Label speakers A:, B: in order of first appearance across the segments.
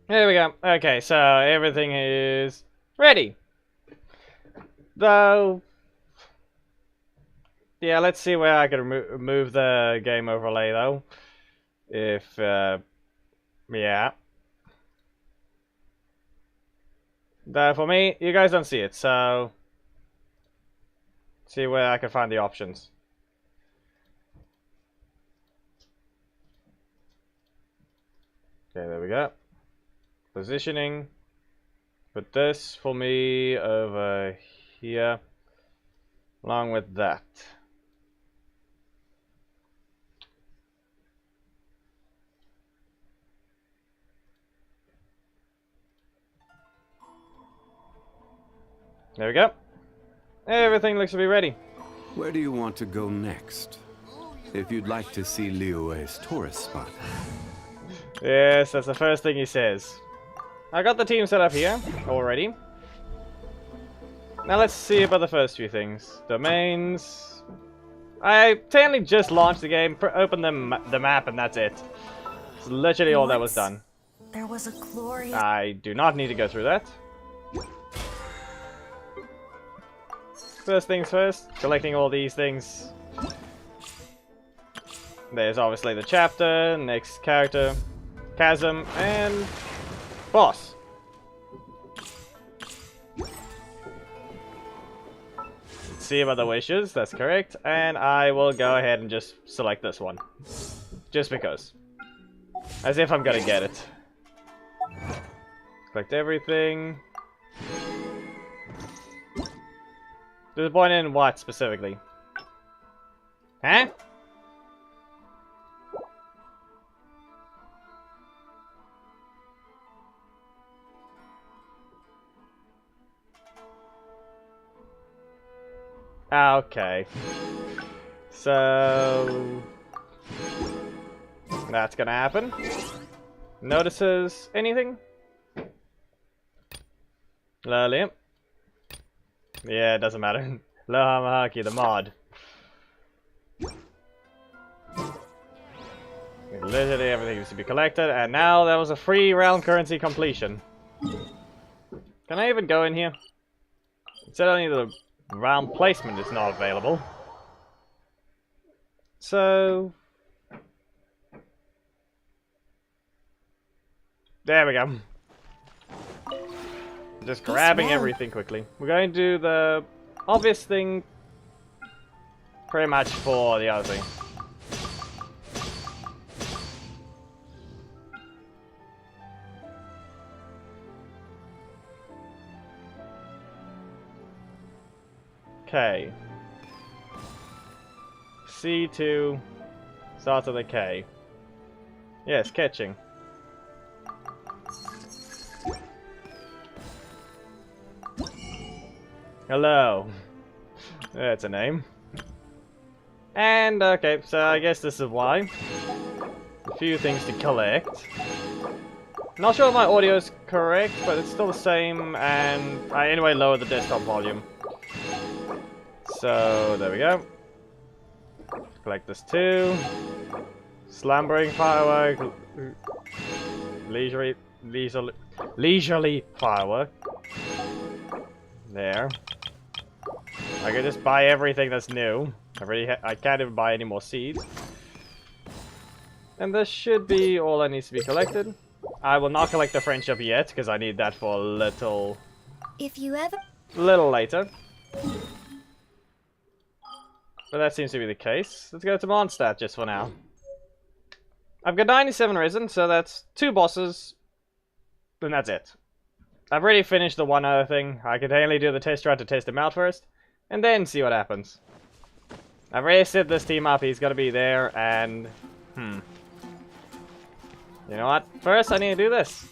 A: There we go. Okay, so everything is ready. Though, yeah, let's see where I can remove the game overlay though. If, yeah. Though for me, you guys don't see it, so see where I can find the options. Okay, there we go. Positioning. Put this for me over here, along with that. There we go. Everything looks to be ready.
B: Where do you want to go next? If you'd like to see Liyue's tourist spot.
A: Yes, that's the first thing he says. I got the team set up here already. Now let's see about the first few things. Domains. I technically just launched the game, opened the map, and that's it. It's literally all that was done.
C: There was a glorious...
A: I do not need to go through that. First things first, collecting all these things. There's obviously the chapter, next character, Chasm, and boss. Let's see about the wishes, that's correct. And I will go ahead and just select this one. Just because. As if I'm gonna get it. Collect everything. Disappointed in what specifically? Huh? Okay. So that's gonna happen. Notices anything? Lilium. Yeah, it doesn't matter. Lohamahaki, the mod. Literally everything needs to be collected, and now there was a free round currency completion. Can I even go in here? It said only the round placement is not available. So... there we go. Just grabbing everything quickly. We're going to do the obvious thing pretty much for the other thing. Okay. C2 starts with a K. Yes, catching. Hello. That's a name. And, okay, so I guess this is why. A few things to collect. Not sure if my audio is correct, but it's still the same, and I anyway lowered the desktop volume. So, there we go. Collect this too. Slumbering firework. Leisurely firework. There. I can just buy everything that's new. I can't even buy any more seeds. And this should be all that needs to be collected. I will not collect the friendship yet, because I need that for a little...
C: If you ever...
A: little later. But that seems to be the case. Let's go to Mondstadt just for now. I've got 97 risen, so that's 2 bosses. And that's it. I've already finished the one other thing. I could only do the test run to test him out first. And then see what happens. I've already set this team up. He's got to be there, and... You know what? First, I need to do this.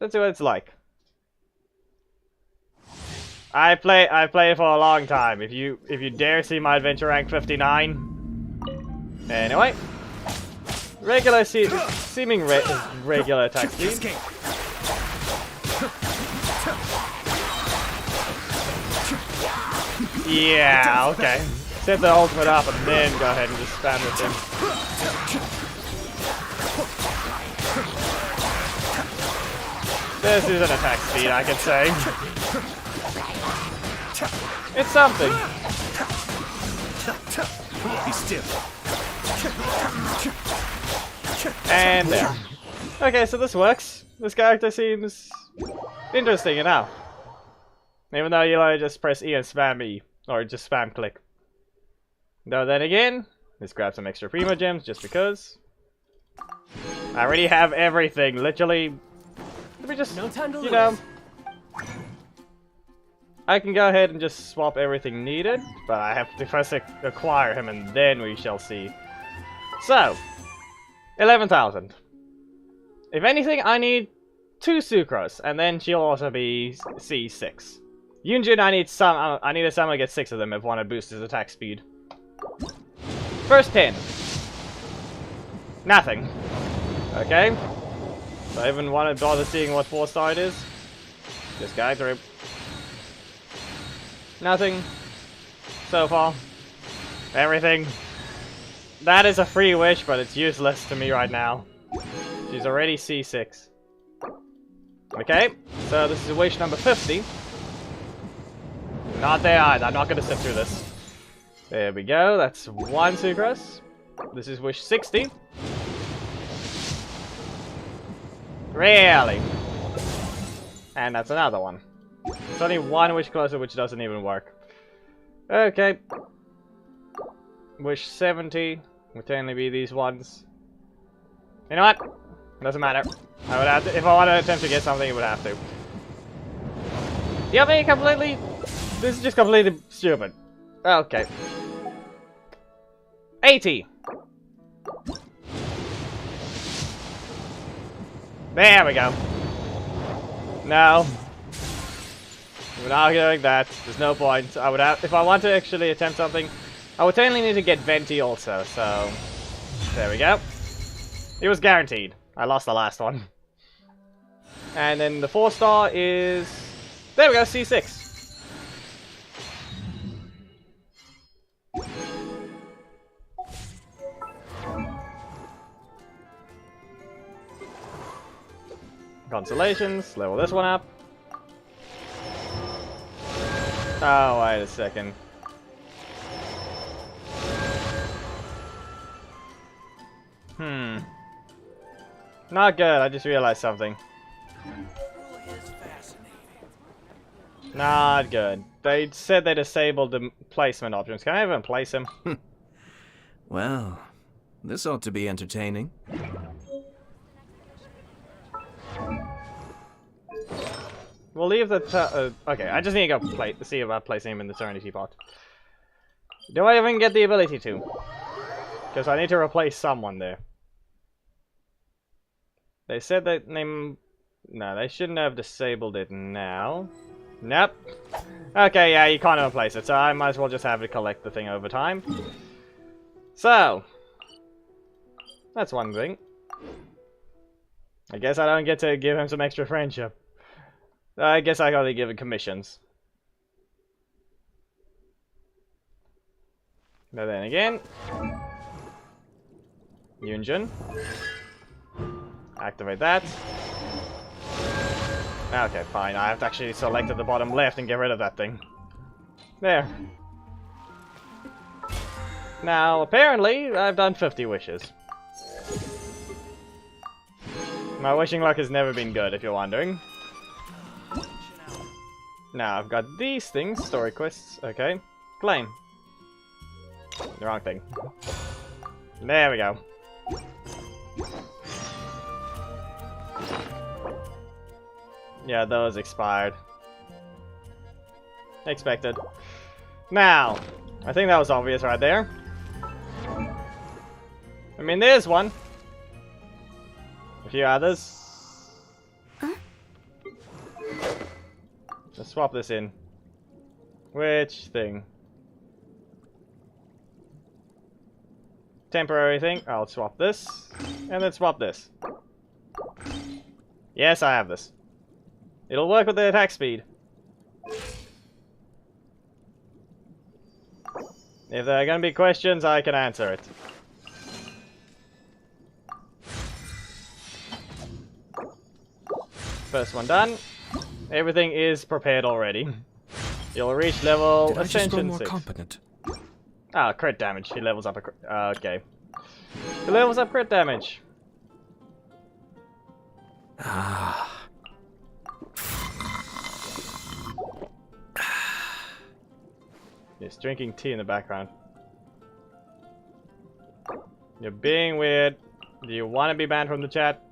A: Let's see what it's like. I've played it for a long time. If you dare see my adventure rank 59. Anyway, seeming regular attack speed. Yeah, okay. Set the ultimate up and then go ahead and just spam with him. This is an attack speed, I can say. It's something.
D: Be still.
A: And there. Okay, so this works. This character seems interesting enough. Even though you like just press E and spam E. Or just spam click. Though then again, let's grab some extra Primo Gems just because. I already have everything, literally. Let me just,
D: No time to
A: you
D: lose.
A: know. I can go ahead and just swap everything needed, but I have to first acquire him and then we shall see. So, 11,000. If anything, I need 2 Sucrose, and then she'll also be C6. Yunjin, I need a summon to get 6 of them if I want to boost his attack speed. First 10. Nothing. Okay. So I even want to bother seeing what 4-star it is. Just go through. Nothing. So far. Everything. That is a free wish, but it's useless to me right now. She's already C6. Okay, so this is wish number 50. Not there either. I'm not going to sit through this. There we go. That's 1 Sucrose. This is wish 60. Really? And that's another one. It's only 1 wish closer, which doesn't even work. Okay. Wish 70 would only be these ones. You know what? Doesn't matter. I would have to, if I want to attempt to get something, it would have to. You have me completely... This is just completely stupid. Okay. 80. There we go. No. We're not doing that. There's no point. I would have, if I want to actually attempt something, I would totally need to get Venti also, so... There we go. It was guaranteed. I lost the last one. And then the 4-star is... There we go, C6. Consolations, level this one up. Oh, wait a second. Not good, I just realized something. Not good. They said they disabled the placement options. Can I even place him?
D: Well, this ought to be entertaining.
A: We'll leave the... okay, I just need to go see about placing him in the Serenity pot. Do I even get the ability to? Because I need to replace someone there. They said that they... No, they shouldn't have disabled it now. Nope. Okay, yeah, you can't replace it, so I might as well just have it collect the thing over time. So... That's one thing. I guess I don't get to give him some extra friendship. I guess I gotta give him commissions. But then again... Yunjin. Activate that. Okay, fine. I have to actually select at the bottom left and get rid of that thing. There. Now, apparently, I've done 50 wishes. My wishing luck has never been good, if you're wondering. Now, I've got these things, story quests, okay. Claim. The wrong thing. There we go. Yeah, those expired. Expected. Now, I think that was obvious right there. I mean, there's one. A few others. Let's swap this in. Which thing? Temporary thing. I'll swap this. And then swap this. Yes, I have this. It'll work with the attack speed. If there are gonna be questions, I can answer it. First one done. Everything is prepared already. You'll reach level
D: Did I just grow
A: Ascension
D: more
A: 6.
D: competent?
A: Ah, crit damage. He levels up a crit. Okay. He levels up crit damage.
D: Ah.
A: He's drinking tea in the background. You're being weird. Do you want to be banned from the chat?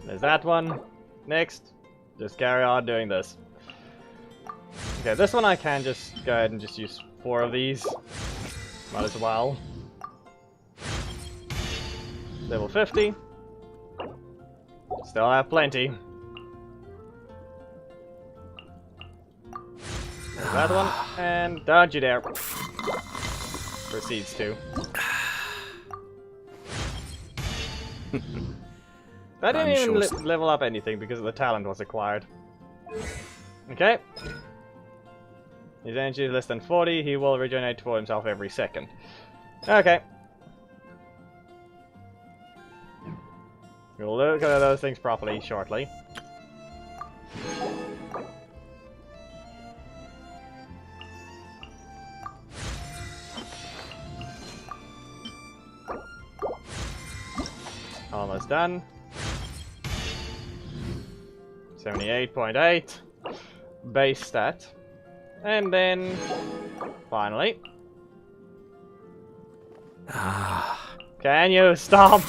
A: There's that one. Next. Just carry on doing this. Okay, this one I can just go ahead and just use 4 of these. Might as well. Level 50. Still have plenty. There's that one. And don't you dare. Proceeds to. I didn't even level up anything because the talent was acquired. Okay. His energy is less than 40. He will regenerate for himself every second. Okay. We'll look at those things properly shortly. Almost done. 78.8 base stat. And then finally. Can you stop?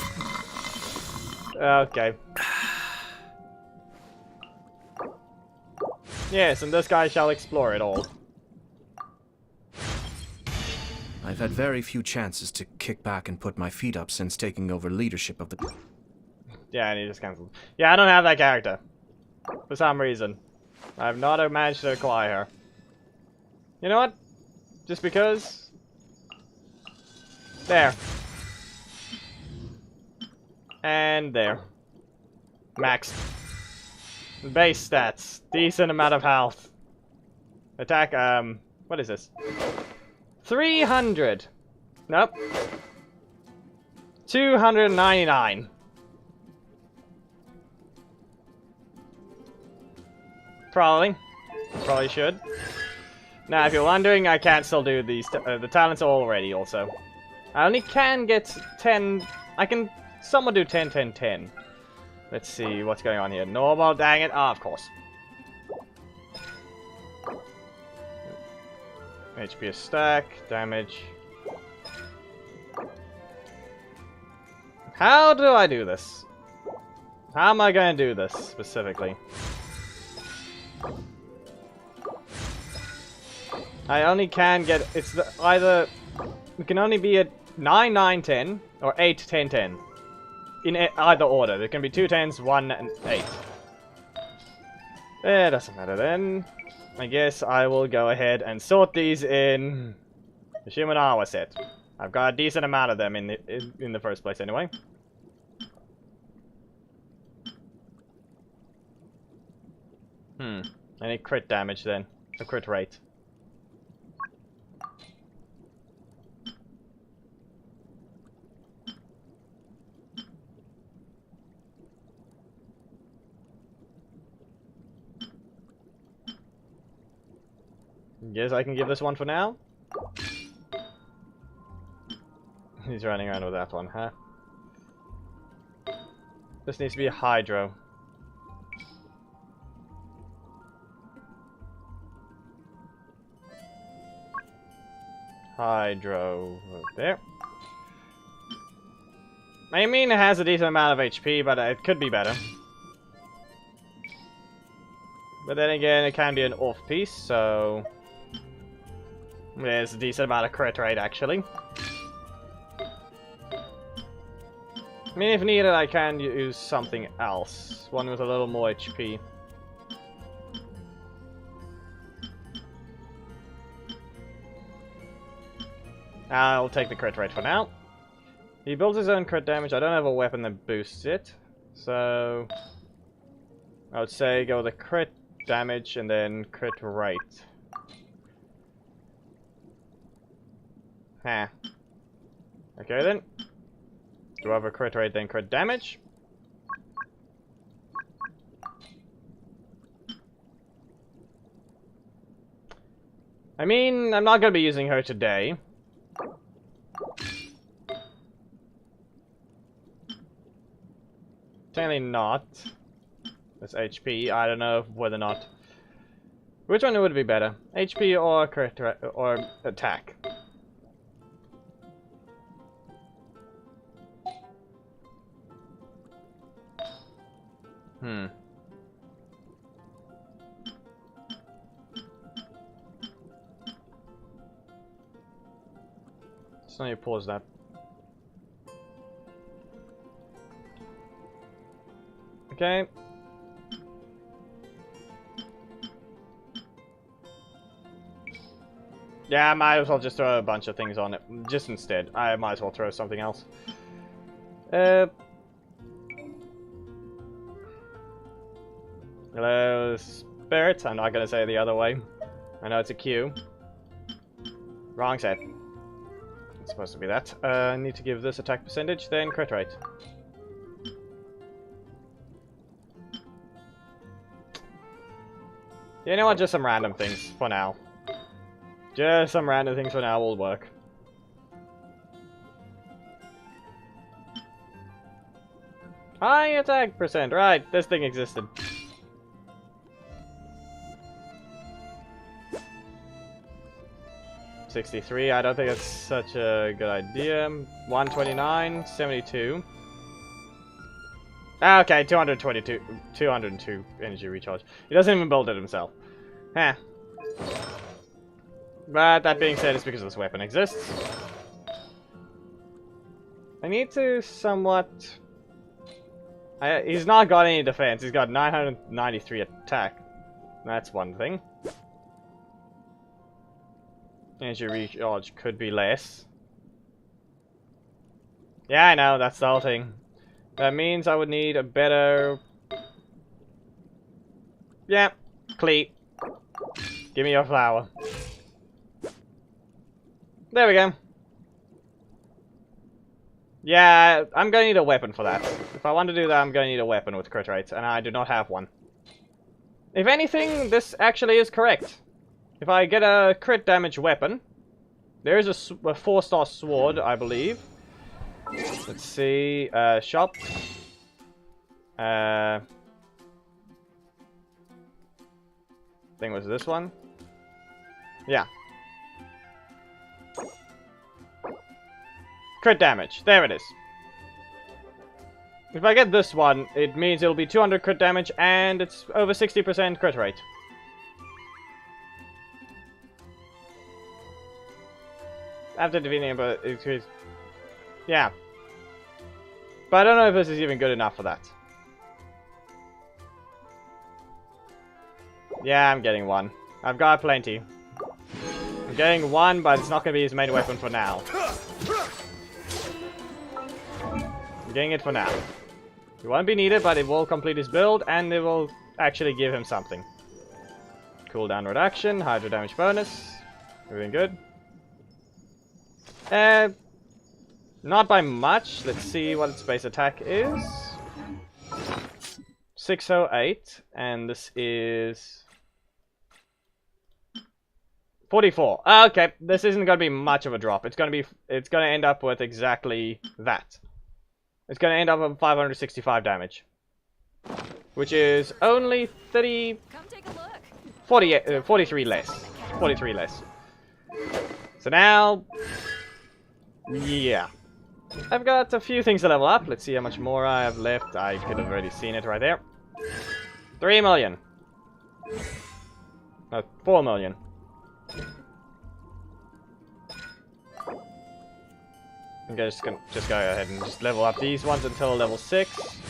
A: Okay. Yes, and this guy shall explore it all.
D: I've had very few chances to kick back and put my feet up since taking over leadership of the...
A: Yeah, and he just cancelled. Yeah, I don't have that character. For some reason. I've not managed to acquire her. You know what? Just because... There. And there. Max. Base stats. Decent amount of health. Attack, what is this? 300. Nope. 299. Probably should. Now, if you're wondering, I can't still do these. The talents already. Also, I only can get 10. I can somewhat do 10, 10, 10. Let's see what's going on here. Normal, dang it! Ah, of course. HP a stack, damage. How do I do this? How am I going to do this specifically? I only can get, it's either, it can only be at 9, 9, 10, or 8, 10, 10. In either order. There can be 2 10s, 1 and 8. It doesn't matter then. I guess I will go ahead and sort these in the Shimanawa set. I've got a decent amount of them in the first place anyway. Any crit damage then? A crit rate. Guess I can give this one for now. He's running around with that one, huh? This needs to be a Hydro. Hydro right there. I mean, it has a decent amount of HP, but it could be better. But then again, it can be an off-piece, so... there's a decent amount of crit rate, actually. I mean, if needed, I can use something else. One with a little more HP. I'll take the crit rate for now. He builds his own crit damage. I don't have a weapon that boosts it. So... I would say go with the crit damage and then crit rate. Huh. Okay then. Do I have a crit rate then crit damage? I mean, I'm not going to be using her today. Technically not. That's HP. I don't know whether or not. Which one would be better? HP or crit or attack? So now you pause that. Okay. Yeah, I might as well just throw a bunch of things on it. Just instead. I might as well throw something else. Hello, Spirit. I'm not gonna say it the other way. I know it's a Q. Wrong set. It's supposed to be that. I need to give this attack percentage, then crit rate. You know what? Just some random things for now. Just some random things for now will work. High attack percent. Right, this thing existed. $63. I don't think that's such a good idea. 129, 72. Okay, 202 energy recharge. He doesn't even build it himself. Huh. But that being said, it's because this weapon exists. I need to somewhat... he's not got any defense. He's got 993 attack. That's one thing. Energy recharge could be less. Yeah, I know, that's the whole thing. That means I would need a better... Yeah, cleat. Give me your flower. There we go. Yeah, I'm gonna need a weapon for that. If I want to do that, I'm gonna need a weapon with crit rates, and I do not have one. If anything, this actually is correct. If I get a crit damage weapon, there is a 4-star sword, I believe. Let's see, shop. I think it was this one. Yeah. Crit damage. There it is. If I get this one, it means it'll be 200 crit damage and it's over 60% crit rate. After defeating him, but it's... yeah. But I don't know if this is even good enough for that. Yeah, I'm getting one. I've got plenty. I'm getting one, but it's not going to be his main weapon for now. I'm getting it for now. It won't be needed, but it will complete his build, and it will actually give him something. Cooldown reduction, hydro damage bonus. Everything good. Not by much. Let's see what its base attack is. 608, and this is 44. Okay, this isn't going to be much of a drop. It's going to end up with exactly that. It's going to end up with 565 damage. Which is only 30...
C: Come take a look.
A: 43 less. 43 less. So now... yeah. I've got a few things to level up. Let's see how much more I have left. I could have already seen it right there. 3 million. 4 million. I'm just gonna go ahead and just level up these ones until level 6.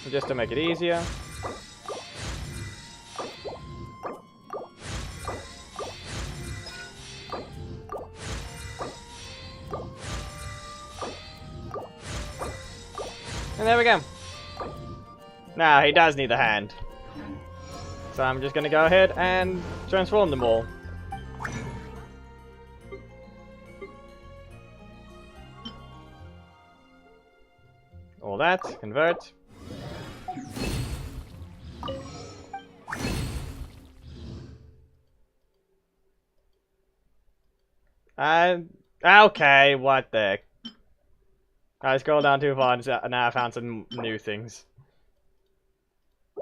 A: Just to make it easier. And there we go. Now, he does need a hand. So I'm just gonna go ahead and transform them all. All that, convert. Okay, what the heck. I scrolled down too far and now I found some new things.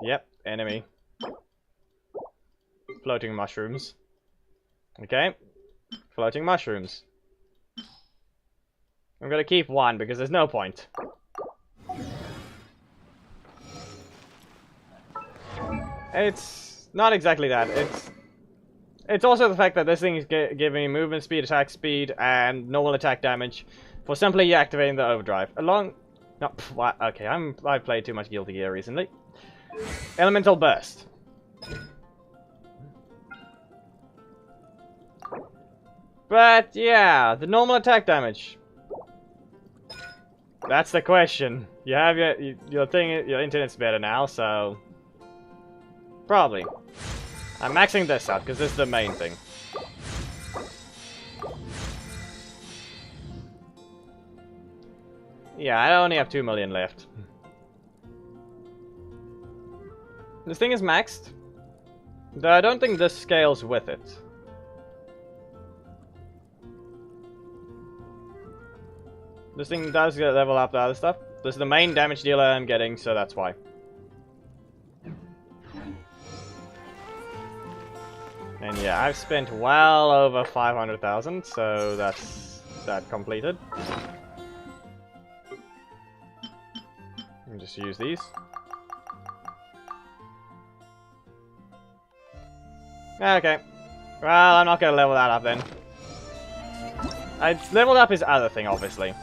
A: Yep, enemy. Floating mushrooms. Okay. Floating mushrooms. I'm gonna keep one because there's no point. It's not exactly that. It's also the fact that this thing is giving me movement speed, attack speed, and normal attack damage for simply activating the overdrive. No, okay, I've played too much Guilty Gear recently. Elemental burst. But yeah, the normal attack damage. That's the question. You have your internet's better now, so probably. I'm maxing this out because this is the main thing. Yeah, I only have 2 million left. This thing is maxed, though I don't think this scales with it. This thing does level up the other stuff. This is the main damage dealer I'm getting, so that's why. And yeah, I've spent well over 500,000, so that's that completed. Just use these. Okay. Well, I'm not gonna level that up then. I leveled up his other thing, obviously.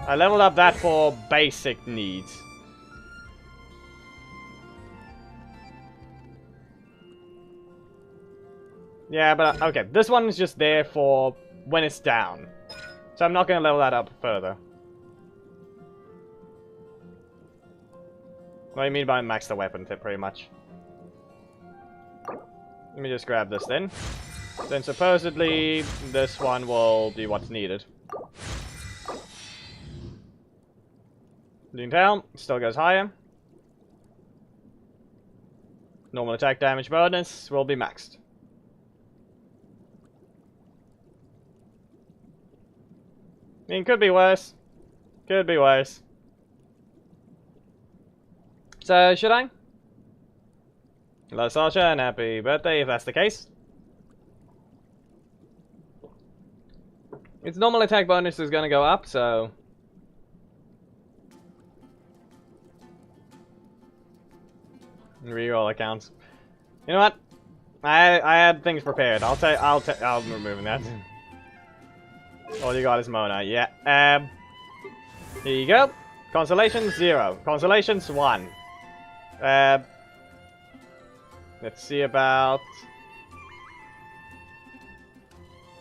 A: I leveled up that for basic needs. Yeah, but okay, this one is just there for when it's down. So I'm not gonna level that up further. What do you mean by max the weapon, pretty much? Let me just grab this then. Then supposedly this one will be what's needed. Down, still goes higher. Normal attack damage bonus will be maxed. I mean, could be worse. Could be worse. So, should I? Hello, Sasha, and happy birthday if that's the case. Its normal attack bonus is gonna go up, so... Reroll accounts. You know what? I had things prepared. I'm removing that. All you got is Mona. Yeah. Here you go. Consolations 0. Consolations 1. Let's see about...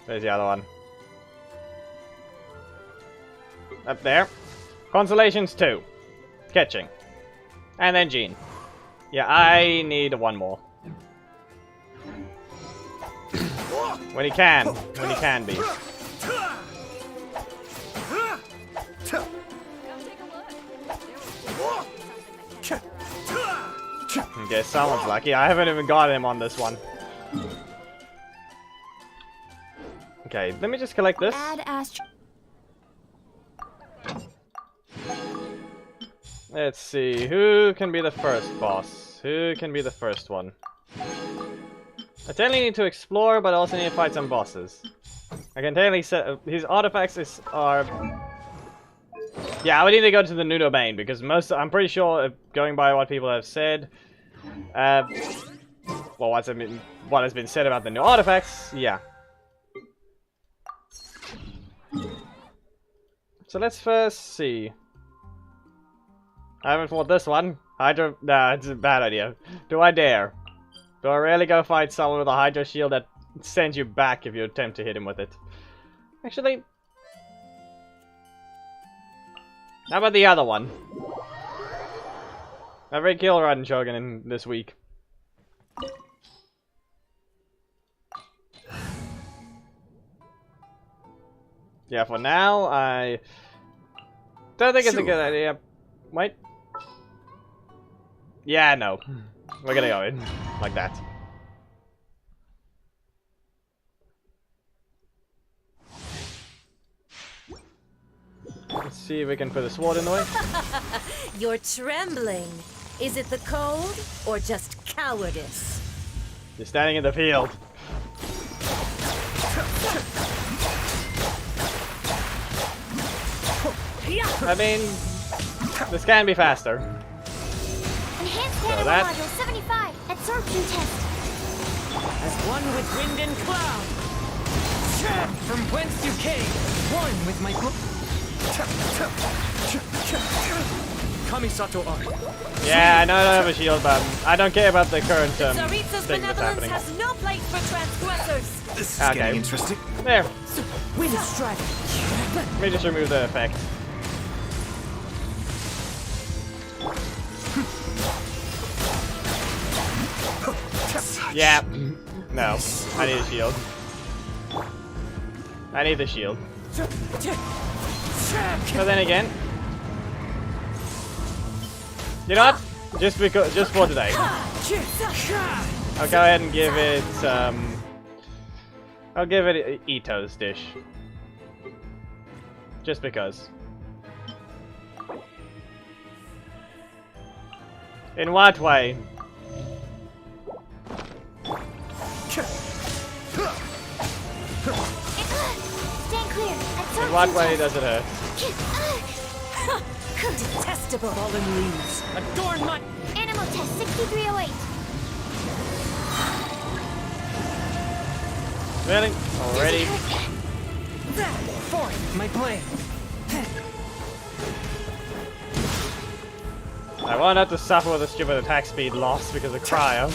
A: There's the other one. Up there. Consolations 2. Catching. And then Jean. Yeah, I need one more. When he can be. Okay, someone's lucky. I haven't even got him on this one. Okay, let me just collect this.
C: Add astro.
A: Let's see, who can be the first boss? Who can be the first one? I definitely need to explore, but I also need to fight some bosses. I can definitely set his artifacts are. Yeah, I would need to go to the new domain because I'm pretty sure, going by what people have said, well, what has been said about the new artifacts, yeah. So let's first see. I haven't fought this one. Hydro. Nah, it's a bad idea. Do I dare? Do I really go fight someone with a Hydro shield that sends you back if you attempt to hit him with it? Actually, how about the other one? Every kill Raiden Shogun in this week. Yeah, for now, I don't think it's a good idea. Wait. Yeah, no. We're gonna go in like that. Let's see if we can put a sword in the way.
C: You're trembling. Is it the cold or just cowardice?
A: You're standing in the field. I mean, this can be faster.
E: Enhanced
A: So
E: animal
A: that-
E: module 75. Absorption test.
F: As one with wind and cloud. From whence you came, one with my Kamisato art.
A: Yeah, I know I don't have a shield, but I don't care about the current
C: Tsaritsa's
A: thing that's
C: benevolence
A: happening.
C: has no place for transgressors.
D: This is
A: Okay.
D: getting interesting.
A: There.
F: Wind strike.
A: Let me just remove the effect. Yeah. No. I need a shield. I need the shield. But then again, you know what? Just for today, I'll go ahead and give it. I'll give it Ito's dish. Just because. In what way?
E: Stand clear. Absorption
A: In what way
E: test.
A: does it hurt?
C: Detestable.
F: Fallen leaves. Adorn my
E: Animal test 6308.
A: Really? Already?
F: forth my plan.
A: I won't have to suffer with a stupid attack speed loss because of cryo.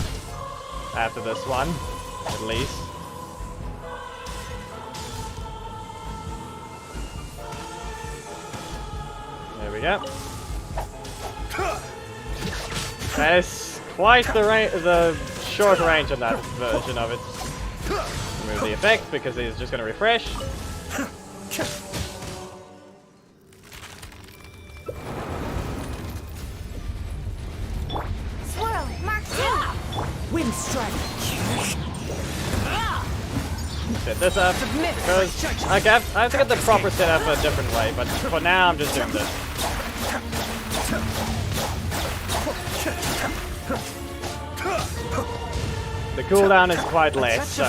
A: After this one, at least. There we go. That is quite the short range on that version of it. Remove the effect because it's just going to refresh.
E: Swirl. Mark 2.
F: Wind strike.
A: Set this up because I have to get the proper setup a different way, but for now I'm just doing this. The cooldown is quite less, so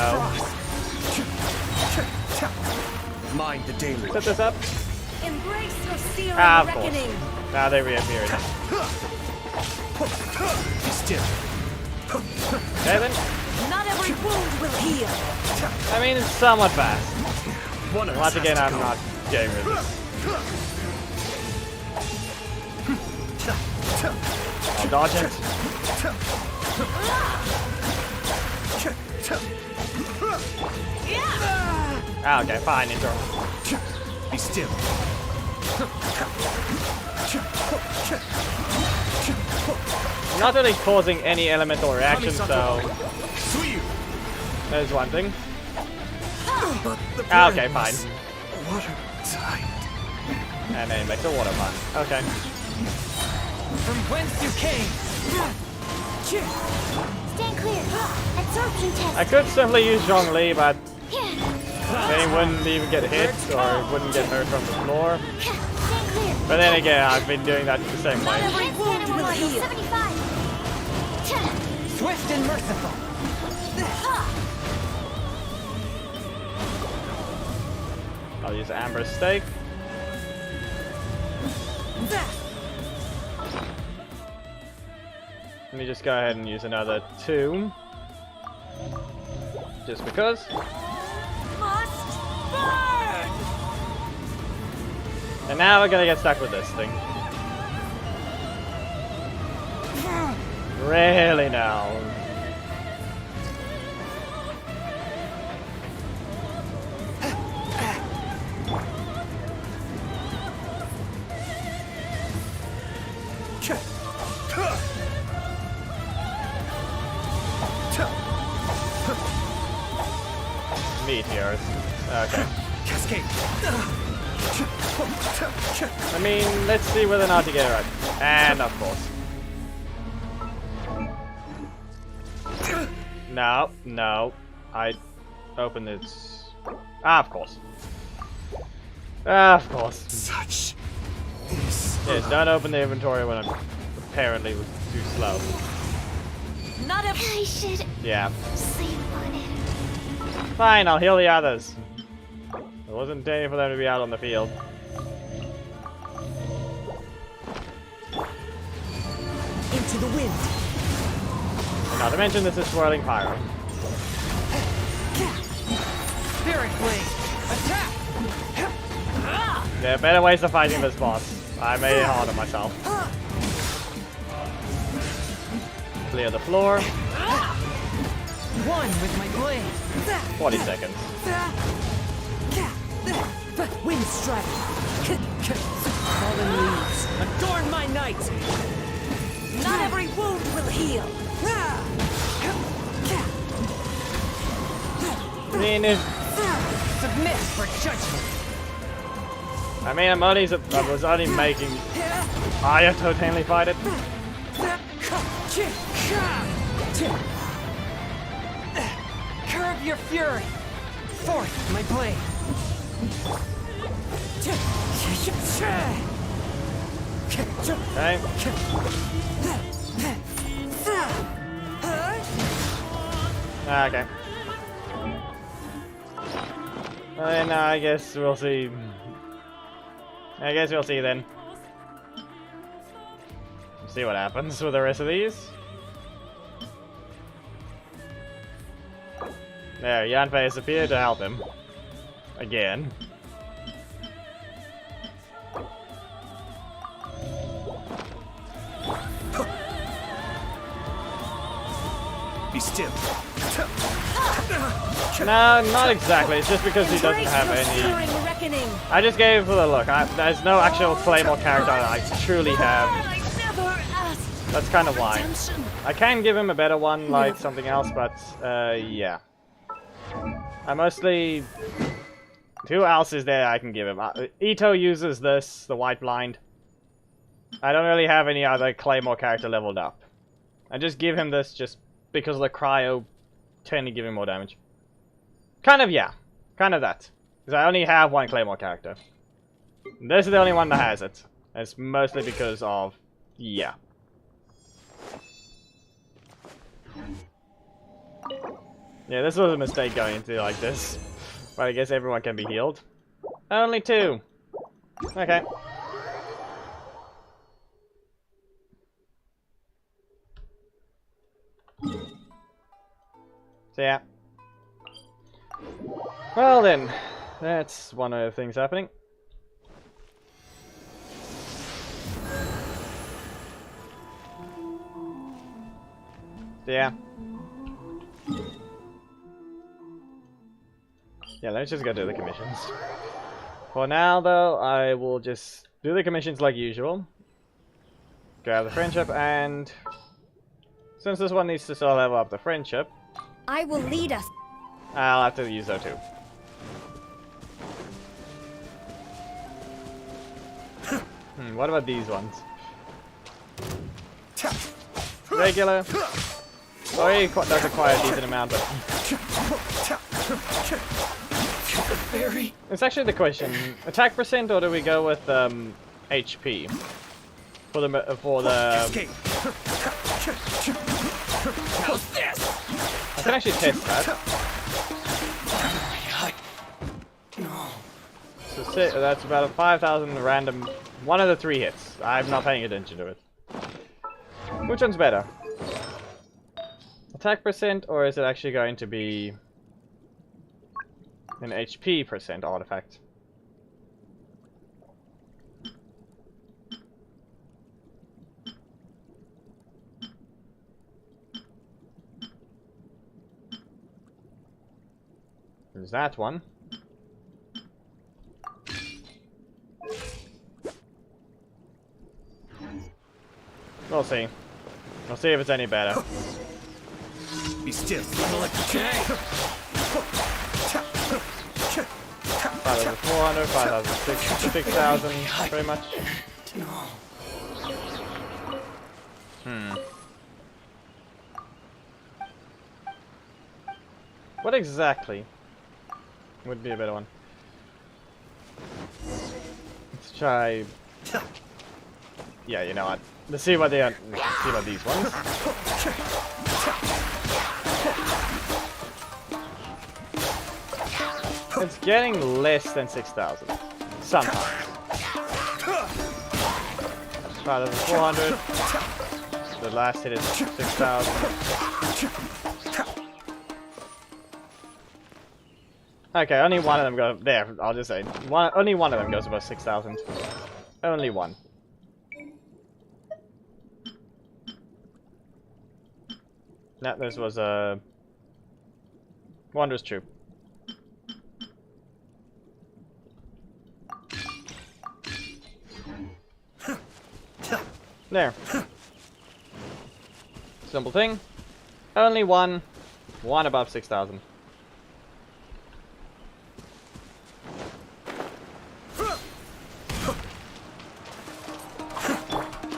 D: Mind the daily.
A: set this up.
C: Embrace your searing
A: Ah, of course.
C: reckoning.
A: Now they reappear again.
D: Be still.
A: Okay then.
C: Not every wound will heal.
A: I mean, it's somewhat fast.
D: One of us
A: Once
D: has
A: again,
D: to
A: I'm
D: go.
A: not getting rid of this. I'll dodge it. Ah, okay, fine, intro.
D: Be still.
A: I'm not really causing any elemental reaction, so
D: Suyu.
A: there's one thing.
D: But the
A: Ah, okay, fine.
D: burns. Water tight.
A: And then it makes a water pun. Okay.
F: From whence you came.
E: Stand clear. Absorption test.
A: I could simply use Zhongli, but They wouldn't even get hit or wouldn't get hurt from the floor.
E: Stand clear.
A: But then again, I've been doing that the same way.
E: Advanced animal level 75.
F: Swift and merciful.
A: I'll use Amber Stake. Let me just go ahead and use another 2. Just because. And now we're gonna get stuck with this thing. Really now. Meteors. Okay.
D: Cascade.
A: I mean, let's see whether or not to get it right. And of course. No, no. I opened it. Ah, of course. Ah, of course.
D: Such is.
A: Yes, don't open the inventory when I'm apparently too slow.
C: Not a
E: I should
A: Yeah.
E: sleep on it.
A: Fine, I'll heal the others. I wasn't intending for them to be out on the field.
F: Into the wind.
A: Not to mention this is swirling pyro.
F: Spirit blade. Attack.
A: There are better ways of fighting this boss. I made it hard on myself. Clear the floor.
F: One with my blade.
A: 40 seconds.
F: Wind strike. Fallen leaves. Adorn my night.
C: Not every wound will heal.
A: I mean,
F: Submit for judgment.
A: I was only making Ayato totally fight it.
F: Curb your fury. Forth my blade.
A: Okay. Okay. Then I guess we'll see. I guess we'll see then. See what happens with the rest of these. There, Yanfei has appeared to help him. Again.
D: Be still.
A: No, not exactly. It's just because he doesn't have any.
C: Reckoning.
A: I just gave it for the look. There's no actual Claymore character that I truly have.
C: I never asked
A: That's kind of why.
C: redemption.
A: I can give him a better one, like something else, but yeah. I mostly. Who else is there I can give him? Ito uses this, the White Blind. I don't really have any other Claymore character leveled up. I just give him this just because the cryo tend to give him more damage. Kind of, yeah. Kind of that. Because I only have one Claymore character. This is the only one that has it. And it's mostly because of... yeah. Yeah, this was a mistake going into like this. But I guess everyone can be healed. Only 2. Okay. So yeah. Well then, that's one of the things happening. So yeah. Yeah, let's just go do the commissions. For now though, I will just do the commissions like usual. Grab the friendship, and since this one needs to still level up the friendship,
C: I will lead us.
A: I'll have to use that too. What about these ones? Regular. Sorry, does require a decent amount, but
F: scary.
A: It's actually the question: attack percent, or do we go with HP for the
F: Escape. How's this?
A: I can actually test that. So that's about a 5,000 random. One of the 3 hits. I'm not paying attention to it. Which one's better? Attack percent, or is it actually going to be an HP percent artifact? There's that one. We'll see. We'll see if it's any better.
F: Be still. Okay.
A: 5,400, 5,600, 6,000, pretty much. What exactly would be a better one? Let's try. Yeah, you know what? Let's see what they are. Let's see what these ones. It's getting less than 6,000. Sometimes. 5,400. The last hit is 6,000. Okay, only one of them goes there. I'll just say only one of them goes above 6,000. Only one. That this was a Wondrous Troop. There. Simple thing. Only one. One above 6,000.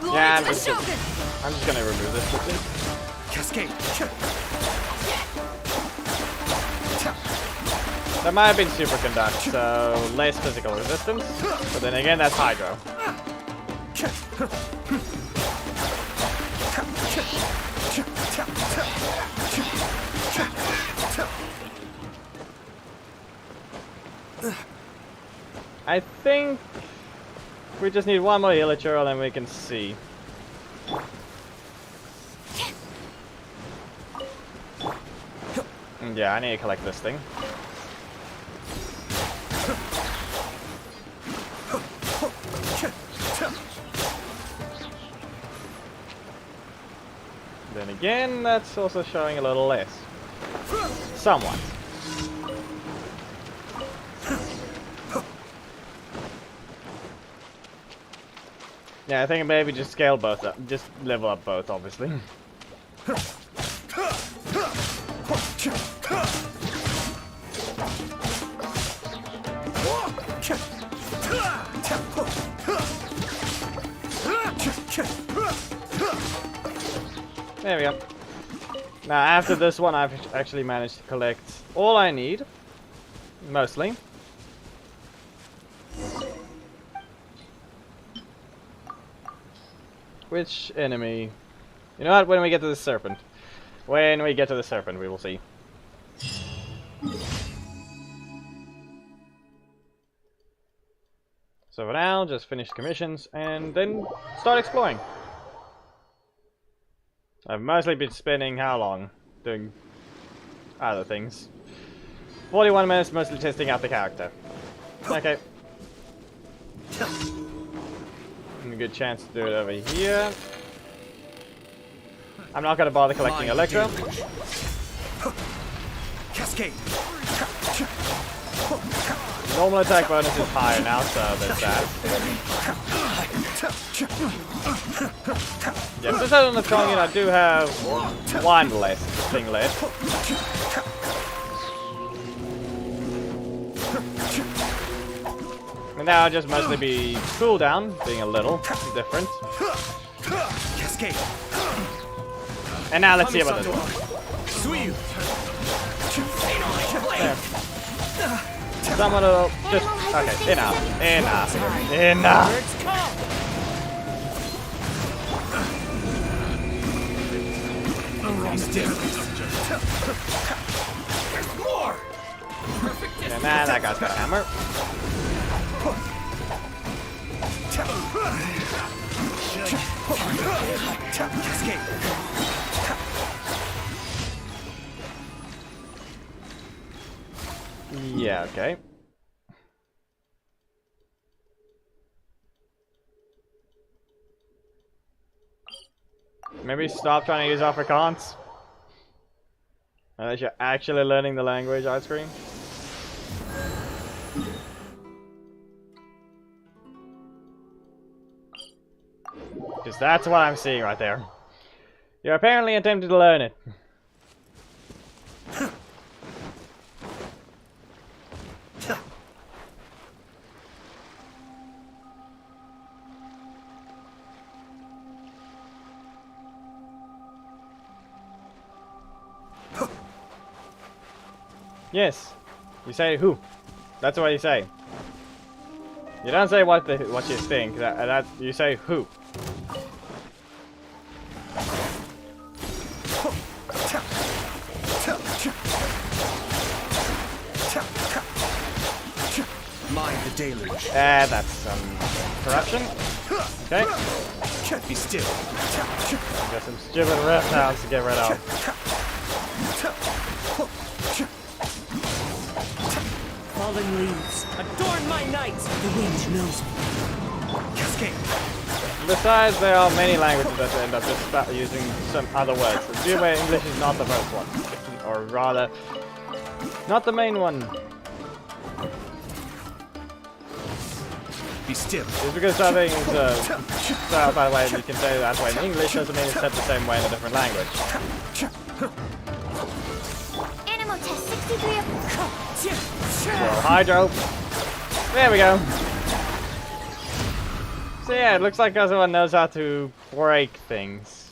A: Yeah, I'm just gonna remove this quickly.
F: Cascade.
A: That might have been superconduct, so less physical resistance. But then again, that's Hydro. I think we just need one more Illature and then we can see. Yeah, I need to collect this thing. Then again, that's also showing a little less. Somewhat. Yeah, I think maybe just scale both up. Just level up both, obviously. There we go. Now, after this one, I've actually managed to collect all I need. Mostly. Which enemy? You know what? When we get to the serpent. When we get to the serpent, we will see. So for now, just finish commissions and then start exploring. I've mostly been spending how long doing other things. 41 minutes mostly testing out the character. Okay. And a good chance to do it over here. I'm not gonna bother collecting Electro.
F: Cascade.
A: Normal attack bonus is higher now, so there's that. Yeah, since I don't have Tongan, I do have one less thing left. And now I'll just mostly be cooldown, being a little different.
F: Cascade.
A: And now let's see about this one.
F: Sweet.
A: There. So Someone will just... Okay, enough. Enough.
F: Birds come!
A: Yeah, man, that guy's got a hammer. Yeah, okay. Maybe stop trying to use Afrikaans. Unless you're actually learning the language, Ice Cream. Because that's what I'm seeing right there. You're apparently attempting to learn it. Yes, you say who. That's what you say. You don't say what you think. That you say who.
D: Mind the deluge.
A: That's some corruption. Okay.
D: Be still.
A: Got some stupid reptiles to get rid of.
F: Fallen leaves, adorn my night! The wind knows me.
D: Cascade.
A: Besides, there are many languages that end up just about using some other words. The view where English is not the first one. Or rather, not the main one.
D: Be still.
A: Just because something is spelled by the way you can say it that way in English doesn't mean it's said the same way in a different language.
E: Animal test 63 of...
A: Well, hydro. There we go. So yeah, it looks like everyone knows how to break things.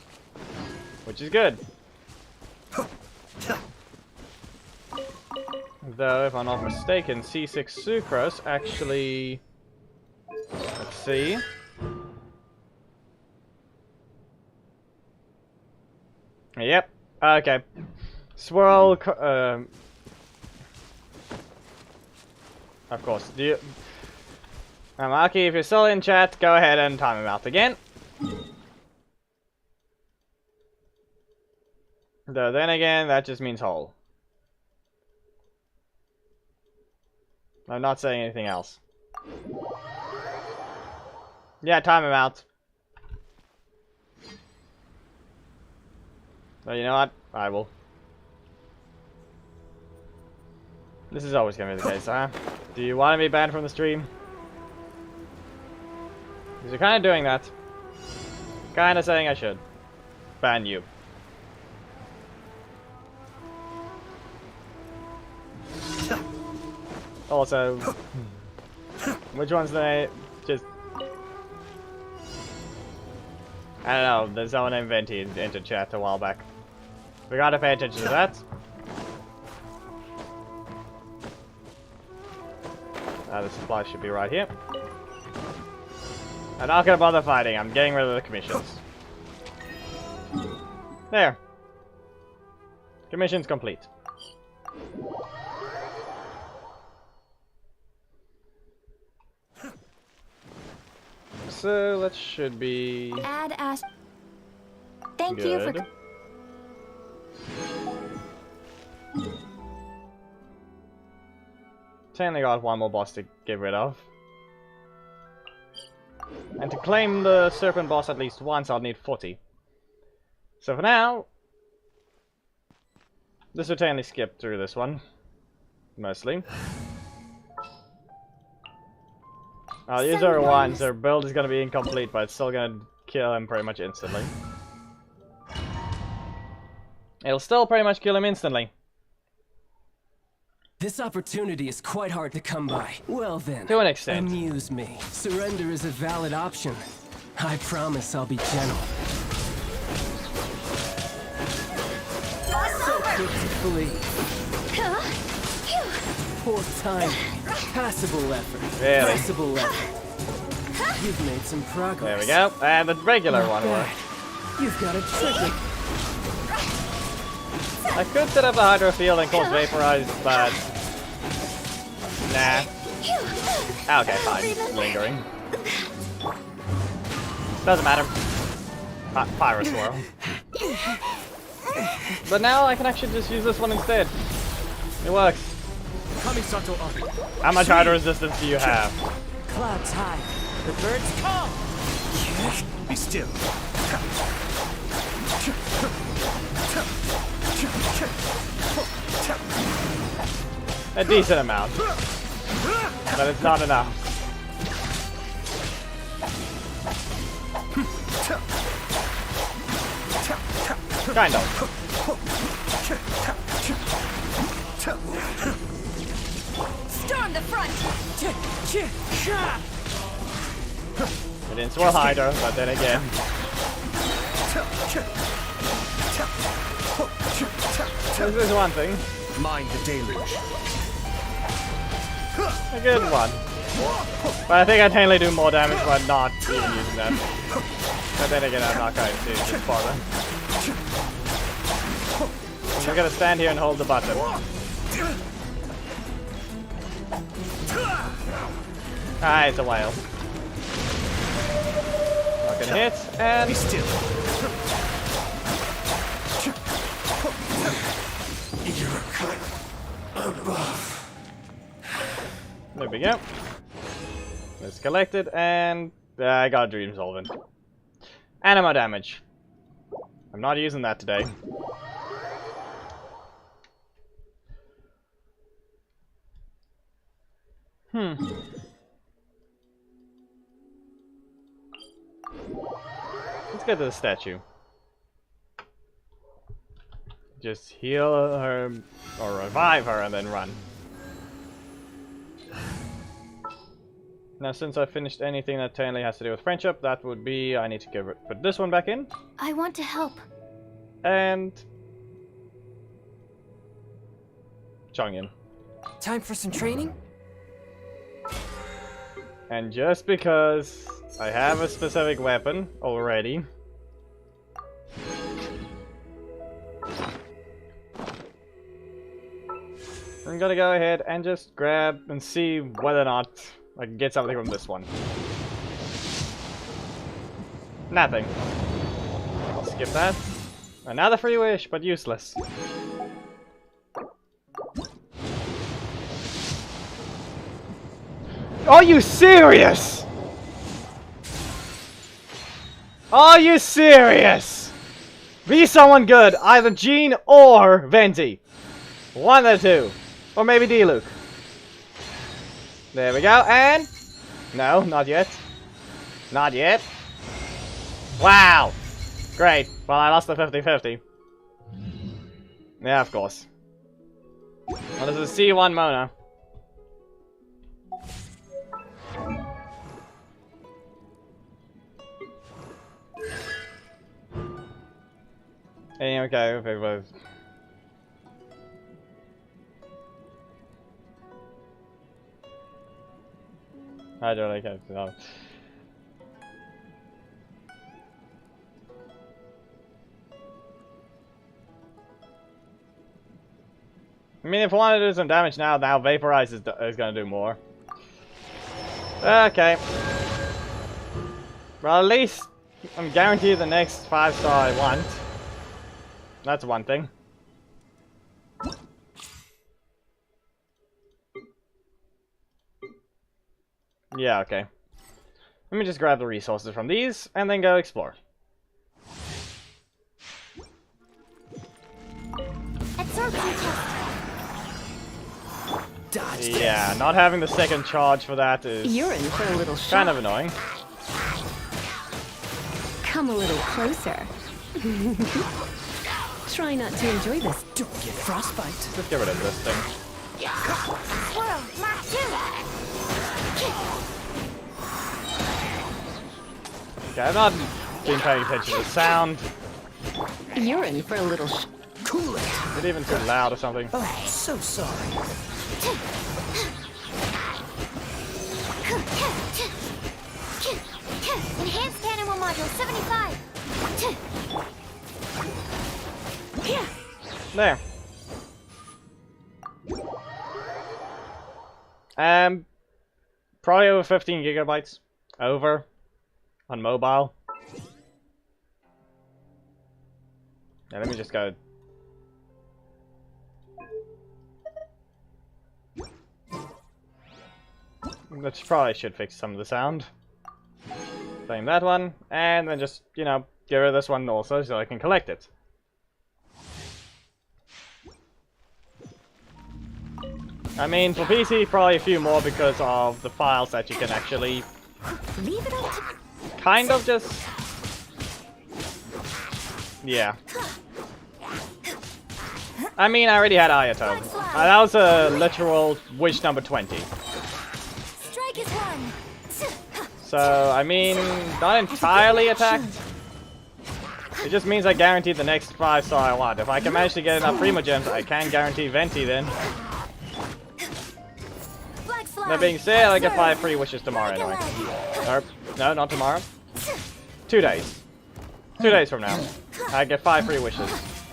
A: Which is good. Though, if I'm not mistaken, C6 Sucrose actually... Let's see. Yep. Okay. Swirl... Of course. Do you... Maki, if you're still in chat, go ahead and time him out again. Though then again, that just means whole. I'm not saying anything else. Yeah, time him out. But you know what? I will. This is always gonna be the case, huh? Do you want to be banned from the stream? Because you're kind of doing that. Kind of saying I should. Ban you. Also, which one's the just... I don't know, there's someone named Venti entered chat a while back. We gotta pay attention to that. The supply should be right here. I'm not gonna bother fighting, I'm getting rid of the commissions. There. Commission's complete. So that should be
E: Add as... Thank you for...
A: good. Only got one more boss to get rid of. And to claim the serpent boss at least once, I'll need 40. So for now, this will only skip through this one. Mostly. I'll use her once, her build is gonna be incomplete, but it's still gonna kill him pretty much instantly. It'll still pretty much kill him instantly.
F: This opportunity is quite hard to come by. Well then,
A: To an extent.
F: amuse me. Surrender is a valid option. I promise I'll be gentle. So quick to flee. Poor time. Passable effort.
A: Really?
F: Passable effort. You've made some progress.
A: There we go. And the regular one
F: Not
A: worked.
F: bad. You've got a trick.
A: I could set up the hydro field and cause vaporize, but nah. Okay, fine. Lingering. Doesn't matter. Pyro swirl. But now I can actually just use this one instead. It works.
F: Kamisato up.
A: How much hydro resistance do you have?
F: Clouds high. The birds come.
D: Be still.
A: A decent amount. But it's not enough. Kind of.
E: Storm the front!
A: It didn't swirl hydro, but then again. This is one thing.
D: Mind the deluge.
A: A good one. But I think I'd mainly do more damage by not even using that. But then again, I'm not going to just bother. I'm just gonna stand here and hold the button. Ah, it's a whale. Not gonna hit, and...
D: Be still.
A: There we go. It's collected, and I got a Dream Solvent. Anima damage. I'm not using that today. Let's get to the statue. Just heal her, or revive her, and then run. Now, since I finished anything that technically has to do with friendship, that would be I need to put this one back in.
E: I want to help.
A: And Chongyun.
F: Time for some training?
A: And just because I have a specific weapon already, I'm gonna go ahead and just grab and see whether or not I can get something from this one. Nothing. I'll skip that. Another free wish, but useless. Are you serious? Are you serious? Be someone good, either Jean or Venti. One of the two. Or maybe D-Luke. There we go, and... No, not yet. Not yet. Wow! Great. Well, I lost the 50-50. Yeah, of course. Well, this is C1 Mona. Hey, okay, if it was... I don't like it. No. I mean, if I want to do some damage now Vaporize is going to do more. Okay. Well, at least I'm guaranteed the next 5-star I want. That's one thing. Yeah, okay. Let me just grab the resources from these and then go explore. Yeah, not having the second charge for that is
G: You're in for a little shock.
A: kind of annoying.
G: Come a little closer. Try not to enjoy this.
F: Don't get frostbite.
A: Just get rid of this thing.
E: Swirl, Mark 2!
A: Okay, I've not been paying attention to the sound.
G: You're in for a little
F: Cool it.
A: it even too loud or something?
F: Oh, so sorry.
E: Enhanced animal module 75.
A: There. Probably over 15 gigabytes. Over. On mobile. Yeah, let me just go. Which probably should fix some of the sound. Playing that one, and then just, you know, get rid of this one also so I can collect it. I mean, for PC, probably a few more because of the files that you can actually
C: Leave it up to...
A: kind of just... Yeah. I mean, I already had Ayato. That was a literal wish number 20.
E: Strike is one.
A: So, I mean, not entirely attacked. It just means I guarantee the next 5-star I want. If I can manage to get enough Primo Gems, I can guarantee Venti then. That being said, I get 5 free wishes tomorrow anyway. Or, no, not tomorrow. 2 days. 2 days from now. I get 5 free wishes.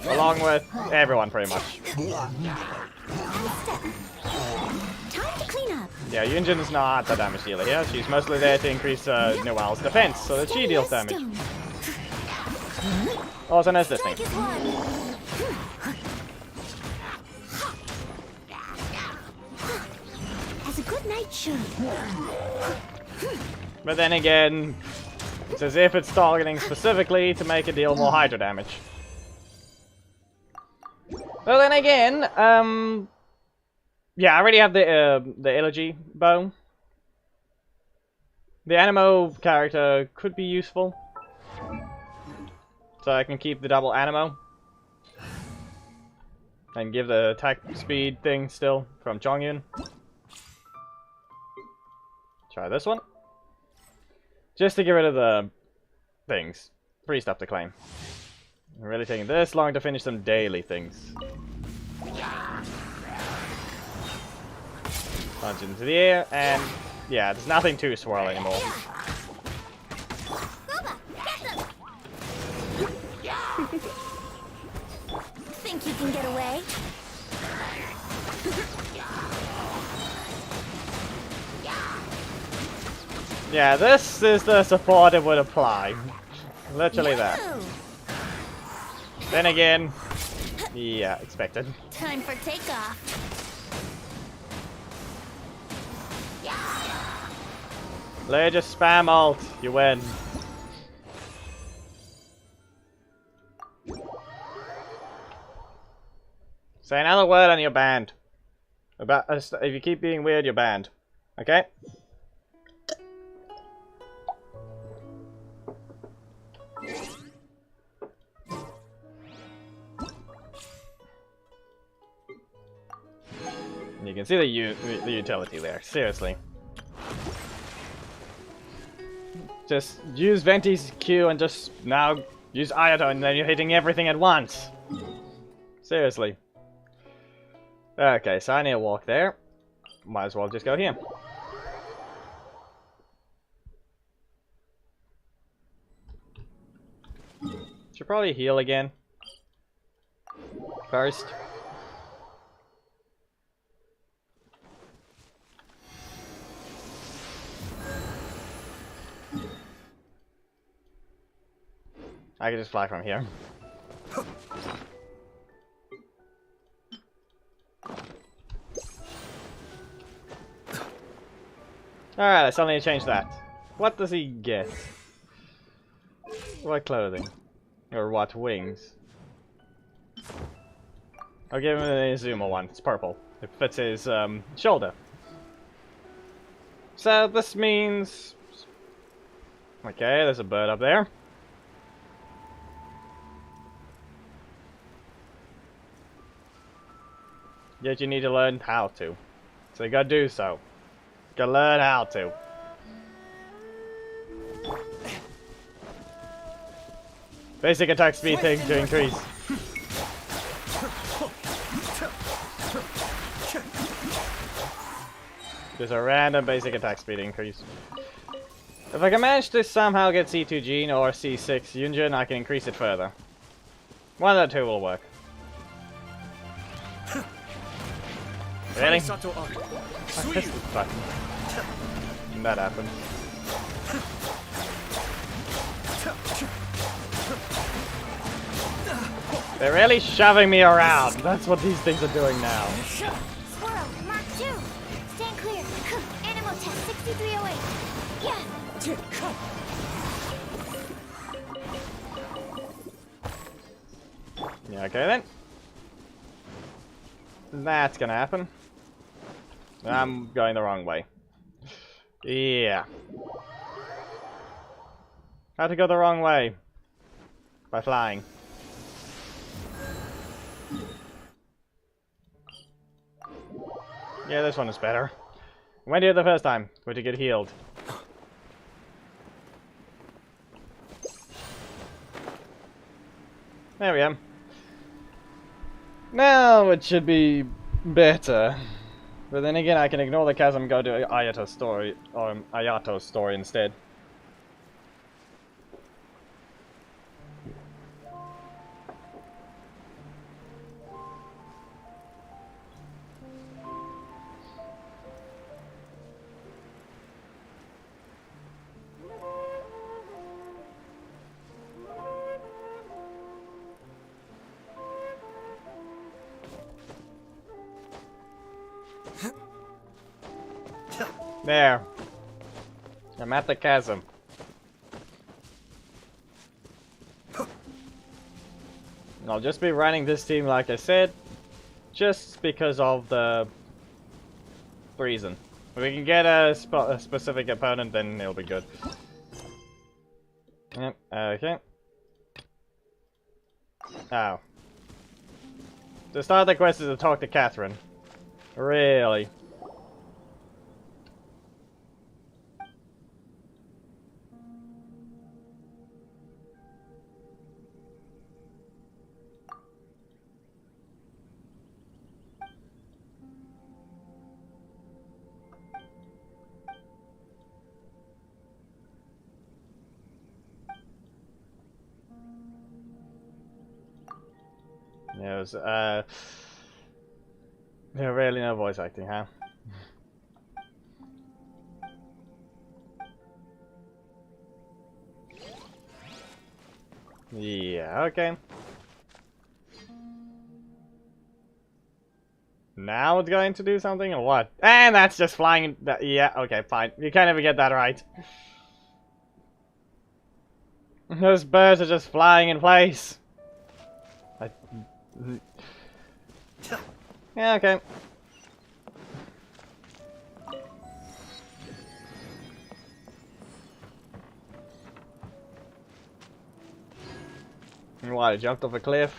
A: Along with everyone, pretty much.
E: Time to clean up.
A: Yeah, Yunjin is not the damage dealer here. She's mostly there to increase Noelle's defense, so that she deals damage. Also knows this thing.
E: Strike is one. As a good night should.
A: But then again, it's as if it's targeting specifically to make it deal more Hydra damage. Well then again, yeah, I already have the Elegy bow. The Animo character could be useful. So I can keep the double Animo. And give the attack speed thing still from Chongyun. Try this one. Just to get rid of the things. Free stuff to claim. I'm really taking this long to finish some daily things. Punch into the air, and yeah, there's nothing to swirl anymore.
E: Think you can get away?
A: Yeah, this is the support it would apply. Literally that. Then again, yeah, expected.
E: Time for takeoff.
A: Let just spam ult, you win. Say another word and you're banned. If you keep being weird, you're banned. Okay? You can see the utility there, seriously. Just use Venti's Q and just now use Ayato and then you're hitting everything at once. Seriously. Okay, so I need to walk there. Might as well just go here. Should probably heal again. First. I can just fly from here. Alright, I suddenly changed that. What does he get? What clothing? Or what wings? I'll give him the Izuma one. It's purple. It fits his shoulder. So this means... Okay, there's a bird up there. Yet you need to learn how to. So you gotta do so. You gotta learn how to. Basic attack speed thing to increase. Just a random basic attack speed increase. If I can manage to somehow get C2 Gene or C6 Yunjin, I can increase it further. One of the two will work. Really? Fuck, that happened. They're really shoving me around. That's what these things are doing now.
E: Squirrel, Mark 2. Stand clear. Animal test 6308. Yeah.
A: Yeah, okay then. That's gonna happen. I'm going the wrong way. Yeah. How to go the wrong way? By flying. Yeah, this one is better. Went here the first time, where to get healed. There we go. Now it should be better. But then again, I can ignore the chasm and go to Ayato's story, or Ayato's story instead. There. I'm at the chasm. I'll just be running this team like I said, just because of the reason. If we can get a specific opponent, then it'll be good. Yep, okay. Oh. To start the quest is to talk to Catherine. Really? Yeah, it was, yeah, really no voice acting, huh? Yeah, okay. Now it's going to do something or what? And that's just flying. Yeah, okay, fine. You can't even get that right. Those birds are just flying in place. Yeah, okay. What, I jumped off a cliff?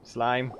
A: Slime.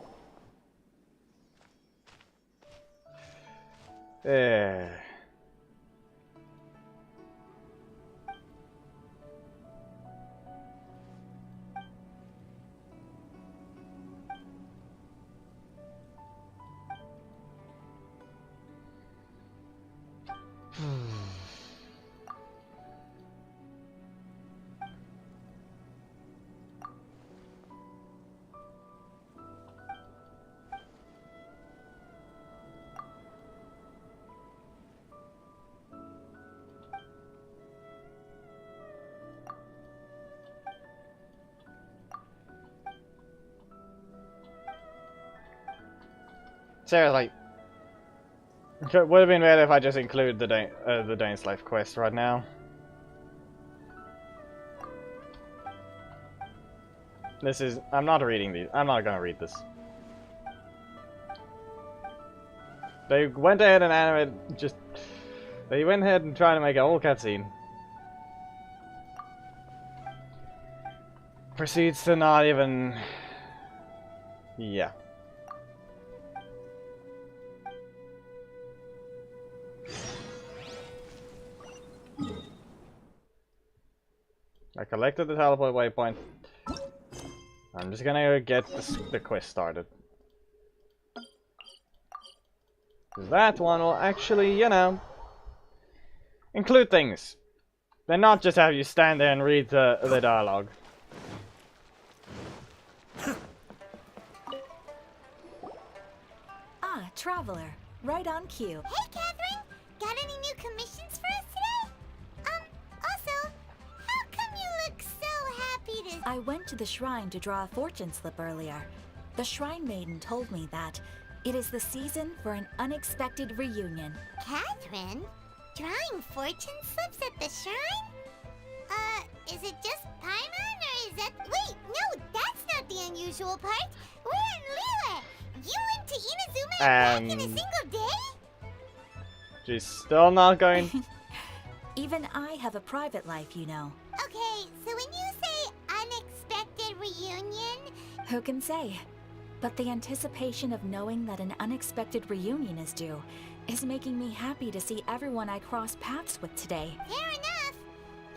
A: Seriously. It would have been better if I just include the Dane's Life quest right now. This is... I'm not reading these. I'm not gonna read this. They went ahead and animated... just... They went ahead and tried to make a whole cutscene. Proceeds to not even... Yeah. I collected the teleport waypoint. I'm just gonna get the quest started. That one will actually, you know, Include things. They're not just have you stand there and read the dialogue.
C: Ah, traveler. Right on cue.
E: Hey, Catherine! Got any new commissions for us today? Also, how come you look so happy to...
C: I went to the shrine to draw a fortune slip earlier. The shrine maiden told me that it is the season for an unexpected reunion.
E: Catherine? Drawing fortune slips at the shrine? Is it just Paimon, or is that... Wait, no, that's not the unusual part. We're in Liyue. You went to Inazuma and back in a single day?
A: She's still not going.
C: Even I have a private life, you know.
E: Okay, so when you say unexpected reunion...
C: Who can say? But the anticipation of knowing that an unexpected reunion is due is making me happy to see everyone I cross paths with today.
E: Fair enough.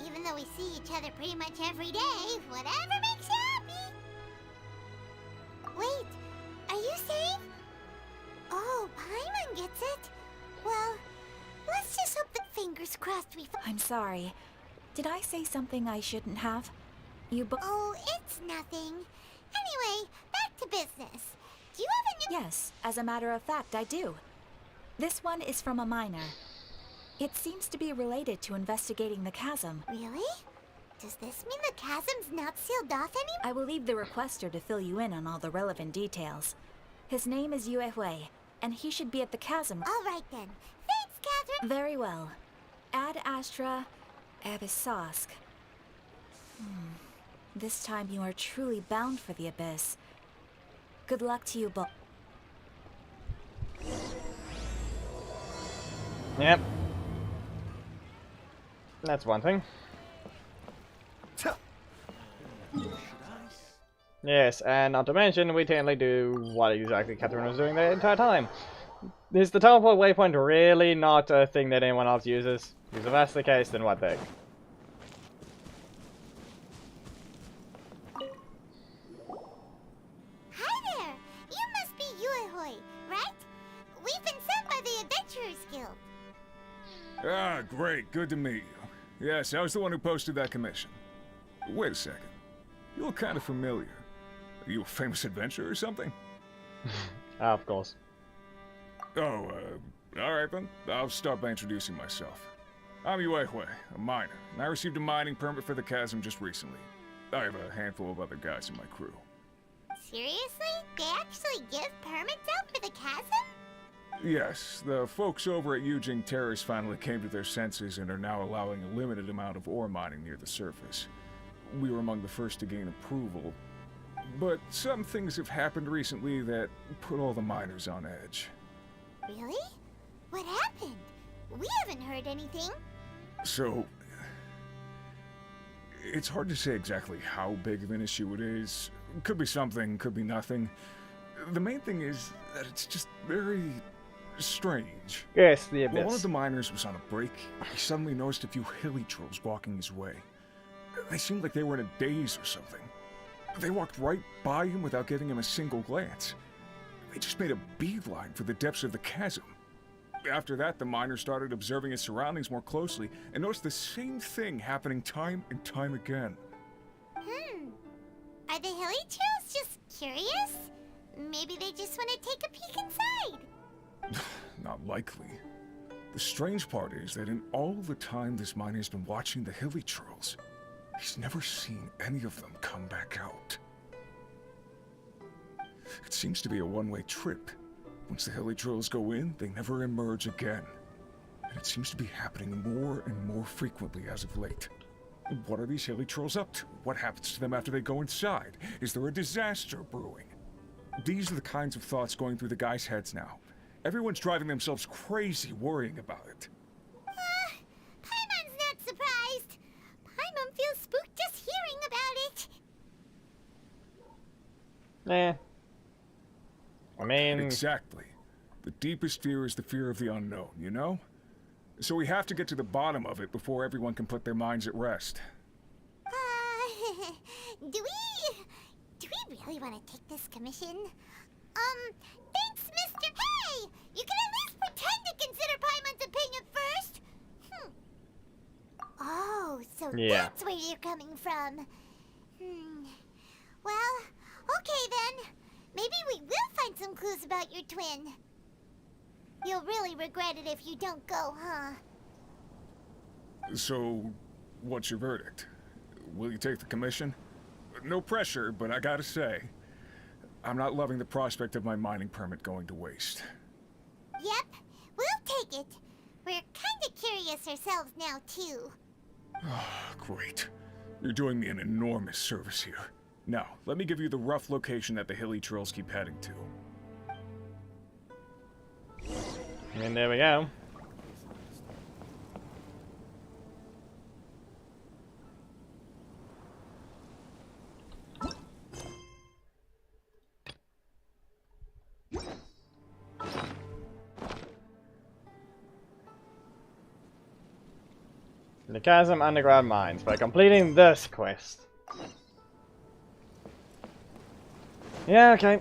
E: Even though we see each other pretty much every day, whatever makes you happy. Wait, are you saying... Oh, Paimon gets it. Well, let's just hope that fingers crossed we...
C: I'm sorry. Did I say something I shouldn't have?
E: Oh, it's nothing. Anyway, back to business. Do you have a new...
C: Yes, as a matter of fact, I do. This one is from a miner. It seems to be related to investigating the chasm.
E: Really? Does this mean the chasm's not sealed off anymore?
C: I will leave the requester to fill you in on all the relevant details. His name is Yue, and he should be at the chasm.
E: All right then. Thanks, Catherine.
C: Very well. Ad Astra Abyssosk. This time you are truly bound for the abyss. Good luck to you both.
A: Yep. That's one thing. Yes, and not to mention, we technically do what exactly Catherine was doing the entire time. Is the teleport waypoint really not a thing that anyone else uses? Because if that's the case, then what the heck?
E: Hi there! You must be Yue, right? We've been sent by the Adventurers Guild.
H: Ah, great. Good to meet you. Yes, I was the one who posted that commission. Wait a second. You look kind of familiar. Are you a famous adventurer or something?
A: Of course.
H: Oh, alright then. I'll start by introducing myself. I'm Yue, a miner, and I received a mining permit for the chasm just recently. I have a handful of other guys in my crew.
E: Seriously? They actually give permits out for the chasm?
H: Yes, the folks over at Yujing Terrace finally came to their senses and are now allowing a limited amount of ore mining near the surface. We were among the first to gain approval, but some things have happened recently that put all the miners on edge.
E: Really? What happened? We haven't heard anything.
H: So, it's hard to say exactly how big of an issue it is. Could be something, could be nothing. The main thing is that it's just very strange.
A: Yes, the abyss.
H: While one of the miners was on a break, he suddenly noticed a few hilly trolls walking his way. They seemed like they were in a daze or something. They walked right by him without giving him a single glance. They just made a beeline for the depths of the chasm. After that, the miner started observing his surroundings more closely and noticed the same thing happening time and time again.
E: Are the hilly trolls just curious? Maybe they just want to take a peek inside.
H: Not likely. The strange part is that in all the time this miner's been watching the hilly trolls, he's never seen any of them come back out. It seems to be a one-way trip. Once the hilly trolls go in, they never emerge again. And it seems to be happening more and more frequently as of late. What are these hilly trolls up to? What happens to them after they go inside? Is there a disaster brewing? These are the kinds of thoughts going through the guys' heads now. Everyone's driving themselves crazy worrying about it.
E: Paimon's not surprised. Paimon feels spooked just hearing about it.
A: I mean...
H: Exactly. The deepest fear is the fear of the unknown, you know? So we have to get to the bottom of it before everyone can put their minds at rest.
E: Do we really want to take this commission? Thanks, Mr. Hey! You can at least pretend to consider Paimon's opinion first!
A: Yeah.
E: that's where you're coming from. Well, okay then. Maybe we will find some clues about your twin. You'll really regret it if you don't go, huh?
H: So, what's your verdict? Will you take the commission? No pressure, but I gotta say, I'm not loving the prospect of my mining permit going to waste.
E: Yep, we'll take it. We're kinda curious ourselves now, too.
H: Great. You're doing me an enormous service here. Now, let me give you the rough location that the hilly trails keep heading to.
A: And there we go. The Chasm underground mines by completing this quest. Yeah, okay.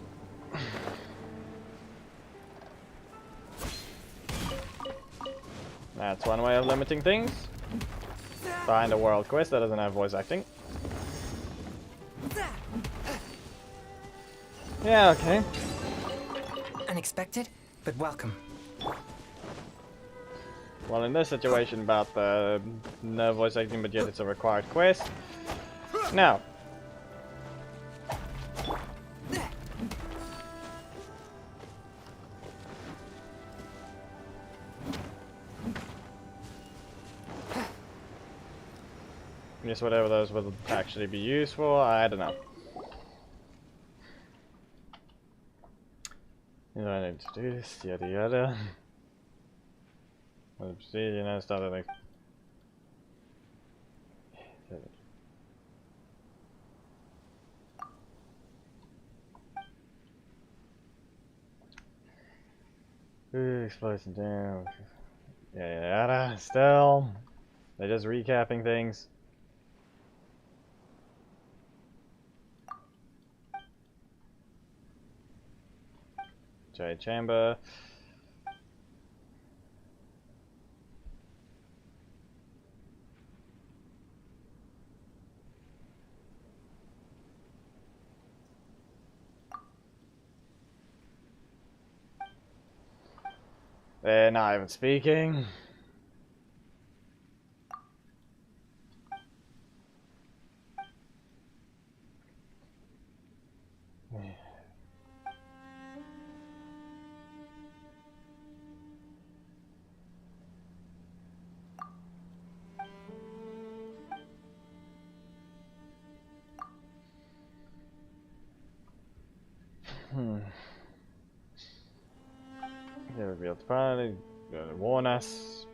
A: That's one way of limiting things. Find a world quest that doesn't have voice acting. Yeah, okay.
F: Unexpected, but welcome.
A: Well, in this situation about the no voice acting, but yet it's a required quest. Now. Guess whatever those will actually be used for, I don't know. You know, I need to do this, yada yada. See, you know, stuff like. Explosion down. Yeah, yada. Still, they're just recapping things. Giant chamber. They're not even speaking. They revealed the party, gonna warn us.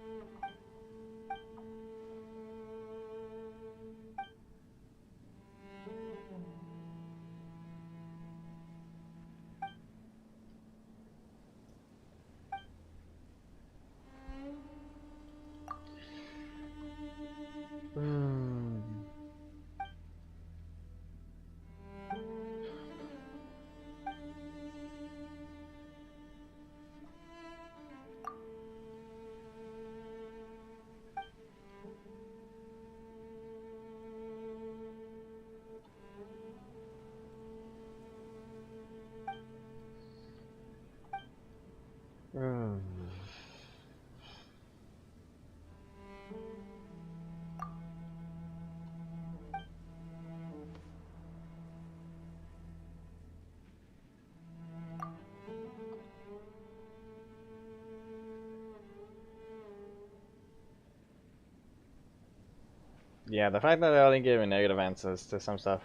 A: Yeah, the fact that they're only giving negative answers to some stuff.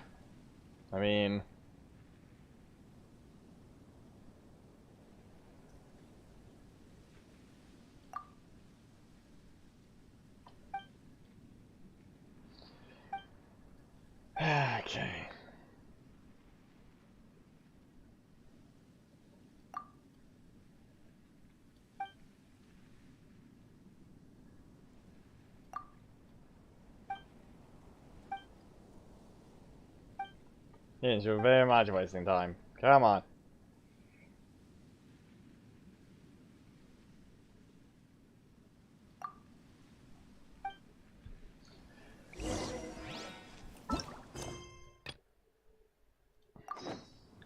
A: I mean... Okay. Yes, you're very much wasting time. Come on.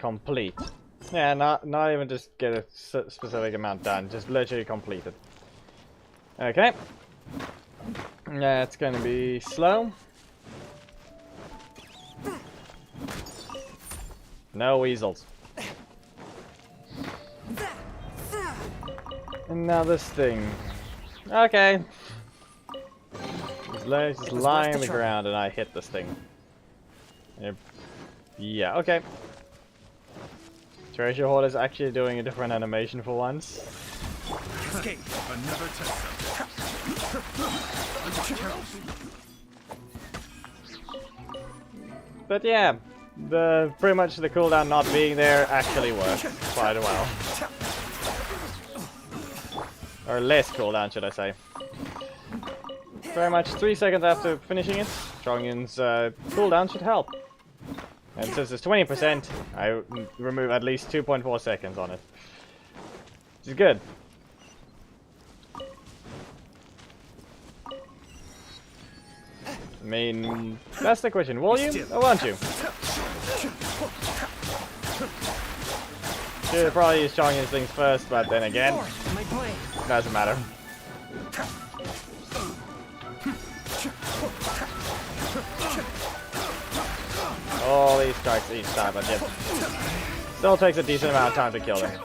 A: complete. Yeah, not even just get a specific amount done, just literally complete it. Okay. Yeah, it's gonna be slow. No weasels. And now this thing. Okay. His legs just lie on the ground and I hit this thing. Yeah, okay. Treasure Hoard is actually doing a different animation for once.
I: Escape. Another test.
A: But yeah, pretty much the cooldown not being there actually worked quite well. Or less cooldown, should I say. Very much 3 seconds after finishing it, Chongyun's cooldown should help. And since it's 20%, I remove at least 2.4 seconds on it. Which is good. I mean, that's the question. Will you or won't you? Should probably use Chongyun's things first, but then again, doesn't matter. All these strikes each time, but yet still takes a decent amount of time to kill them.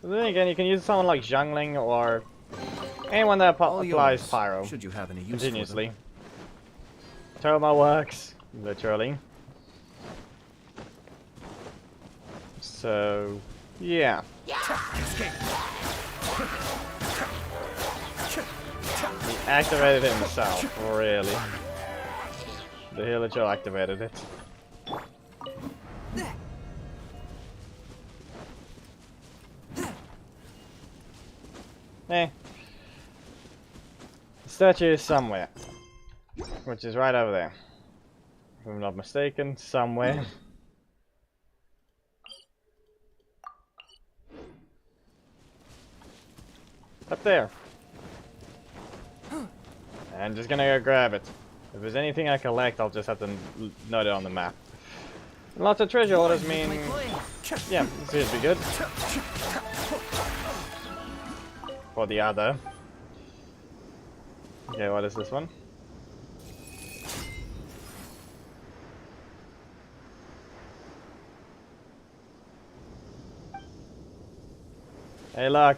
A: But then again, you can use someone like Zhangling or anyone that applies pyro
D: should you have any use
A: continuously. Toma works, literally. So, yeah. He activated it himself, really. The healer Joe activated it. Eh. The statue is somewhere. Which is right over there. If I'm not mistaken, somewhere. Up there. I'm just gonna go grab it. If there's anything I collect, I'll just have to note it on the map. And lots of treasure orders mean... yeah, this should be good. For the other. Okay, what is this one? Hey, look.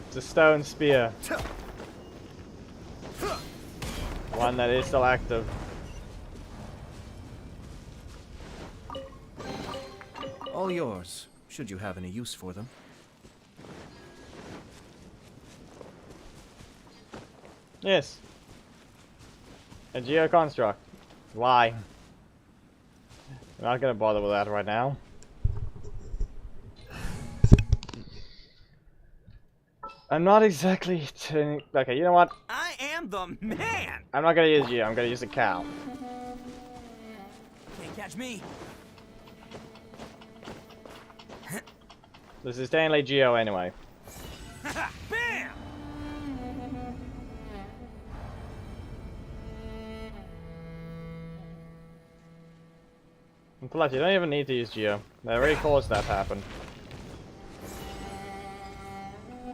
A: It's a stone spear. One that is still active.
D: All yours, should you have any use for them.
A: Yes. A geoconstruct. Why? I'm not gonna bother with that right now. I'm not exactly okay, you know what?
F: I am the man!
A: I'm not gonna use Geo, I'm gonna use a cow.
F: Can't catch me.
A: This is Stanley Geo anyway.
F: Bam!
A: And plus, you don't even need to use Geo. They already caused that to happen.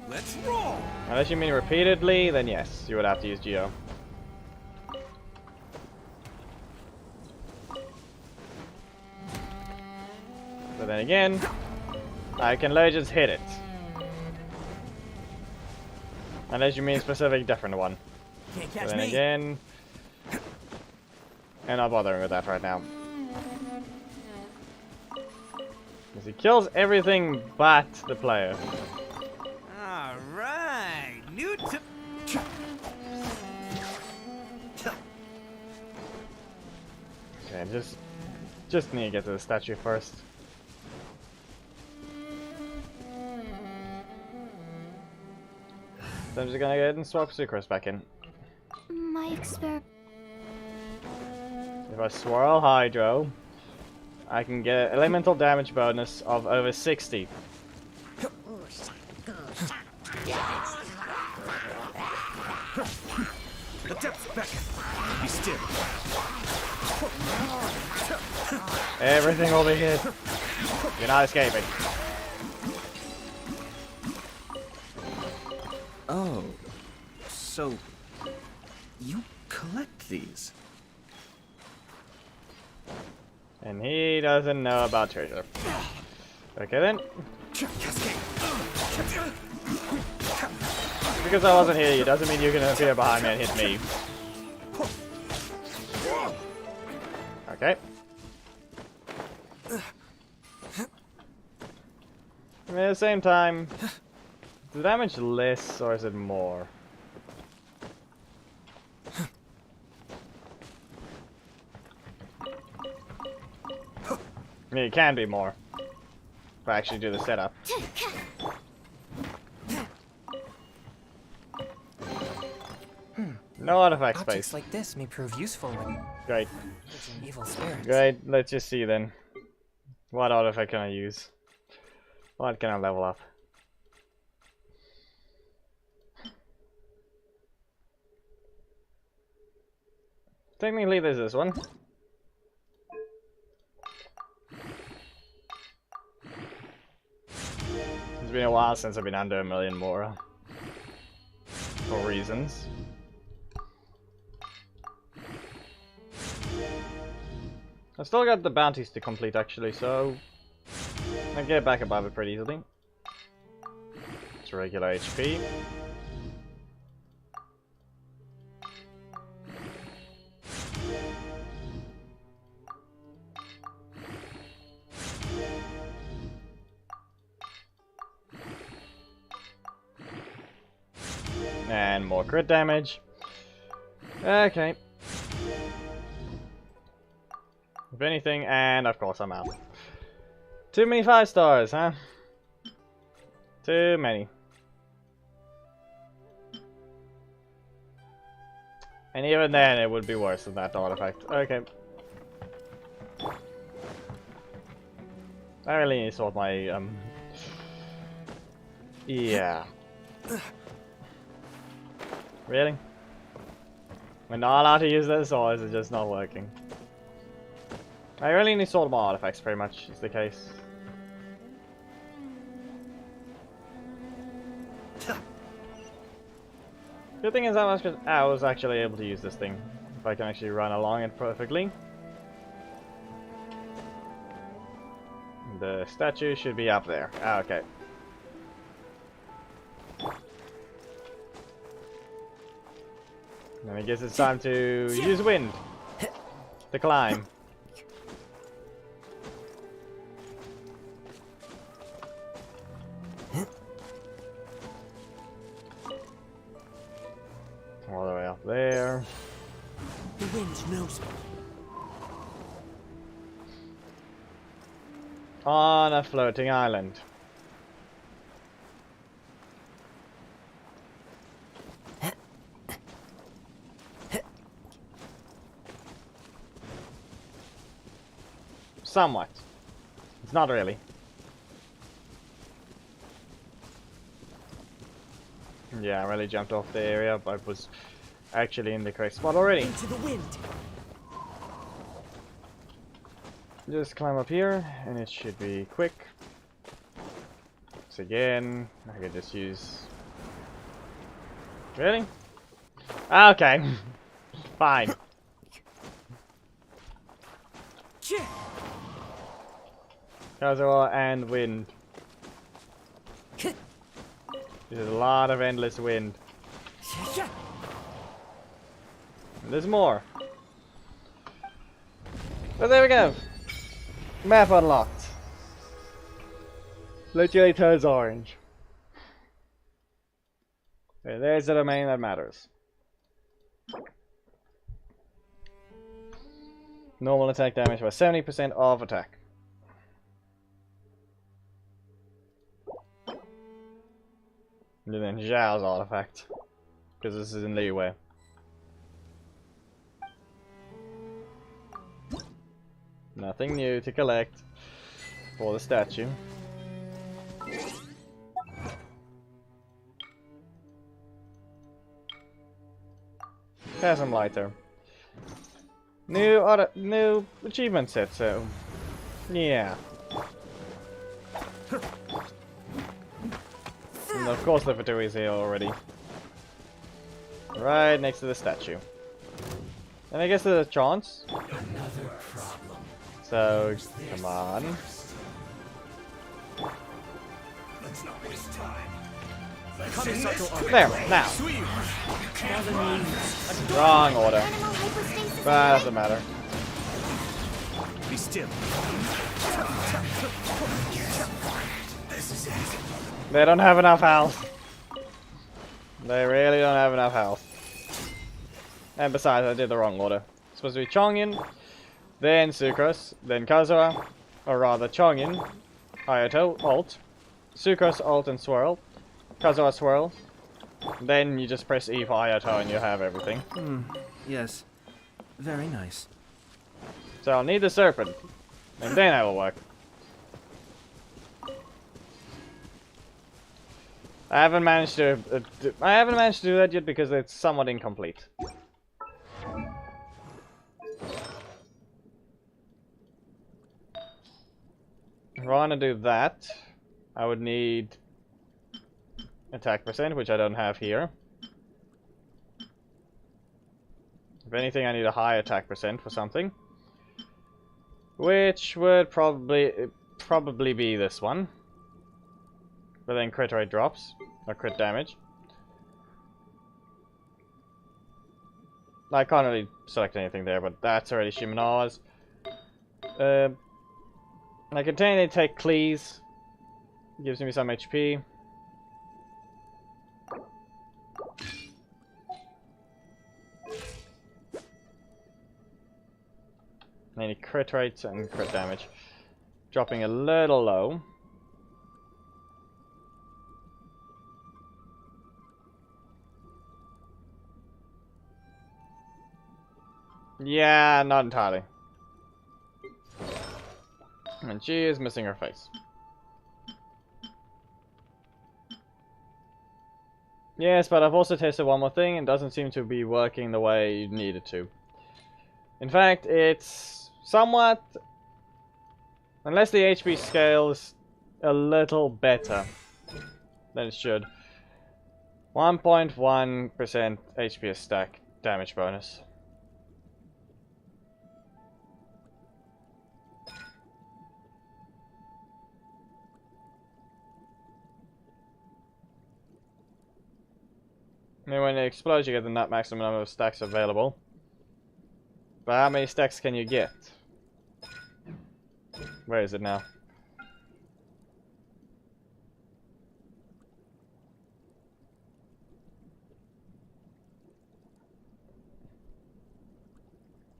F: Let's roll!
A: Unless you mean repeatedly, then yes, you would have to use Geo. But then again, I can literally just hit it. Unless you mean specific different one.
F: Can't
A: But
F: catch
A: then
F: me.
A: again, I'm not bothering with that right now. Because he kills everything but the player.
F: Alright, new to...
A: Okay, just need to get to the statue first. So I'm just gonna go ahead and swap Sucrose back in.
E: My experiment.
A: If I swirl Hydro, I can get an elemental damage bonus of over 60.
I: The depths beckon. Be still.
A: Everything will be hit. You're not escaping.
D: Oh, so you collect these?
A: And he doesn't know about treasure. Okay then. Because I wasn't here, doesn't mean you can appear behind me and hit me. Okay. At the same time, is the damage less or is it more? I mean, it can be more. If I actually do the setup. No artifact
F: Objects
A: space.
F: like this may prove useful when
A: Great.
F: purging evil spirits.
A: Great. Let's just see then. What artifact can I use? What can I level up? Technically, there's this one. It's been a while since I've been under 1,000,000 more. For reasons. I still got the bounties to complete actually, so I can get back above it pretty easily. It's regular HP. And more crit damage. Okay. If anything, and of course I'm out. Too many 5 stars, huh? Too many. And even then it would be worse than that artifact. Okay. I really need to sort my yeah. Really? We're not allowed to use this, or is it just not working? I really need to sort my artifacts, pretty much, is the case. Good thing is I was actually able to use this thing. If I can actually run along it perfectly. The statue should be up there. Ah, okay. And I guess it's time to use wind to climb. All the way up there.
F: The wind knows me.
A: On a floating island. Somewhat. It's not really. Yeah, I really jumped off the area, but I was actually in the correct spot already.
F: Into the wind.
A: Just climb up here, and it should be quick. So again, I could just use... Really? Okay. Fine. Cujo and wind. There's a lot of endless wind. And there's more. But there we go. Map unlocked. Literally turns orange. Okay, there's the domain that matters. Normal attack damage by 70% of attack. And then Zhao's artifact. Because this is in Liyue. Nothing new to collect for the statue. Chasm lighter. New achievement set, so yeah. And of course the Fatui is here already. Right next to the statue. And I guess there's a chance. So, come on. There, now. Wrong order. But doesn't matter.
I: Be still.
A: They don't have enough health. They really don't have enough health. And besides, I did the wrong order. It's supposed to be Chongin, then Sucrose, then Kazuha, or rather Chongin, Ayato, ult, Sucrose, ult and swirl, Kazuha swirl, then you just press E for Ayato and you have everything.
D: Yes. Very nice.
A: So I'll need the serpent, and then I will work. I haven't managed to do that yet because it's somewhat incomplete. If I want to do that, I would need attack percent, which I don't have here. If anything, I need a high attack percent for something, which would probably be this one. But then crit rate drops, or crit damage. I can't really select anything there, but that's already Shimenawa's. I can technically take Cleese. Gives me some HP. Any crit rates and crit damage. Dropping a little low. Yeah, not entirely. And she is missing her face. Yes, but I've also tested one more thing and it doesn't seem to be working the way you need it to. In fact, it's somewhat... Unless the HP scales a little better than it should. 1.1% HP a stack damage bonus. I mean, when it explodes, you get the maximum number of stacks available. But how many stacks can you get? Where is it now?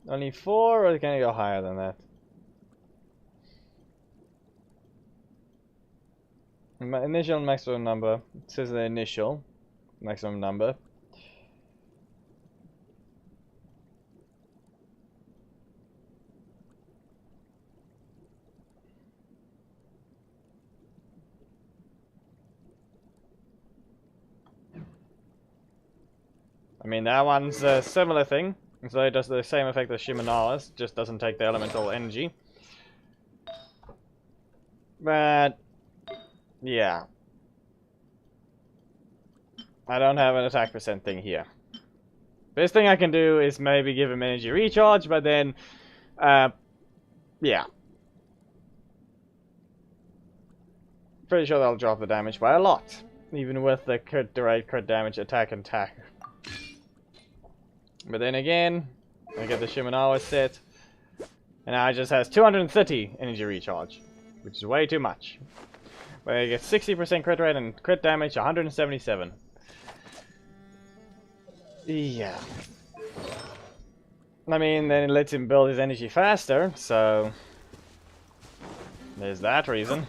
A: Only 4, or can you go higher than that? Initial maximum number. It says the initial maximum number. I mean, that one's a similar thing. So it does the same effect as Shimenawa's, just doesn't take the elemental energy. But yeah. I don't have an attack percent thing here. Best thing I can do is maybe give him energy recharge, but then yeah. Pretty sure that'll drop the damage by a lot. Even with the crit damage attack and attack. But then again, I get the Shimenawa set, and now it just has 230 energy recharge, which is way too much. But I get 60% crit rate and crit damage 177. Yeah. I mean, then it lets him build his energy faster, so there's that reason.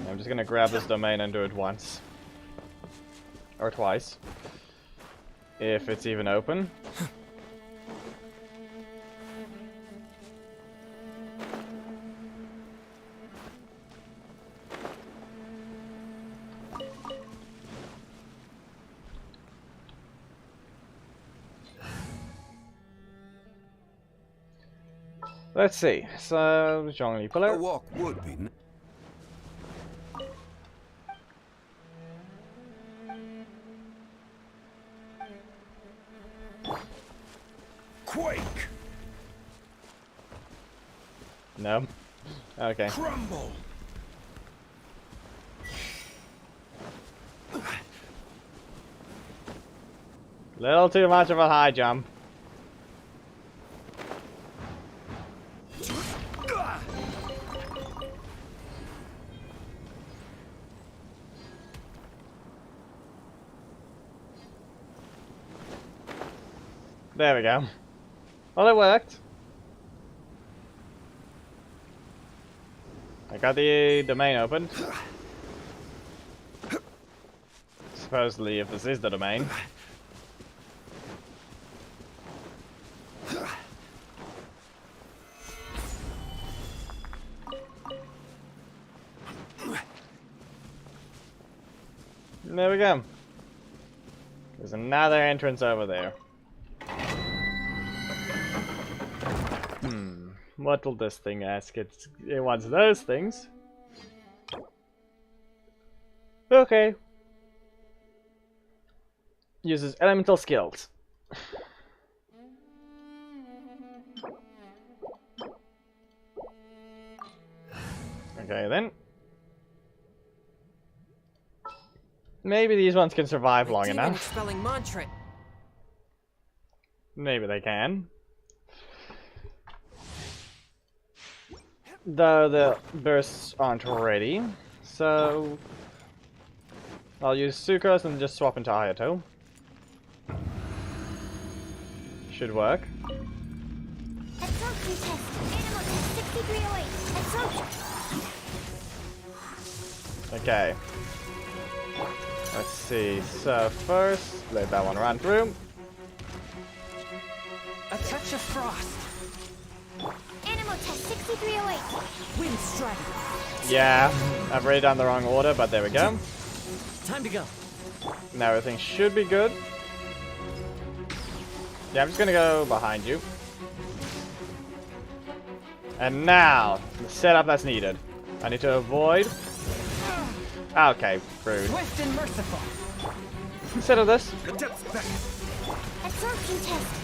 A: I'm just gonna grab this domain and do it once. Or twice. If it's even open. Let's see. So, Zhongli
B: A
A: Pillar.
B: walk would be.
H: Quake!
A: No. Okay.
H: Crumble!
A: Little too much of a high jump. There we go. Well, it worked. I got the domain opened. Supposedly, if this is the domain. There we go. There's another entrance over there. What will this thing ask? It wants those things. Okay. Uses elemental skills. Okay then. Maybe these ones can survive long enough.
F: Expelling mantra.
A: Maybe they can. Though the bursts aren't ready, so I'll use Sucrose and just swap into Ayato. Should work.
E: Absorption test. Animal test 6308. Absorption.
A: Okay. Let's see. So first, let that one run through.
F: A touch of frost.
E: Animal test 6308.
F: Wind strike.
A: Yeah, I've written down the wrong order, but there we go.
F: Time to go.
A: Now everything should be good. Yeah, I'm just gonna go behind you. And now, the setup that's needed. I need to avoid. Okay, rude.
F: Swift and merciful.
A: Instead of this.
E: Absorption test.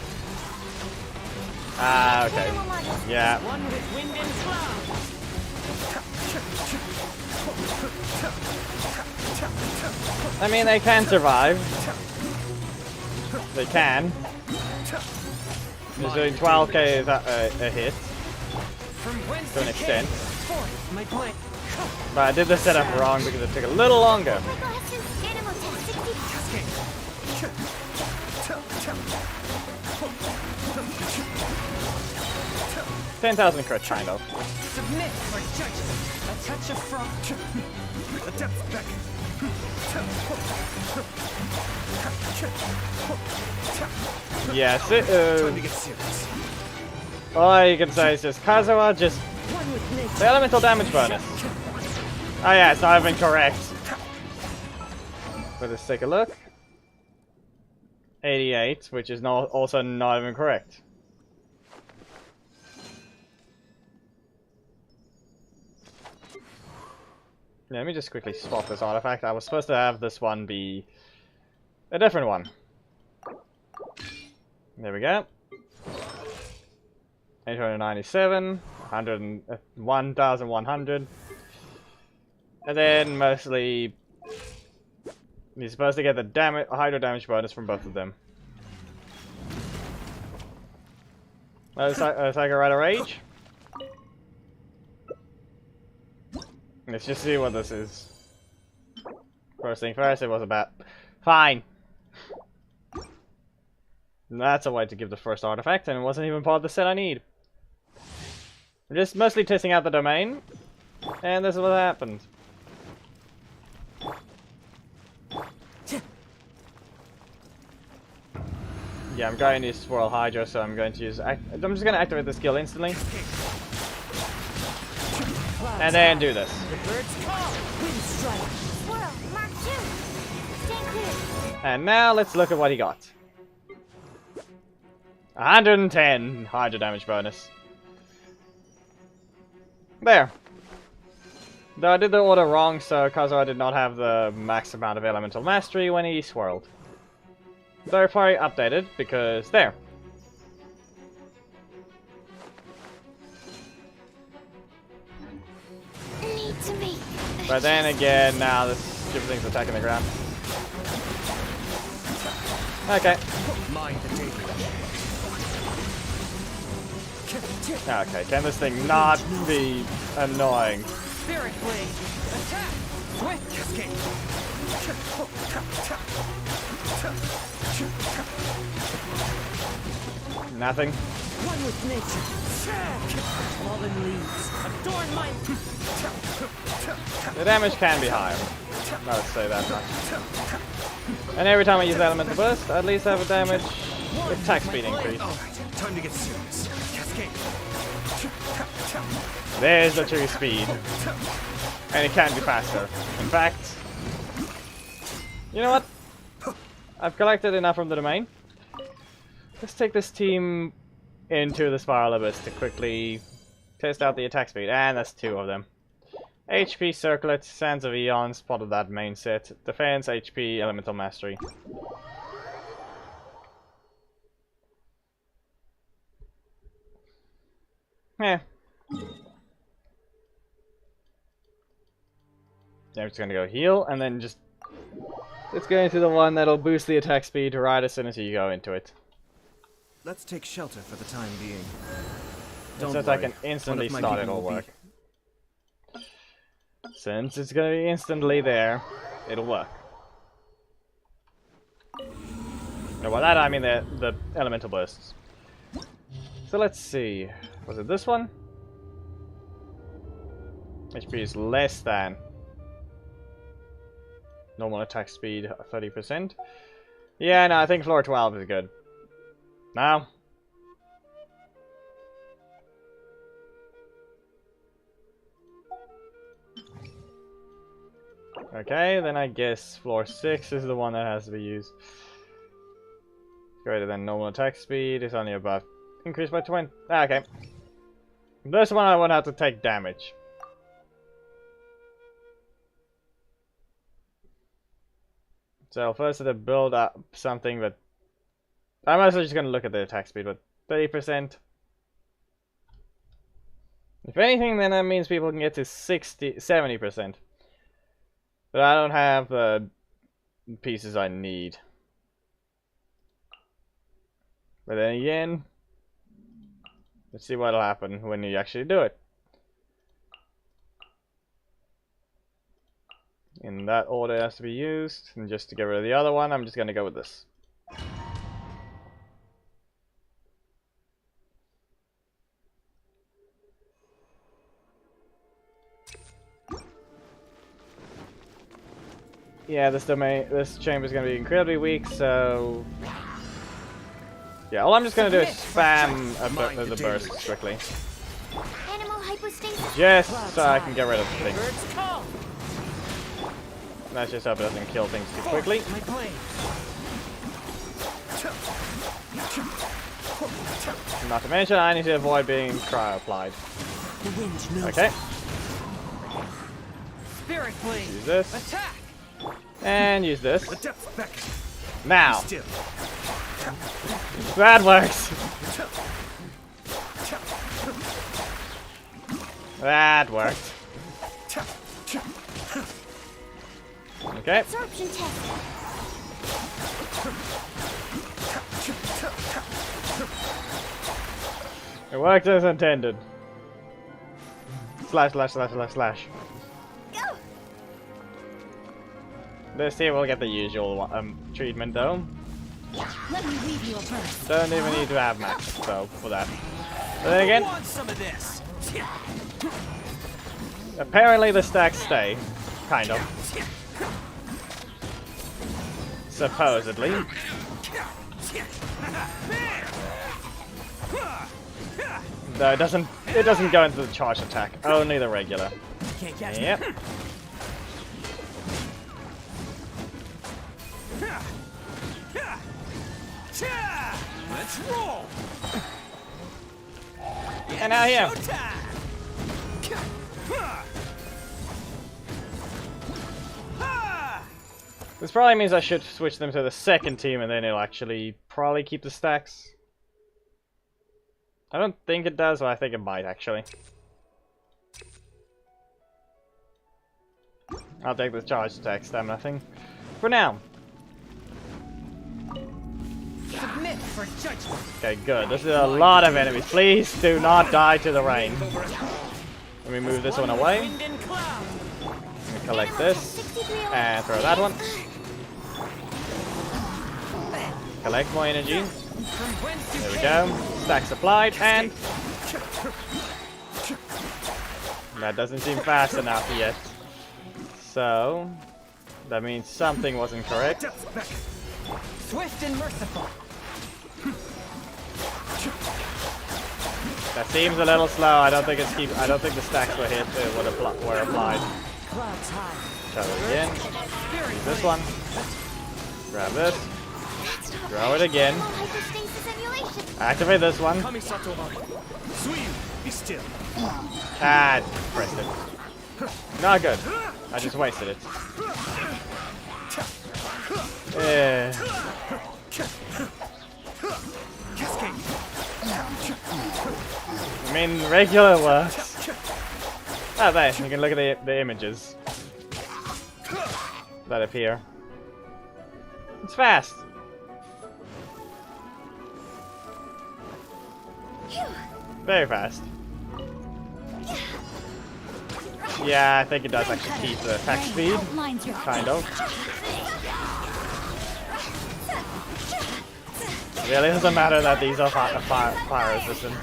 A: Ah, okay.
E: Animal model.
A: Yeah.
F: One with wind and cloud.
A: I mean, they can survive. They can. He's doing 12k is a hit
F: From whence
A: to an
F: you came,
A: extent.
F: forth my plan.
A: But I did the setup wrong because it took a little longer.
E: Glasses. Animal test
A: 10,000 crit, kind of.
F: Submit for judgment. A touch of frost.
I: The depths beckon.
A: Yes,
I: Time to get serious.
A: all you can say is just Kazuha, just
F: One with nature.
A: the elemental damage bonus. Oh yeah, it's not even correct. But let's take a look. 88, which is not, also not even correct. Let me just quickly swap this artifact. I was supposed to have this one be a different one. There we go. 897, 1,100. And then mostly you're supposed to get the hydro damage bonus from both of them. Psycho Rider Rage. Let's just see what this is. First thing first, it was a bat. Fine. That's a way to give the first artifact, and it wasn't even part of the set I need. I'm just mostly testing out the domain, and this is what happened. Yeah, I'm going to Swirl Hydro, so I'm going to use. I'm just going to activate the skill instantly. And then do this.
F: The birds call. Wind strike.
E: Swirl. Mark 2. Stand clear.
A: And now let's look at what he got. 110 hydro damage bonus. There. Though I did the order wrong, so Kazuha did not have the max amount of elemental mastery when he swirled. Therefore I updated, because there.
E: Need to make
A: But then again, now this stupid thing's attacking the ground. Okay.
I: Mind the danger.
A: Okay, can this thing not be annoying?
F: Spirit Blade! Attack! Swift escape!
A: Nothing.
F: One with nature! Fallen leaves! Adorn my...
A: The damage can be higher. Let's say that much. And every time I use Elemental Burst, I at least have a damage attack speed increase.
I: Alright, time to get serious. Cascade.
A: There's the true speed. And it can be faster. In fact, you know what? I've collected enough from the domain. Let's take this team into the Spiral Abyss to quickly test out the attack speed. And that's 2 of them. HP, Circlet, Sands of Eons, part of that main set. Defense, HP, Elemental Mastery. Yeah. I'm just gonna go heal, and then just... let's go into the one that'll boost the attack speed right as soon as you go into it.
D: Let's take shelter for the time being.
A: Since I can instantly start, it'll work. Since it's gonna be instantly there, it'll work. No, by that I mean the elemental bursts. So let's see. Was it this one? HP is less than normal attack speed, 30%. Yeah, no, I think floor 12 is good. Now. Okay, then I guess floor 6 is the one that has to be used. Greater than normal attack speed, it's only about increased by 20. Ah, okay. This one I won't have to take damage. So first I have to build up something that... I'm also just going to look at the attack speed, but 30%. If anything, then that means people can get to 70%. But I don't have the pieces I need. But then again, let's see what'll happen when you actually do it. In that order it has to be used, and just to get rid of the other one, I'm just gonna go with this. Yeah, this chamber is gonna be incredibly weak, so yeah, all I'm just gonna do is spam the burst quickly.
E: Animal hypostasis.
A: Just so I can get rid of the thing. Let's just hope it doesn't kill things too quickly. Not to mention, I need to avoid being cryo applied. Okay.
F: Spirit Blade.
A: Use this.
F: Attack.
A: And use this.
I: The depths beckon.
A: Now.
I: Still.
A: That works. That worked. Okay.
E: Absorption test.
A: It worked as intended. Slash, slash, slash, slash, slash.
E: Go.
A: This here will get the usual treatment though.
G: Let me leave you a verse.
A: Don't even need to have max, so for that. But then again,
I: Want some of this?
A: apparently the stacks stay. Kind of. Supposedly. Though it doesn't go into the charge attack, only the regular.
F: Can't catch
A: Yep.
F: me.
I: Let's roll.
A: And now here.
I: Showtime.
A: This probably means I should switch them to the second team and then it'll actually probably keep the stacks. I don't think it does, but I think it might actually. I'll take the charge attack stamina thing for now.
F: Submit for judgment.
A: Okay, good. This is a lot of enemies. Please do not die to the rain. Let me move this one away.
F: Wind and cloud.
A: Let me collect this and throw that one. Collect more energy.
F: From whence you
A: There we
F: came.
A: go. Stacks applied and that doesn't seem fast enough yet. So that means something wasn't correct.
F: Swift and merciful.
A: That seems a little slow. I don't think it's I don't think the stacks were hit. Were applied.
F: Clouds high.
A: Try it again. Use this one. Grab this. Throw it again. Activate this one.
I: Be still.
A: Ah, pressed it. Not good. I just wasted it. Yeah. I mean, regular works. Oh, there. You can look at the images that appear. It's fast. Very fast. Yeah, I think it does actually keep the attack speed. Kind of. It really doesn't matter that these are fire resistant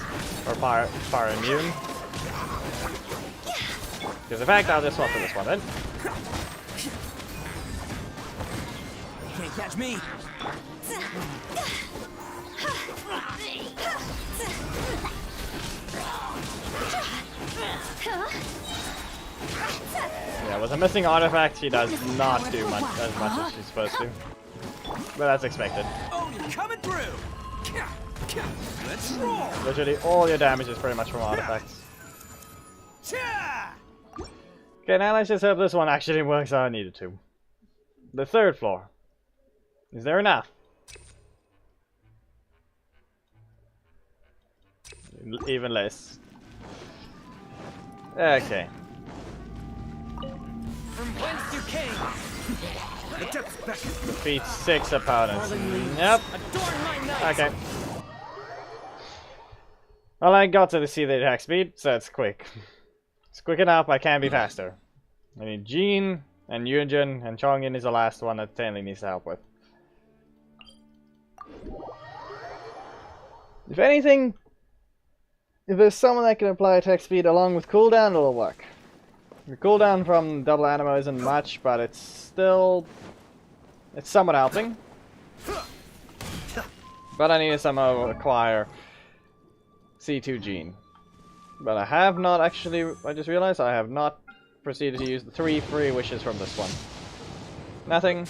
A: or fire immune. Because in fact, I'll just swap to this one then.
I: Can't catch me.
A: Yeah, with a missing artifact, she does not do as much as she's supposed to. But that's expected.
I: Oh, you're coming through. Let's roll.
A: Literally all your damage is pretty much from artifacts. Okay, now let's just hope this one actually works how I needed to. The third floor. Is there enough? Even less. Okay.
F: From whence you came.
A: Defeat 6 opponents. Yep.
F: Adorn my knight.
A: Okay. Well, I got to see the attack speed, so it's quick. It's quick enough, I can be faster. I need Jean and Yunjin, and Chongyin is the last one that Stanley needs help with. If anything, if there's someone that can apply attack speed along with cooldown, it'll work. The cooldown from double animo isn't much, but it's still... it's somewhat helping. But I need to somehow acquire C2 Gene. But I have not actually... I just realized I have not proceeded to use the 3 free wishes from this one. Nothing.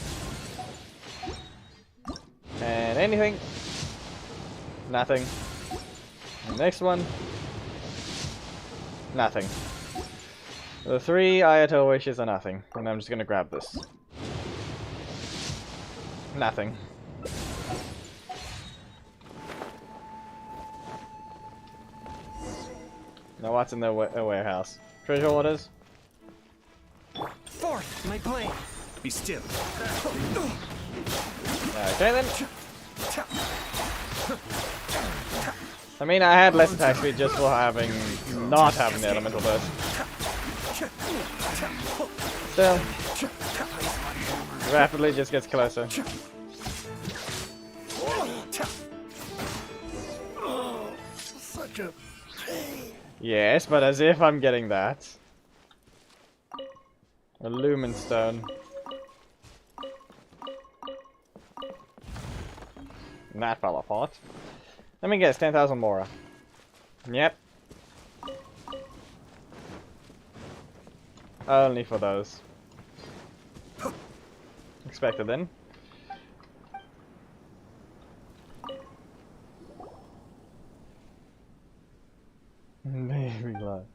A: And anything. Nothing. And next one. Nothing. The 3 Ayato wishes are nothing. And I'm just gonna grab this. Nothing. Now what's in the warehouse? Treasure orders?
F: Forth, my blade.
I: Be still.
A: Okay then. I mean, I had less attack speed just for not having the elemental burst. Still, rapidly just gets closer.
I: Such a
A: Yes, but as if I'm getting that. A lumen stone. And that fell apart. Let me guess, 10,000 Mora. Yep. Only for those. Expected then. Maybe glad.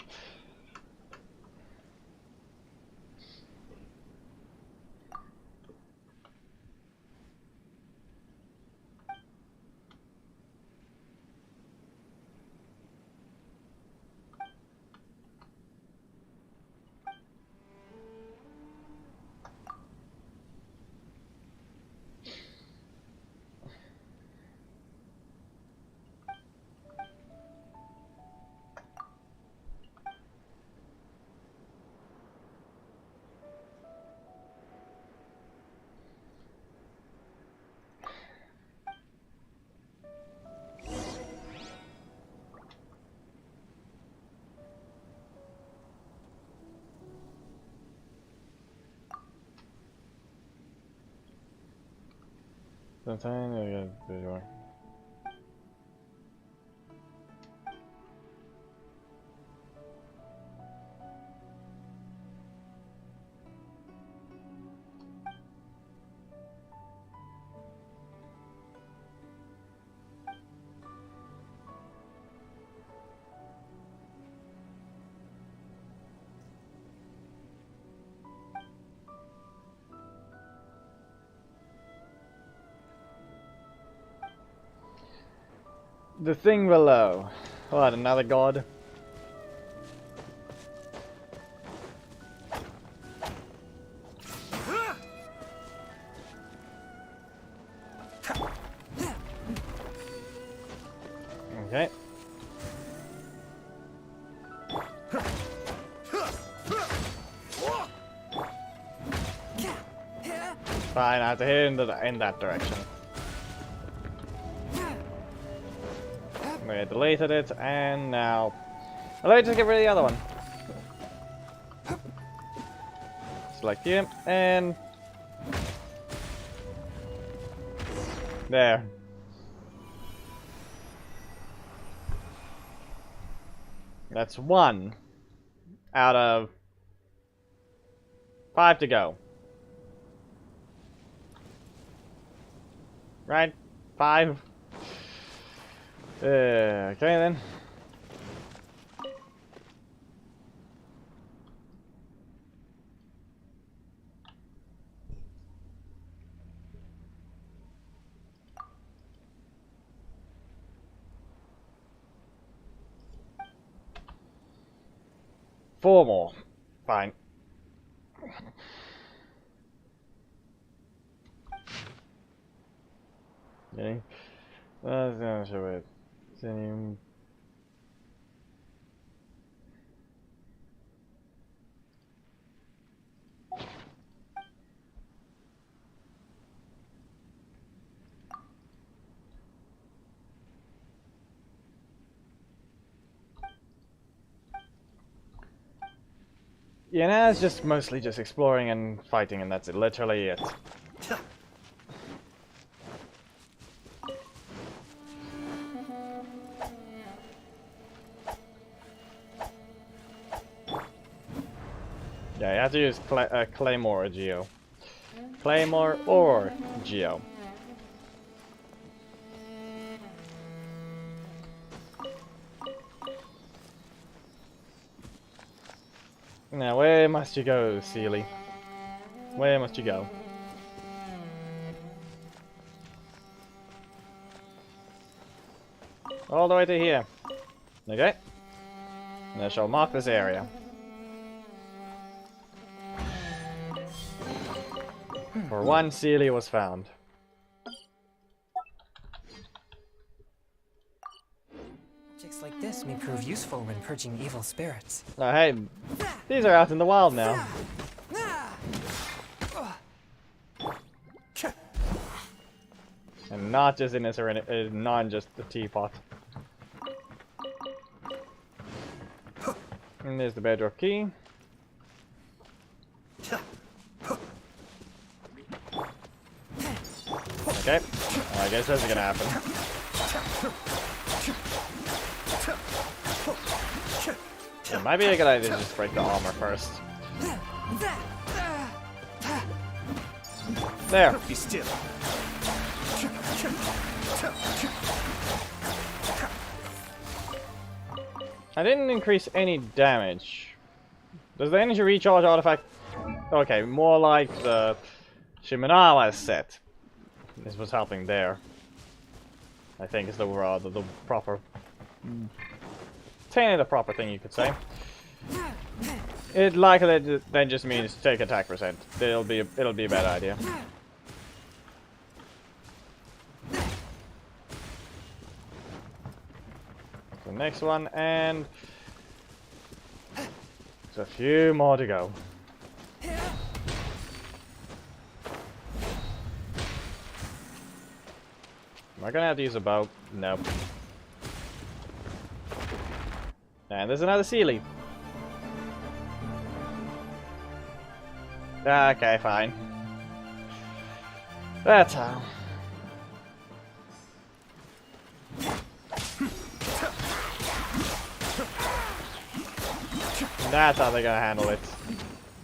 A: Sometimes the thing below. What, another god? Okay. Fine, I have to hit in that direction. We deleted it, and now let me just get rid of the other one. Select him, and there. That's 1 out of 5 to go. Right? 5. Okay then. Four more. Fine. Okay. That's gonna show it. Same. Yeah, now it's just mostly just exploring and fighting, and that's literally it. Yeah, you have to use Claymore or Geo. Claymore or Geo. Now, where must you go, Sealy? Where must you go? All the way to here. Okay. And I shall mark this area. For 1, Sealy was found.
F: Magics like this may prove useful when purging evil spirits.
A: Oh, hey, these are out in the wild now. And not just in a not just the teapot. And there's the bedrock key. Okay, well, I guess this is gonna happen. It might be a good idea to just break the armor first. There.
I: Be still.
A: I didn't increase any damage. Does the energy recharge artifact? Okay, more like the Shiminawa set. This was helping there. I think is the proper. Technically the proper thing you could say. It likely then just means take attack percent. It'll be a bad idea. The next one, and there's a few more to go. Am I gonna have to use a bow? Nope. And there's another Sealy. Okay, fine. That's how. That's how they're gonna handle it.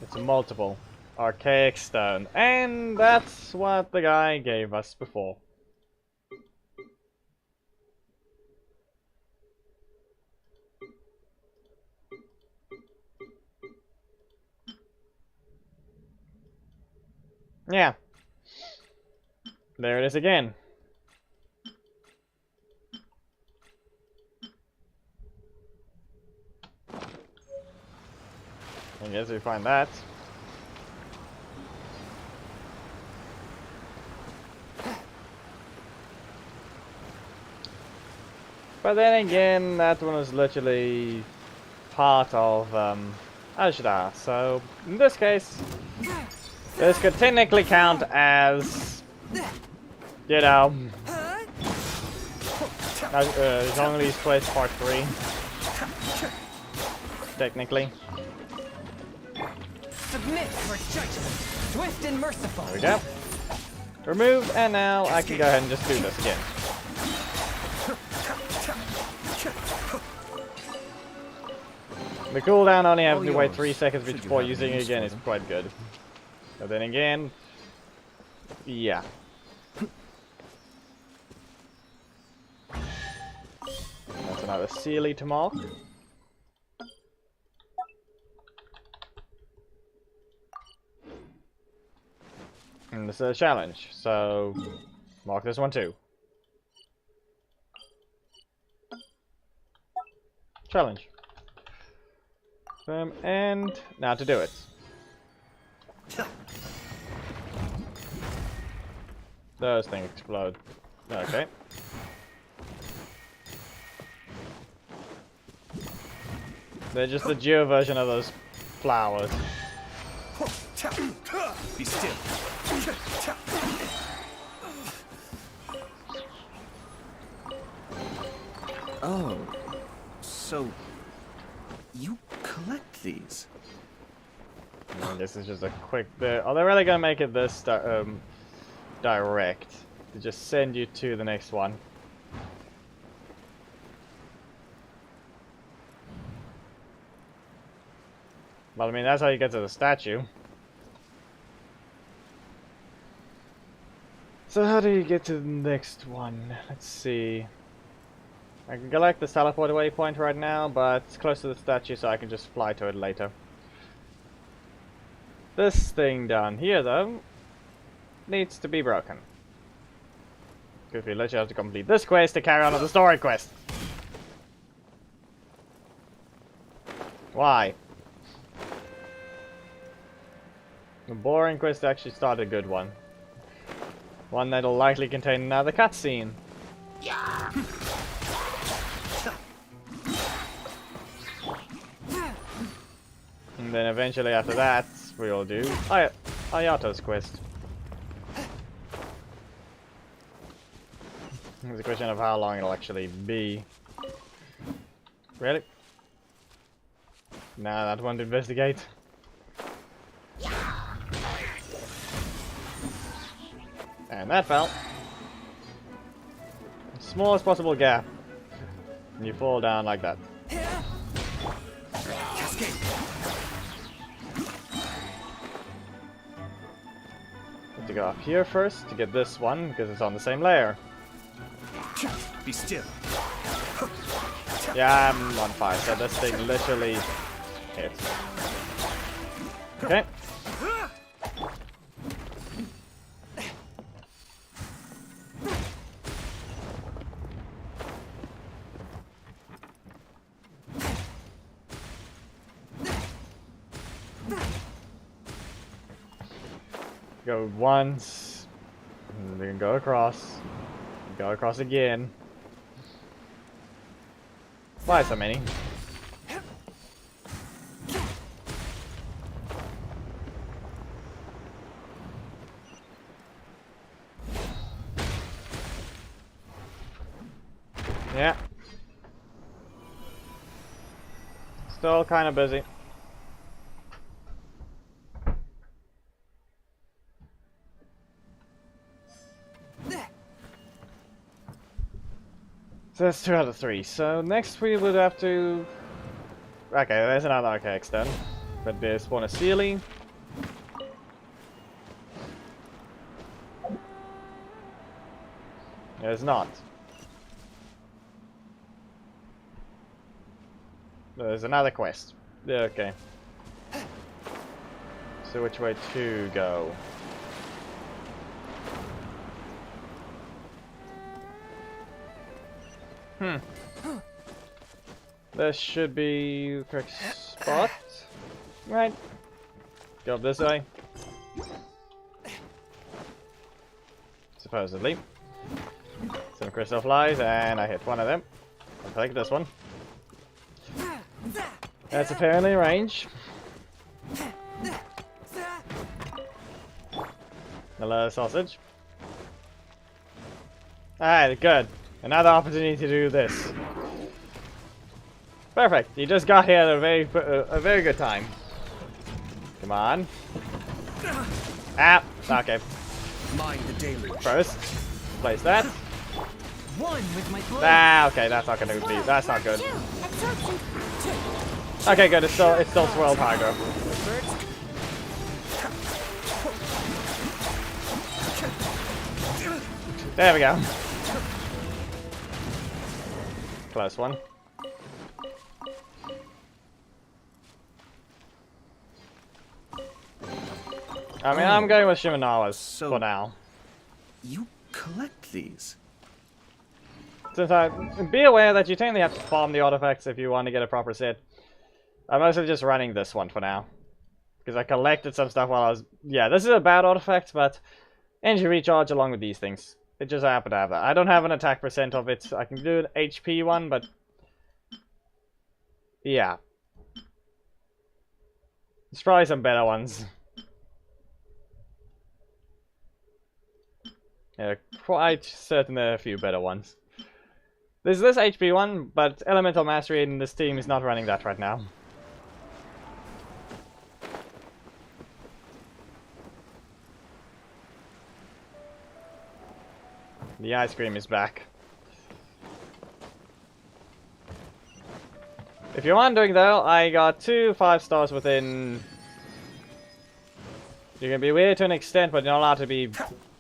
A: It's multiple. Archaic stone. And that's what the guy gave us before. Yeah. There it is again. I guess we find that. But then again, that one was literally part of Ajda. So in this case, this could technically count as, you know, Zhongli's Quest Part 3. Technically.
F: Submit for judgment, swift and merciful.
A: There we go. Remove, and now I can go ahead and just do this again. The cooldown only having to wait 3 seconds before using it again is quite good. But then again, yeah. That's another Sealy to mark. And this is a challenge, so mark this one too. Challenge. And now to do it. Those things explode. Okay. They're just the geo version of those flowers.
I: Be still.
D: Oh, so you collect these?
A: This is just a quick bit. Are they really gonna make it this direct? To just send you to the next one? Well, I mean, that's how you get to the statue. So how do you get to the next one? Let's see. I can collect the teleport waypoint right now, but it's close to the statue, so I can just fly to it later. This thing down here, though, needs to be broken. Because we literally have to complete this quest to carry on with the story quest. Why? The boring quest actually started a good one. One that'll likely contain another cutscene. And then eventually after that, we'll do Ayato's quest. It's a question of how long it'll actually be. Really? Nah, that one to investigate. And that fell. Smallest possible gap. And you fall down like that. Have to go up here first to get this one because it's on the same layer.
I: Be still.
A: Yeah, I'm on fire, so this thing literally hits. Okay. Go once, and then go across again. Why so many? Yeah. Still kind of busy. So that's 2 out of 3. So next we would have to Okay, there's another archaic stone. But there's one of Sealy. There's not. There's another quest. Okay. So which way to go? This should be the correct spot. Right. Go up this way. Supposedly. Some crystal flies, and I hit one of them. I'll take this one. That's apparently range. Hello, sausage. Alright, good. Another opportunity to do this. Perfect. You just got here at a very good time. Come on. Ah. Okay.
I: Mind the daily.
A: First, place that.
F: One with my blade.
A: Ah. Okay. That's not gonna be. That's not good. Okay. Good. It's still swirled hydro. There we go. Close one. I mean, I'm going with Shimenawa's for now.
D: You collect these?
A: Since be aware that you technically have to farm the artifacts if you want to get a proper set. I'm mostly just running this one for now. Because I collected some stuff while I was... Yeah, this is a bad artifact, but energy recharge along with these things. It just happened to have that. I don't have an attack percent of it. I can do an HP one, but... Yeah. There's probably some better ones. Yeah, quite certain there are a few better ones. There's this HP one, but Elemental Mastery in this team is not running that right now. The ice cream is back. If you're wondering though, I got 2 5 stars within... You can be weird to an extent, but you're not allowed to be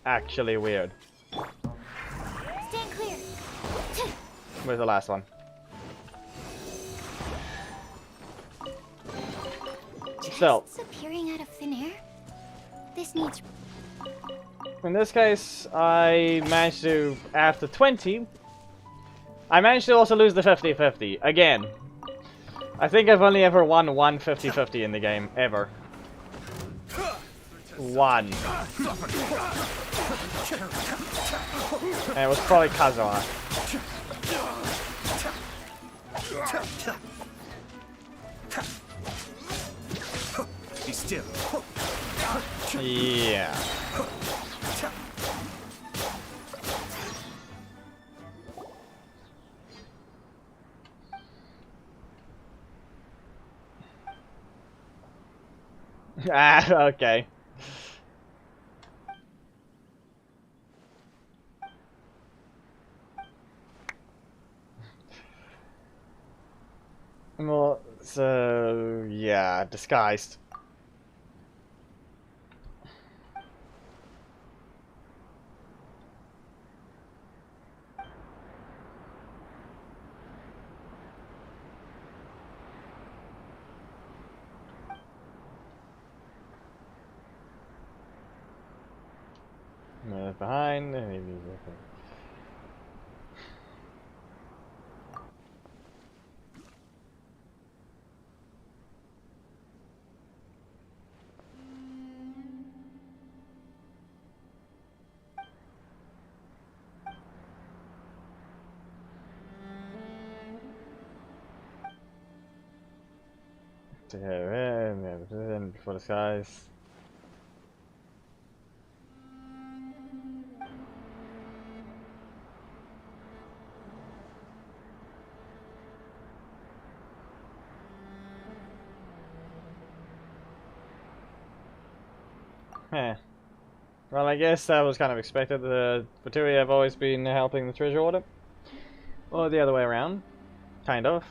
A: actually weird.
E: Stand clear.
A: Where's the last one? So,
E: It's appearing out of thin air. This needs...
A: in this case, I managed to, after 20, I managed to also lose the 50-50, again. I think I've only ever won one 50-50 in the game, ever. One. And it was probably Kazuha.
I: Be still.
A: Yeah. Ah, okay. Well, so yeah, disguised. Behind. Before the skies. Heh. Well, I guess that was kind of expected. The Vaturi have always been helping the treasure order. Or the other way around. Kind of.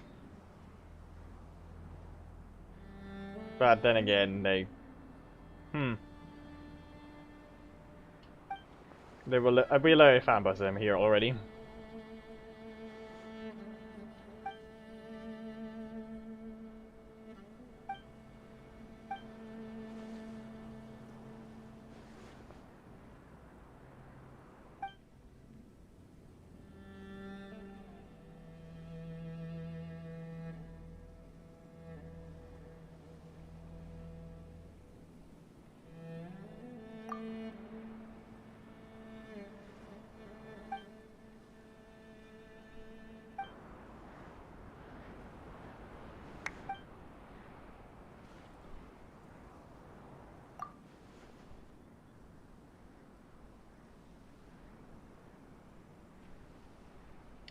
A: But then again, they... They will... we already found both of them here already.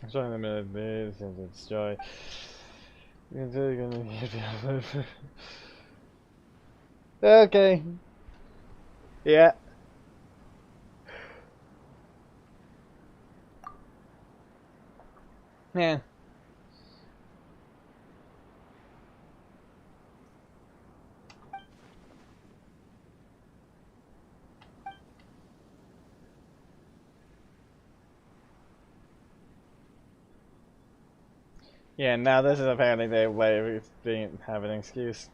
A: Sorry, I'm gonna destroy. Okay. Yeah. Yeah. Yeah, now this is apparently their way of having an excuse.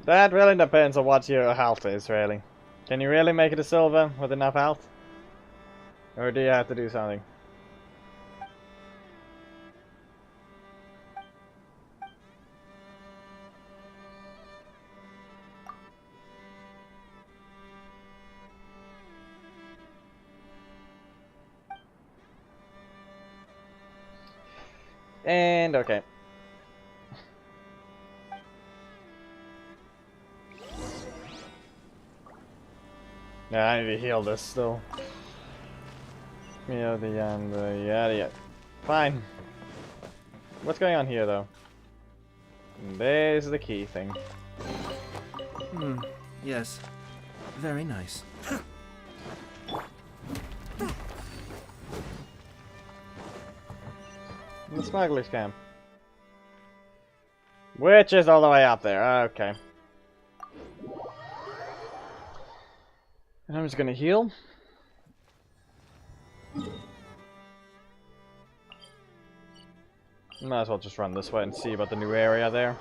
A: That really depends on what your health is, really. Can you really make it a silver with enough health? Or do you have to do something? And okay. Yeah, I need to heal this still. Yeah, yeah. Fine. What's going on here, though? There's the key thing.
D: Yes. Very nice.
A: The smuggler's camp. Which is all the way up there. Okay. And I'm just gonna heal. Might as well just run this way and see about the new area there.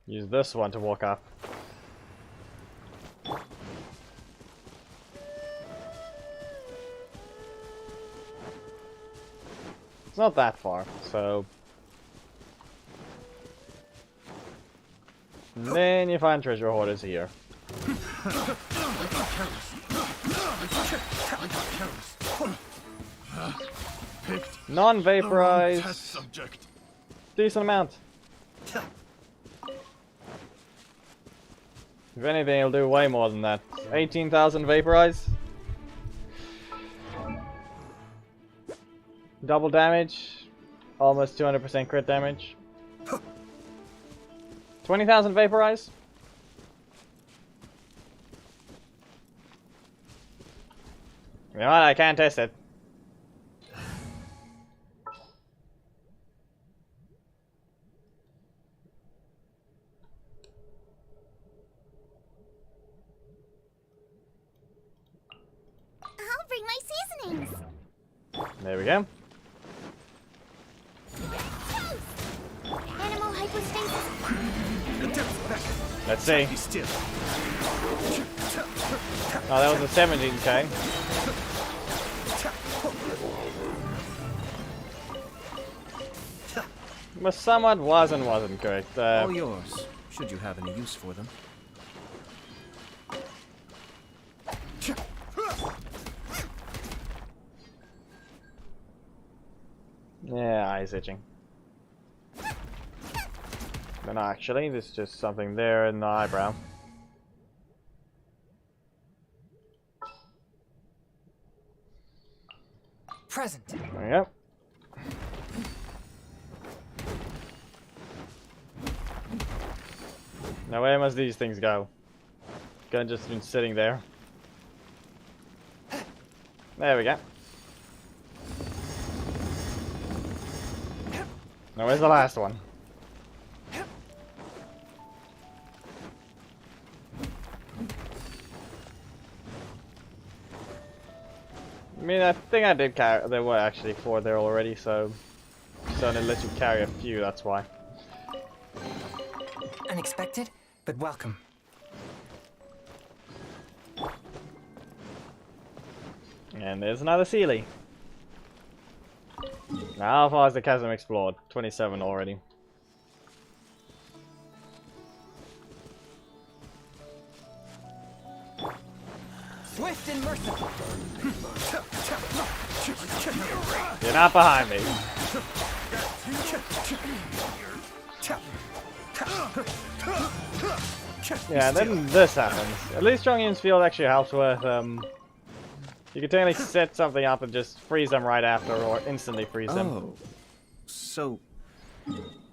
A: Use this one to walk up. It's not that far, so... And then you find treasure hoarders here. Non-vaporized. Decent amount. If anything, it'll do way more than that. 18,000 vaporize. Double damage. Almost 200% crit damage. 20,000 vaporize. You know what? I can't test it.
E: I'll bring my seasonings.
A: There we go.
E: Animal hypostasis.
A: Let's see. Oh, that was a 17k. But somewhat was and wasn't correct.
D: All yours, should you have any use for them.
A: Yeah, eyes itching. But no, actually, there's just something there in the eyebrow.
F: Present.
A: There we go. Now where must these things go? Could have just been sitting there. There we go. Now where's the last one? I mean, I think I did carry. There were actually 4 there already, so it only lets you carry a few. That's why.
F: Unexpected, but welcome.
A: And there's another Sealy. Now, how far is the chasm explored? 27 already.
F: Swift and merciful.
A: You're not behind me. Yeah, and then this happens. At least Chongyun's field actually helps with, you can technically set something up and just freeze them right after, or instantly freeze them.
D: Oh, so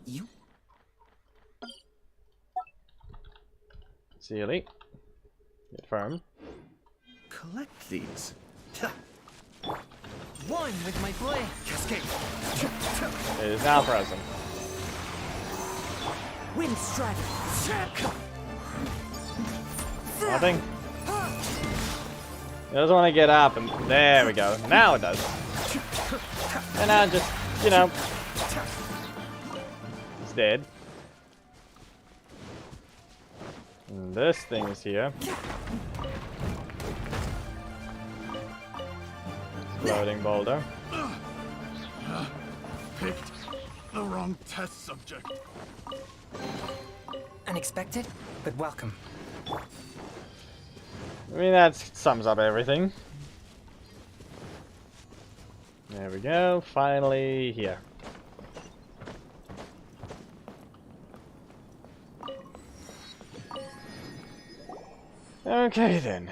D: you?
A: Sealy. Get firm.
D: Collect these.
F: One with my blade.
I: Cascade.
A: It is now frozen.
F: Wind strider.
A: Nothing. It doesn't want to get up, and there we go. Now it does. And now just, you know, it's dead. And this thing is here. Exploding boulder.
I: Picked the wrong test subject.
F: Unexpected, but welcome.
A: I mean, that sums up everything. There we go. Finally here. Okay then.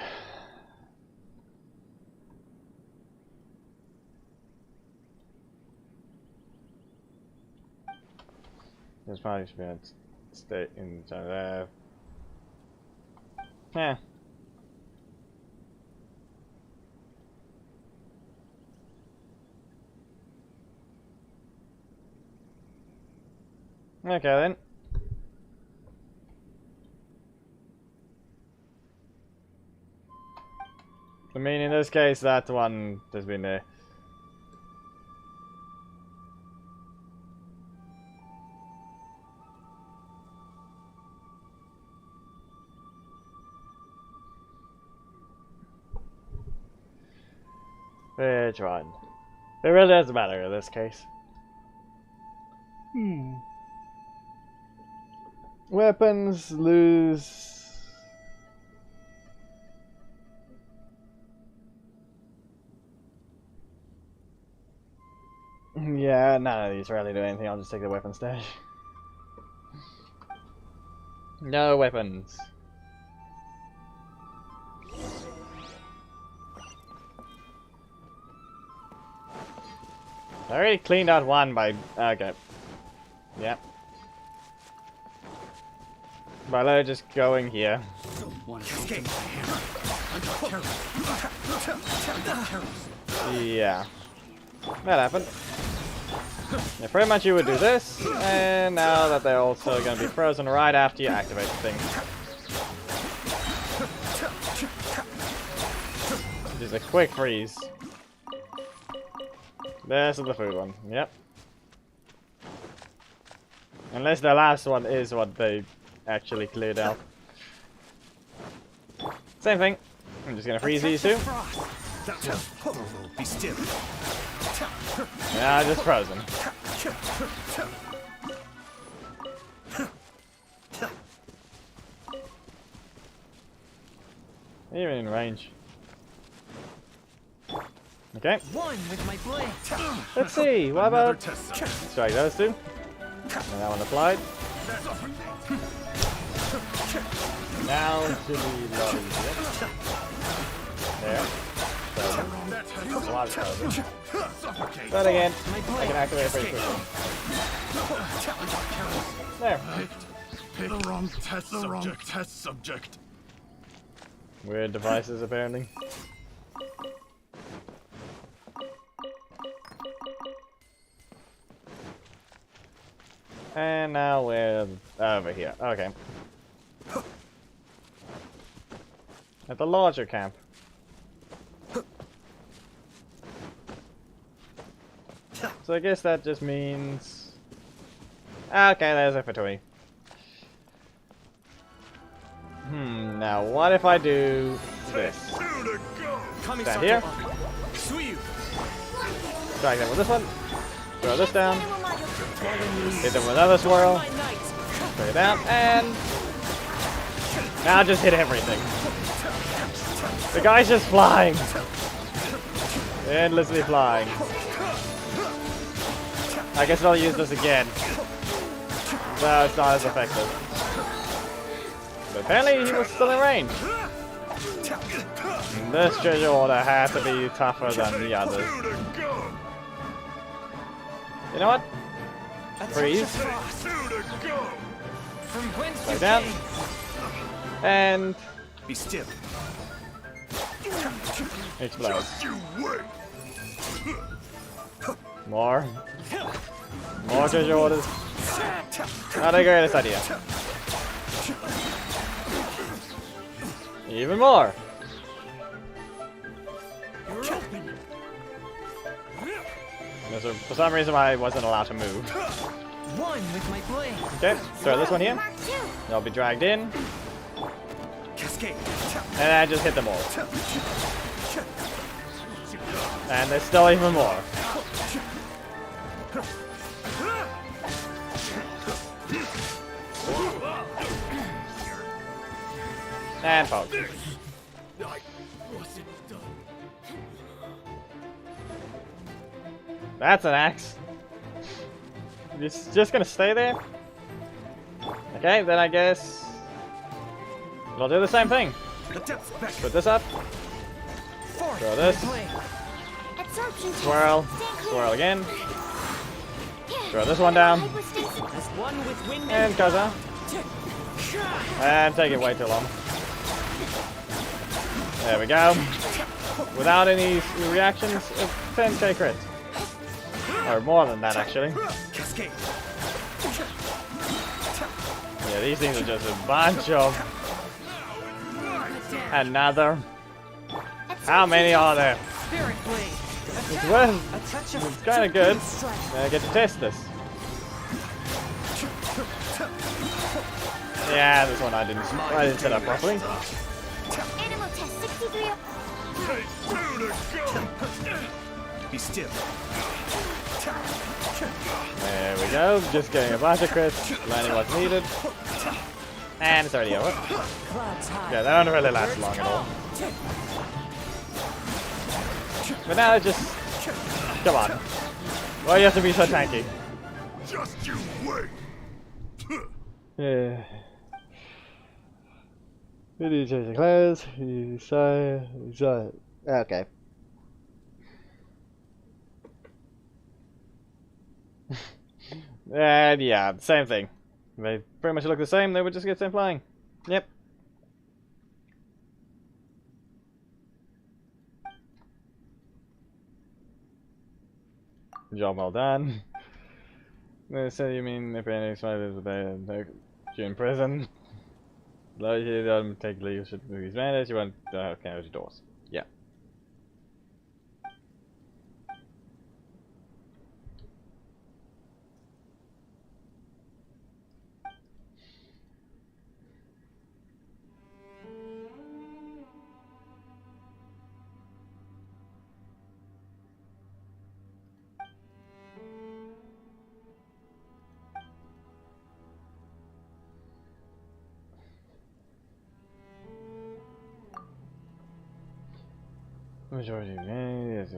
A: There's probably should be a stay in there. Yeah. Okay then. I mean, in this case, that one has been there. Which one? It really doesn't matter in this case. Weapons lose. Yeah, none of these really do anything. I'll just take the weapon stash. No weapons. I already cleaned out one by. Okay. Yep. By just going here. Yeah. That happened. Yeah, pretty much you would do this, and now that they're also going to be frozen right after you activate the thing. Just a quick freeze. There's the food one, yep. Unless the last one is what they actually cleared out. Same thing. I'm just gonna freeze these two.
I: Be still.
A: Yeah, just frozen. Even in range. Okay.
F: One with my blade.
A: Let's see. What about strike those two? And that one applied. Now to the lobby. There. So, lot of frozen. But again, I can activate it pretty quickly. There.
I: The wrong test subject.
A: Weird devices, apparently. And now we're over here. Okay. At the larger camp. So I guess that just means... Okay, there's F23. Now what if I do this? Stand here. Drag them with this one. Throw this down. Hit them with another swirl. Bring it down, and... Now just hit everything. The guy's just flying. Endlessly flying. I guess I'll use this again. No, it's not as effective. But apparently he was still in range. This treasure order has to be tougher than the others. You know what? Freeze. Back down. And...
I: Be still.
A: Explode. More. More treasure orders. Not the greatest idea. Even more. So for some reason I wasn't allowed to move.
F: One with my blade.
A: Okay, throw this one here. They'll be dragged in.
I: Cascade.
A: And I just hit them all. And there's still even more. And poke. That's an axe. It's just gonna stay there? Okay, then I guess I'll do the same thing. Put this up. Throw this. Swirl. Swirl again. Throw this one down. And Cujo. And take it way too long. There we go. Without any reactions, a 10k crit. Or more than that, actually. Yeah, these things are just a bunch of... Another. How many are there? It's kind of good. I get to test this. Yeah, this one I didn't set up properly.
I: Be still.
A: There we go. Just getting a bunch of crits. Landing what's needed. And it's already over. Yeah, that don't really last long at all. But now it's just... Come on. Why do you have to be so tanky?
I: Just you wait.
A: Yeah. Did you change the clothes? You saw it. Okay. And yeah, same thing. They pretty much look the same, they would just get sent flying. Yep. Job well done. So you mean if any spiders you're in prison? Though you don't take leadership of these mandate, you want to have county doors. Yeah. Majority of yes,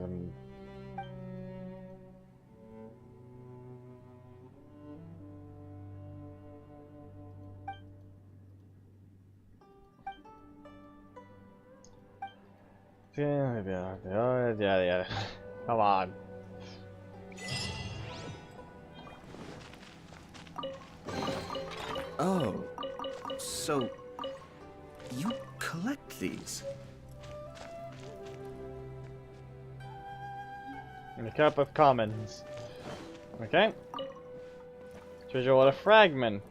A: yeah, maybe I Yeah. Come on.
D: Oh, so you collect these?
A: And a cup of commons. Okay. Treasure water fragment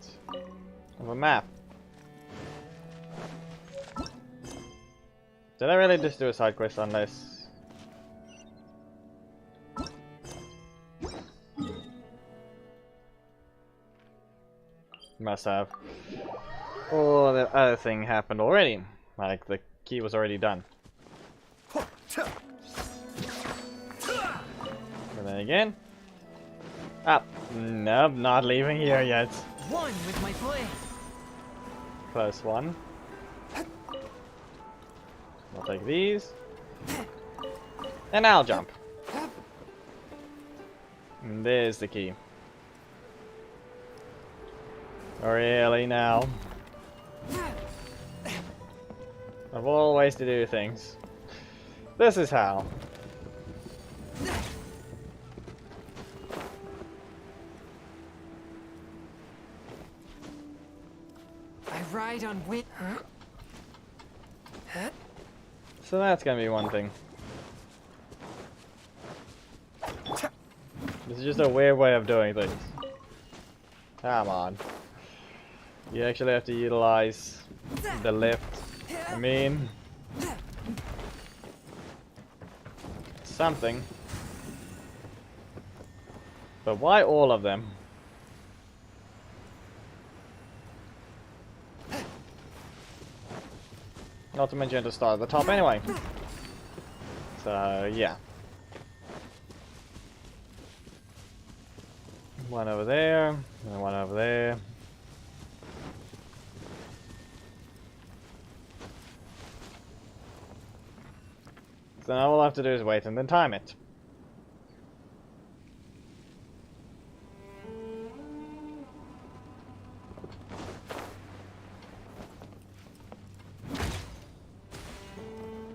A: of a map. Did I really just do a side quest unless... Must have. Oh, the other thing happened already. Like, the key was already done. But then again... Ah, nope, not leaving here yet.
F: One with my blade.
A: Close one. I'll take these. And I'll jump. And there's the key. Really now? Of all ways to do things. This is how.
F: I ride on wind.
A: So that's gonna be one thing. This is just a weird way of doing things. Come on. You actually have to utilize the lift. I mean... something. But why all of them? Not to mention to start at the top anyway. So, yeah. One over there, and one over there. So now all I have to do is wait and then time it.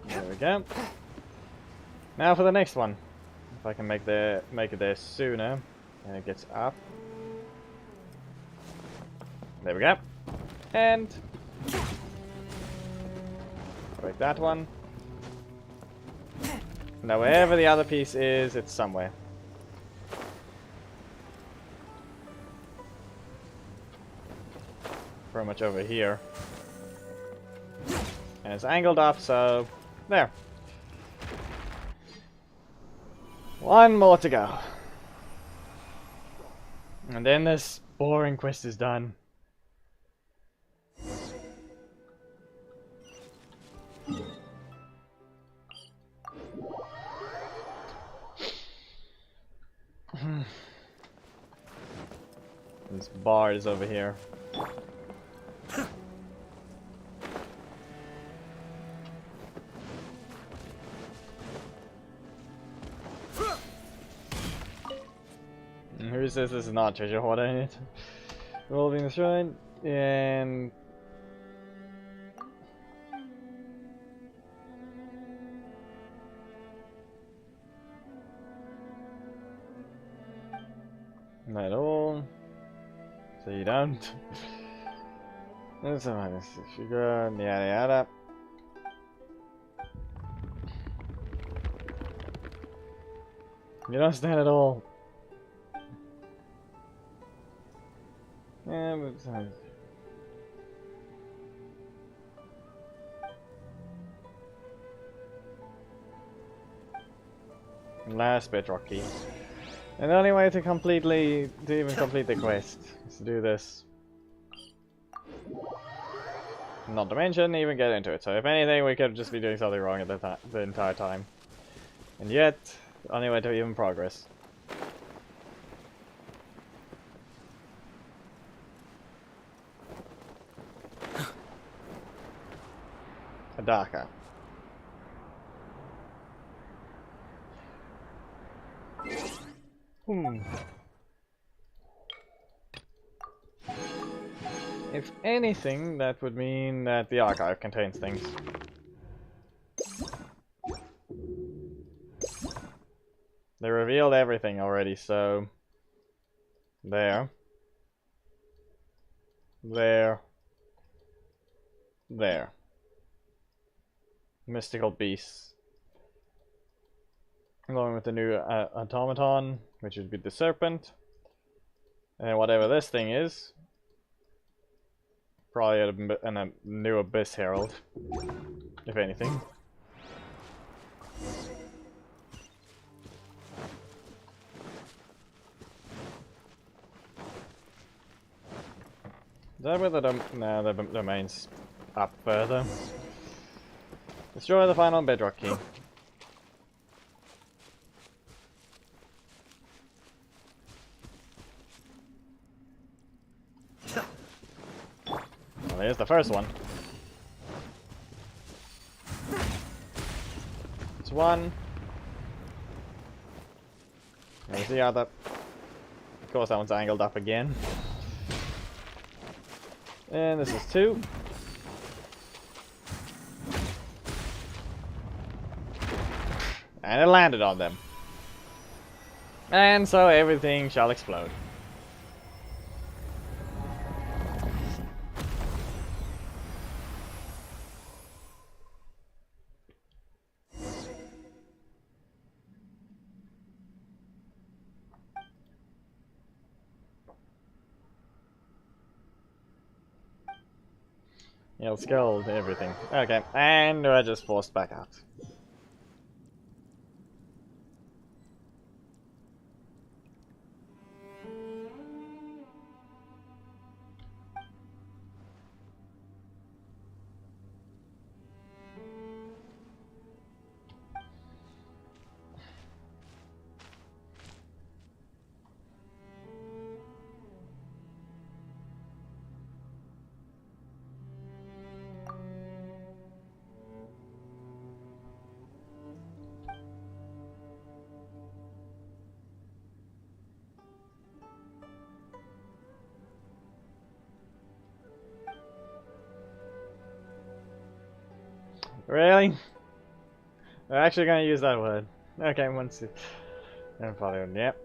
A: There we go. Now for the next one. If I can make it there sooner, and it gets up. There we go. And break that one. Now wherever the other piece is, it's somewhere. Pretty much over here. And it's angled up, so there. One more to go. And then this boring quest is done. This bar is over here. Who says this is not treasure hoarder in it? Revolving the shrine and not at all. So you don't. That's a minus figure, yada yada. You don't stand at all. Yeah, but last bedrock key. And the only way to even complete the quest is to do this. Not to mention even get into it. So if anything, we could just be doing something wrong at the entire time. And yet, the only way to even progress. Darker. If anything, that would mean that the archive contains things. They revealed everything already, so... There. There. There. Mystical beasts. Going with the new automaton, which would be the serpent. And whatever this thing is. Probably a new Abyss Herald. If anything. Is that where the no, the domain's up further. Destroy the final bedrock key. Well, here's the first one. It's one. There's the other. Of course, that one's angled up again. And this is two. And it landed on them. And so everything shall explode. Yeah, let's go everything. Okay, and we're just forced back out. Really? We're actually gonna use that word. Okay, once it... And follow, yep.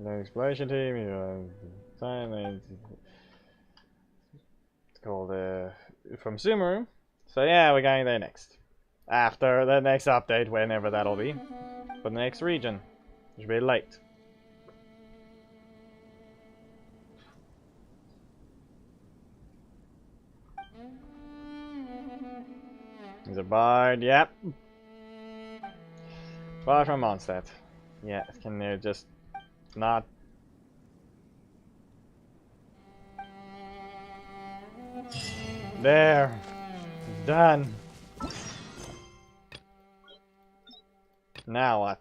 A: The exploration team, it's called from Sumeru. So yeah, we're going there next. After the next update, whenever that'll be. For the next region. It should be late. There's a bard, yep. Bard from Mondstadt. Yeah, can you just not... There! Done! Now what?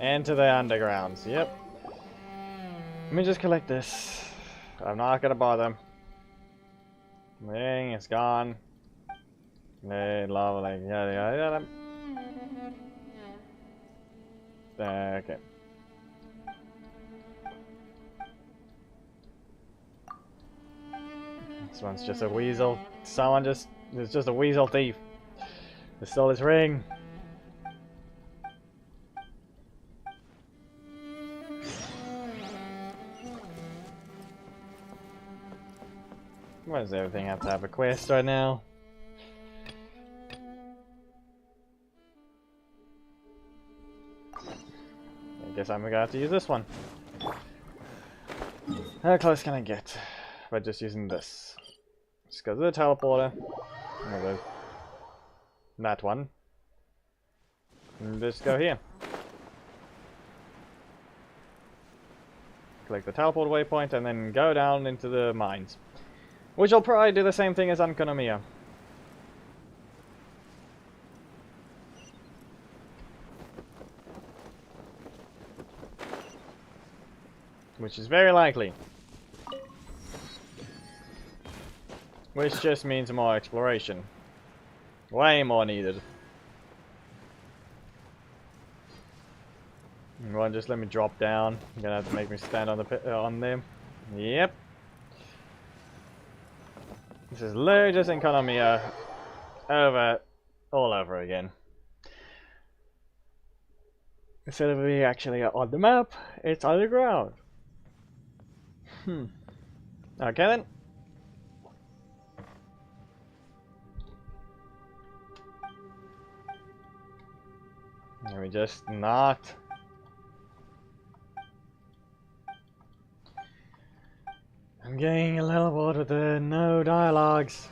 A: Into the undergrounds, yep. Let me just collect this. I'm not gonna bother. Dang, it's gone. Hey, lava, like, yada yada yada. Okay. This one's just a weasel. Someone just... It's just a weasel thief. They stole his ring. Why does everything have to have a quest right now? I guess I'm gonna have to use this one. How close can I get by just using this? Just go to the teleporter. That one. And just go here. Click the teleport waypoint and then go down into the mines. Which will probably do the same thing as Ankonomiya. Which is very likely. Which just means more exploration. Way more needed. won't just let me drop down. You're gonna have to make me stand on the on them. Yep. This is literally just Economia all over again. Instead of being actually on the map, it's on the ground. Okay then. Let me just not. I'm getting a little bored with the no dialogues.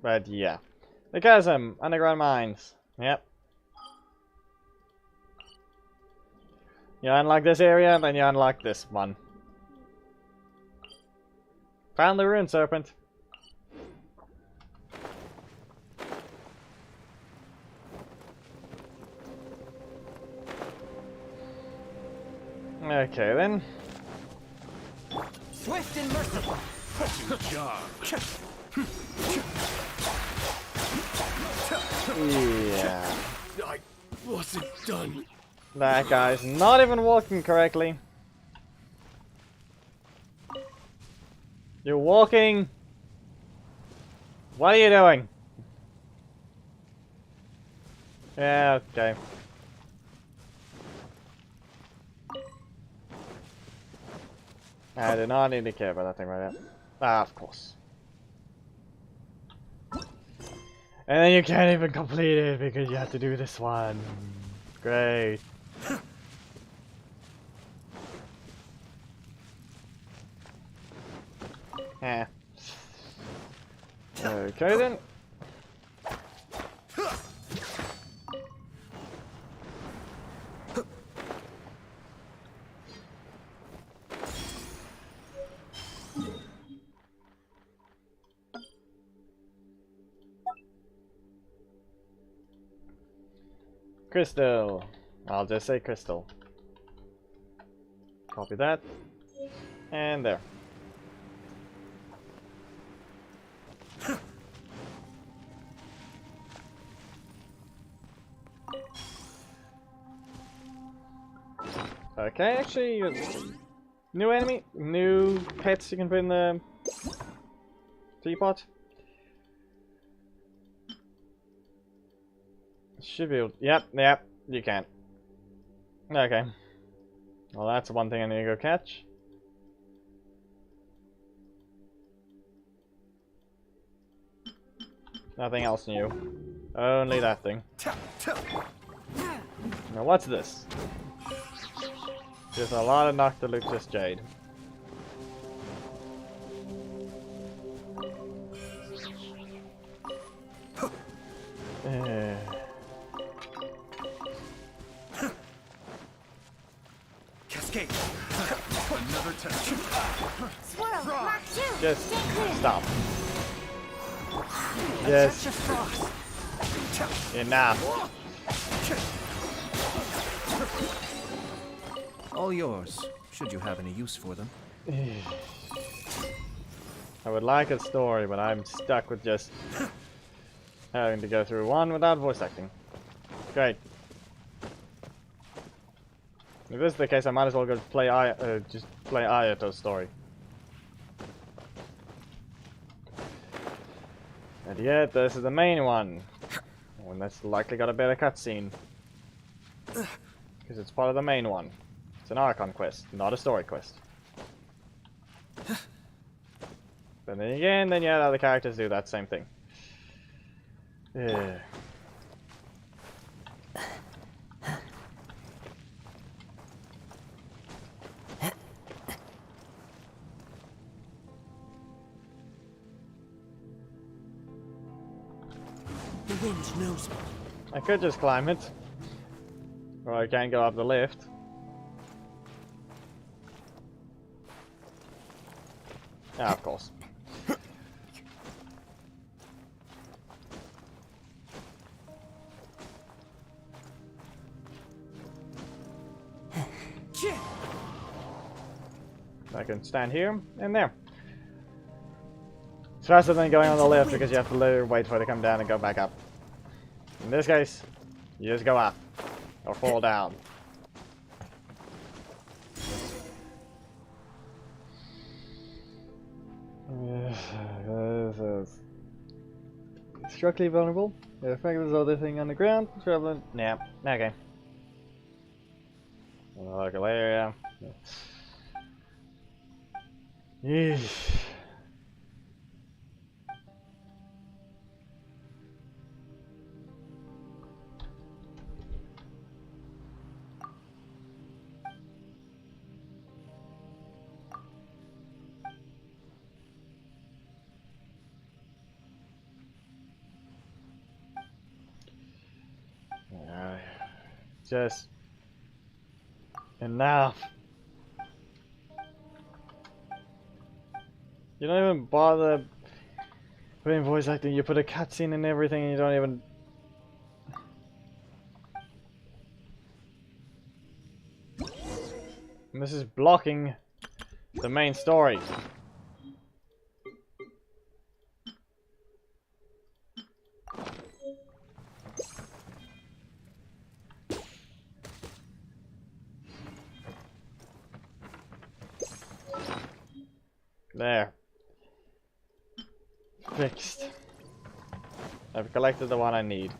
A: But yeah. The Chasm, underground mines. Yep. You unlock this area, then you unlock this one. Found the rune serpent. Okay then.
F: Swift and merciful.
A: Yeah.
I: I wasn't done.
A: That guy's not even walking correctly. You're walking. What are you doing? Yeah, okay. I do not need to care about that thing right now. Ah, of course. And then you can't even complete it because you have to do this one. Great. Eh. Okay then. Crystal. I'll just say crystal. Copy that. And there. Okay, actually, new enemy, new pets you can put in the teapot. Should be able, yep, you can. Okay. Well, that's one thing I need to go catch. Nothing else new. Only that thing. Now what's this? There's a lot of Noctilucous Jade.
I: Cascade. Another touch.
E: Swirl, Mach 2.
A: Just
E: Stay clear.
A: stop.
F: A
A: Yes.
F: touch of frost.
A: Enough.
D: All yours, should you have any use for them.
A: I would like a story, but I'm stuck with just having to go through one without voice acting. Great. If this is the case, I might as well go play just play Ayato's story. And yet, this is the main one. And that's likely got a better cutscene. Because it's part of the main one. It's an Archon quest, not a story quest. But then again, then you had other characters do that same thing. Yeah.
F: The wind knows me.
A: I could just climb it. Or I can go up the lift. can stand here and there. It's faster than going on the lift because you have to literally wait for it to come down and go back up. In this case, you just go up or fall down. Structurally vulnerable. The effect of this other thing on the ground. Traveling. Nah. Okay. Local area. Yeesh. Just enough. You don't even bother putting voice acting. You put a cutscene and everything, and you don't even. And this is blocking the main story. There. Fixed. I've collected the one I need.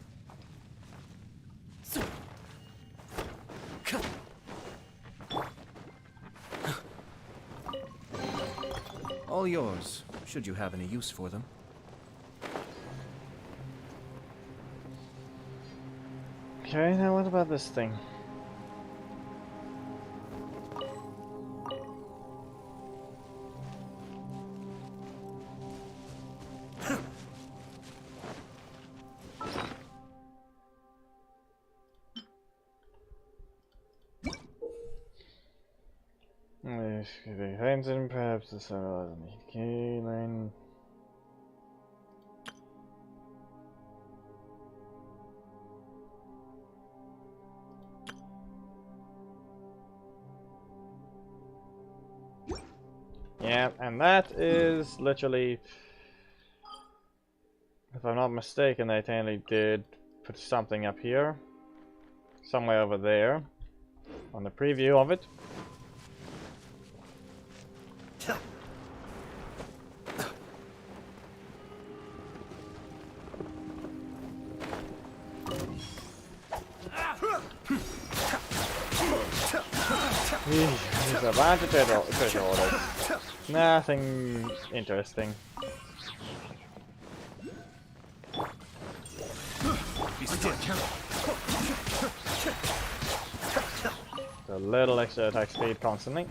D: All yours, should you have any use for them.
A: Okay, now what about this thing? And perhaps the line. Yeah, and that is literally, if I'm not mistaken, they apparently did put something up here, somewhere over there, on the preview of it. There's a bunch of treasure orders. Nothing interesting. A little extra attack speed constantly.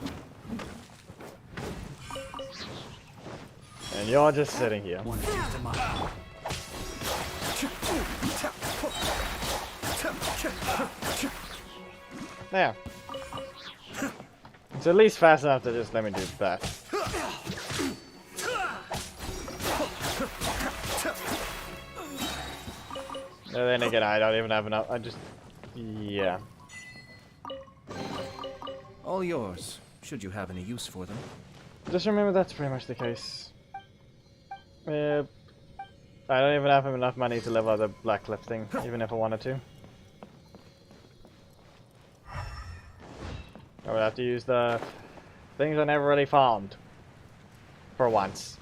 A: And you're just sitting here. There. It's at least fast enough to just let me do that. And then again, I don't even have enough. I just... yeah.
D: All yours, should you have any use for them.
A: Just remember that's pretty much the case. I don't even have enough money to level up the Black Cliff thing, even if I wanted to. I would have to use the things I never really found. For once.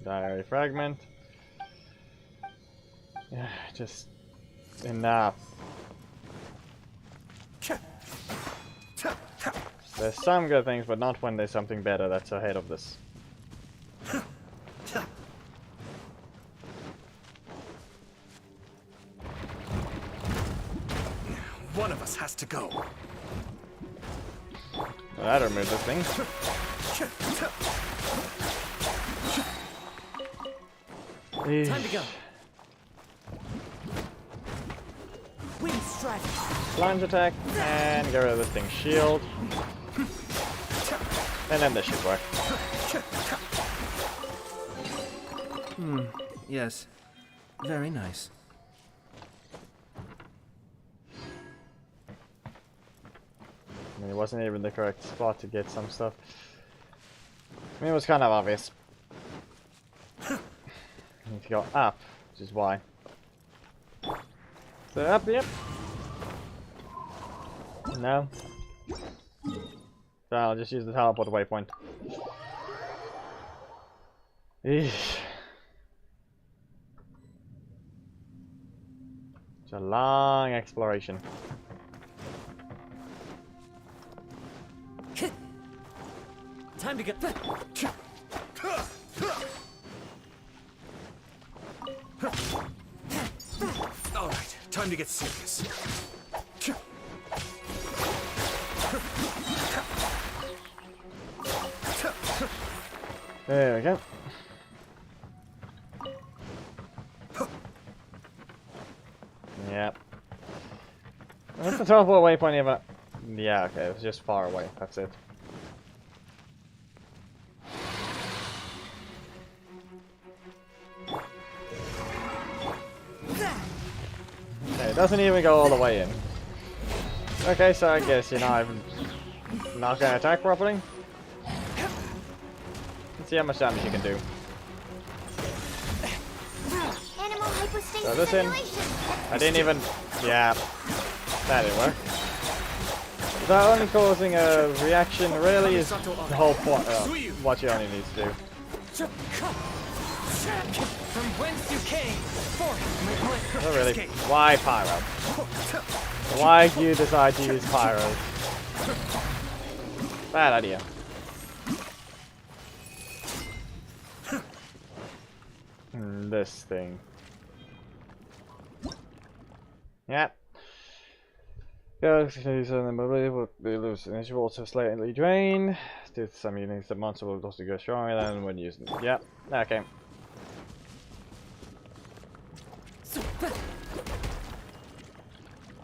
A: Diary fragment. Yeah, just enough. There's some good things, but not when there's something better that's ahead of this.
I: One of us has to go.
A: Well, that removed this thing.
F: Time to go. Wind strike.
A: Plunge attack, and get rid of this thing's shield. And then this should work.
D: Yes. Very nice.
A: mean, it wasn't even the correct spot to get some stuff. I mean, it was kind of obvious. I need to go up, which is why. So up, yep. No. So I'll just use the teleport waypoint. Eesh. It's a long exploration.
F: Time to get.
I: All right, time to get serious.
A: There we go. Yep. What's the teleport waypoint even? Yeah, okay, it was just far away. That's it. Okay, it doesn't even go all the way in. Okay, so I guess you're not even not gonna attack properly. Let's see how much damage you can do.
E: Animal hypostasis
A: Throw this in. I didn't even. Yeah, that didn't work. That only causing a reaction really is the whole point of what you only need to do.
F: From whence you came, forth.
A: Not really. Why pyro? Why do you decide to use pyro? Bad idea. This thing. Yep. Galaxies and the mobility will be loose and will also slightly drain. Due to some units, the monster will also go stronger than when using it. Yep. Okay.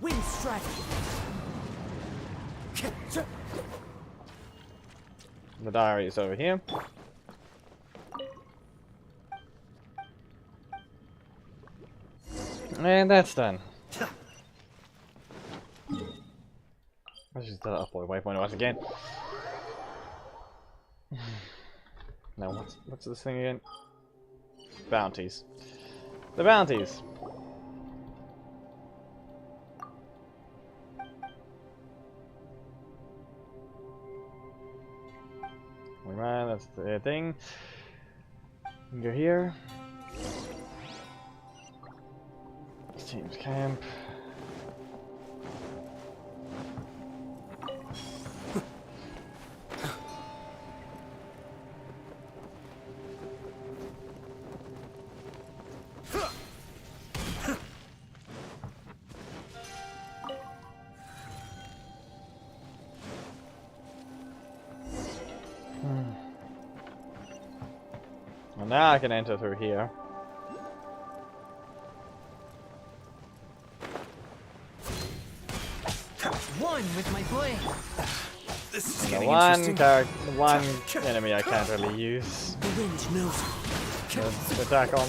F: Wind strike.
A: The diary is over here. And that's done. Let's just do that upward waypoint once again. Now what's this thing again? Bounties. The bounties. Right, that's the thing. Go here. Team's camp. Well, now I can enter through here.
F: One with my blade.
I: This is
A: The
I: getting
A: one
I: interesting.
A: character, one enemy I can't really use
F: The wind knows.
A: to attack on.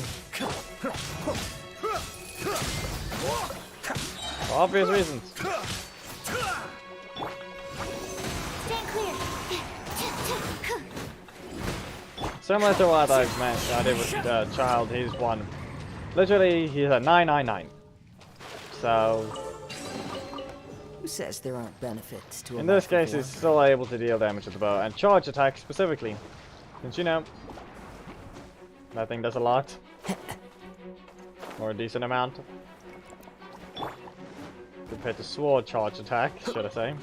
A: For obvious reasons.
E: Stand clear.
A: Similar to what I did with Child, he's one. Literally, he's a 999. So,
F: Who says there aren't benefits to a
A: in this
F: life of
A: case,
F: war?
A: he's still able to deal damage with the bow and charge attack specifically. Since you know, that thing does a lot. Or a decent amount. Compared to sword charge attack, should I say.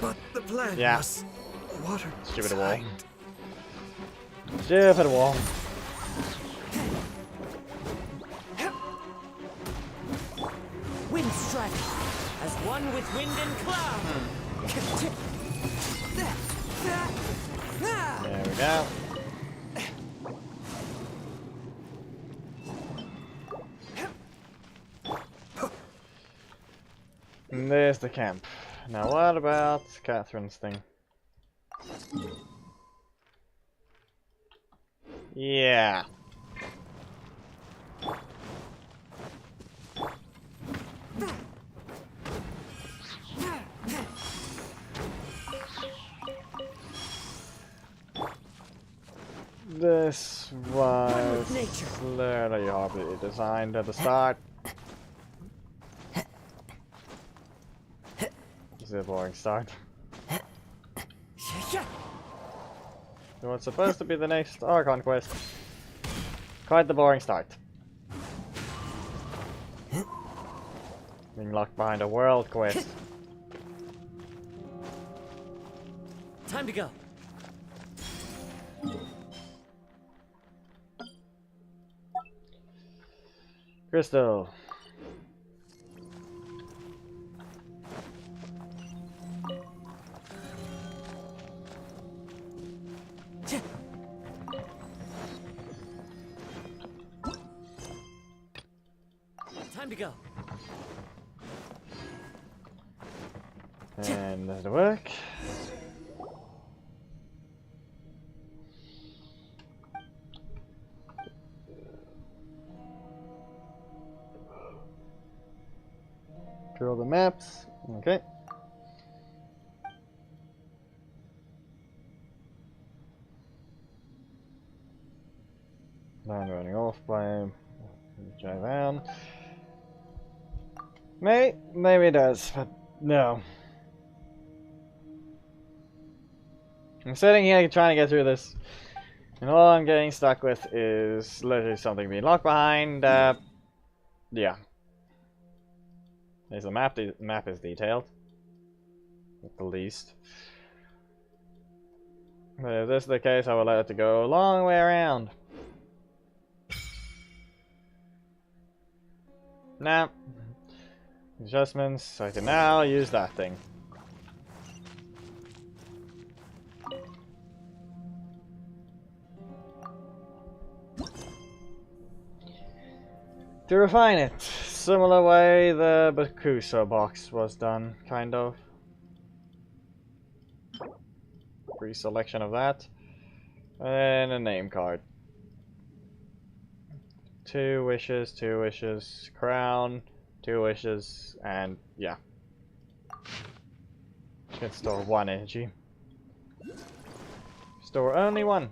I: But the plan
A: Yeah.
I: was water.
A: Stupid wall. Stupid wall.
F: Wind strike. As one with wind and cloud.
A: There we go. And there's the camp. Now what about Catherine's thing? Yeah. This was
F: nature.
A: clearly horribly designed at the start. This is a boring start. So what's supposed to be the next Archon quest? Quite the boring start. Being locked behind a world quest.
F: Time to go.
A: Crystal.
F: Time to go.
A: And does it work? Draw the maps. Okay. Line running off by drive down. Maybe it does, but no. I'm sitting here trying to get through this, and all I'm getting stuck with is literally something being locked behind. Yeah. There's a map. The map is detailed, at the least. But if this is the case, I will let it go a long way around. Nah. Adjustments. So I can now use that thing. To refine it, similar way the Bakuso box was done, kind of. Pre-selection of that. And a name card. 2 wishes, crown, 2 wishes, and yeah. You can store 1 energy. Store only 1.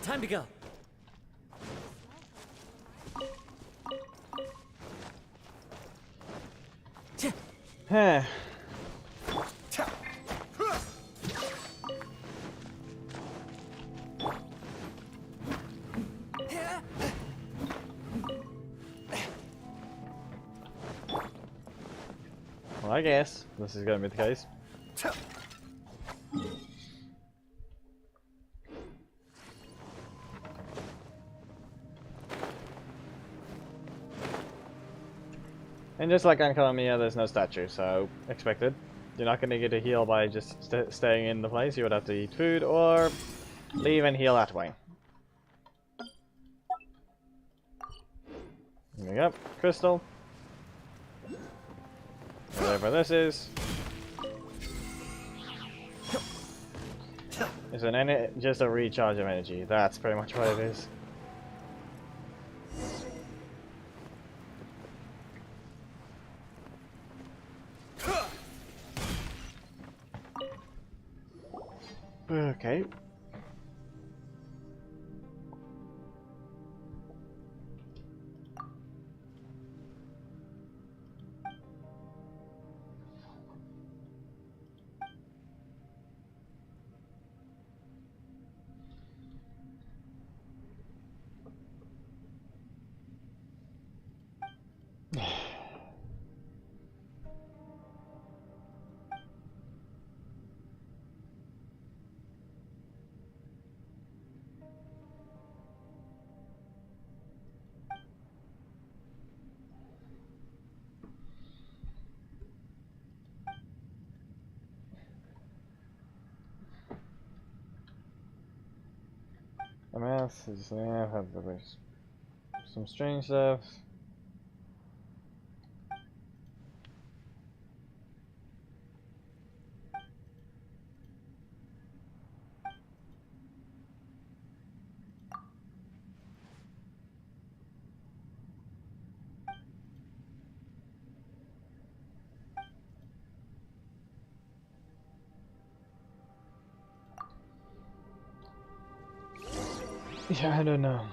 F: Time to go.
A: Huh. Well, I guess this is going to be the case. And just like Ankonomiya, there's no statue, so expected. You're not going to get a heal by just staying in the place. You would have to eat food or leave and heal that way. There we go. Crystal. Whatever this is. It's just a recharge of energy. That's pretty much what it is. Okay. The math is have some strange stuff. Yeah, I don't know.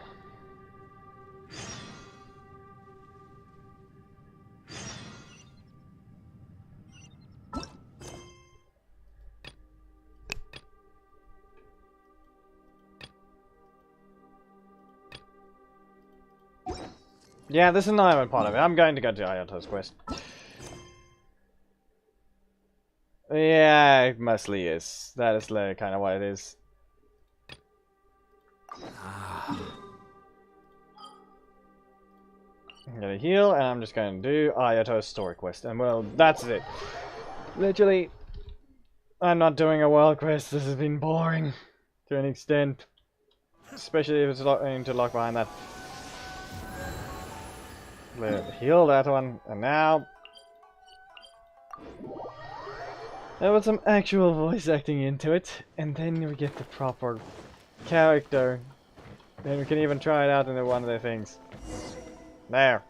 A: Yeah, this is not even part of it. I'm going to go to Ayato's quest. Yeah, it mostly is. That is kind of what it is. I'm gonna heal, and I'm just gonna do Ayato's story quest. And well, that's it. Literally, I'm not doing a world quest. This has been boring to an extent. Especially if it's to lock behind that. Heal that one, and now there was some actual voice acting into it, and then we get the proper character. Then we can even try it out in one of the things. There.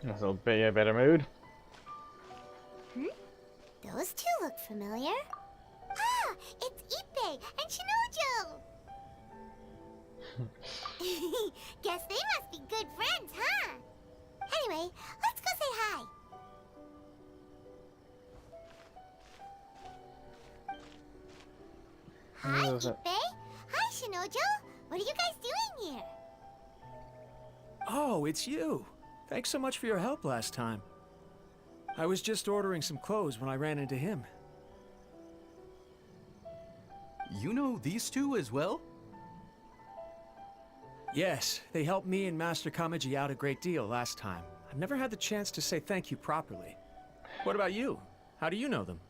A: This will be a better mood.
E: Those two look familiar. Ah, it's Ippei and Shinojo! Guess they must be good friends, huh? Anyway, let's go say hi. Hi, Ippei. Hi, Shinojo. What are you guys doing here?
J: Oh, it's you. Thanks so much for your help last time. I was just ordering some clothes when I ran into him.
I: You know these two as well?
J: Yes, they helped me and Master Kamaji out a great deal last time. I've never had the chance to say thank you properly. What about you? How do you know them?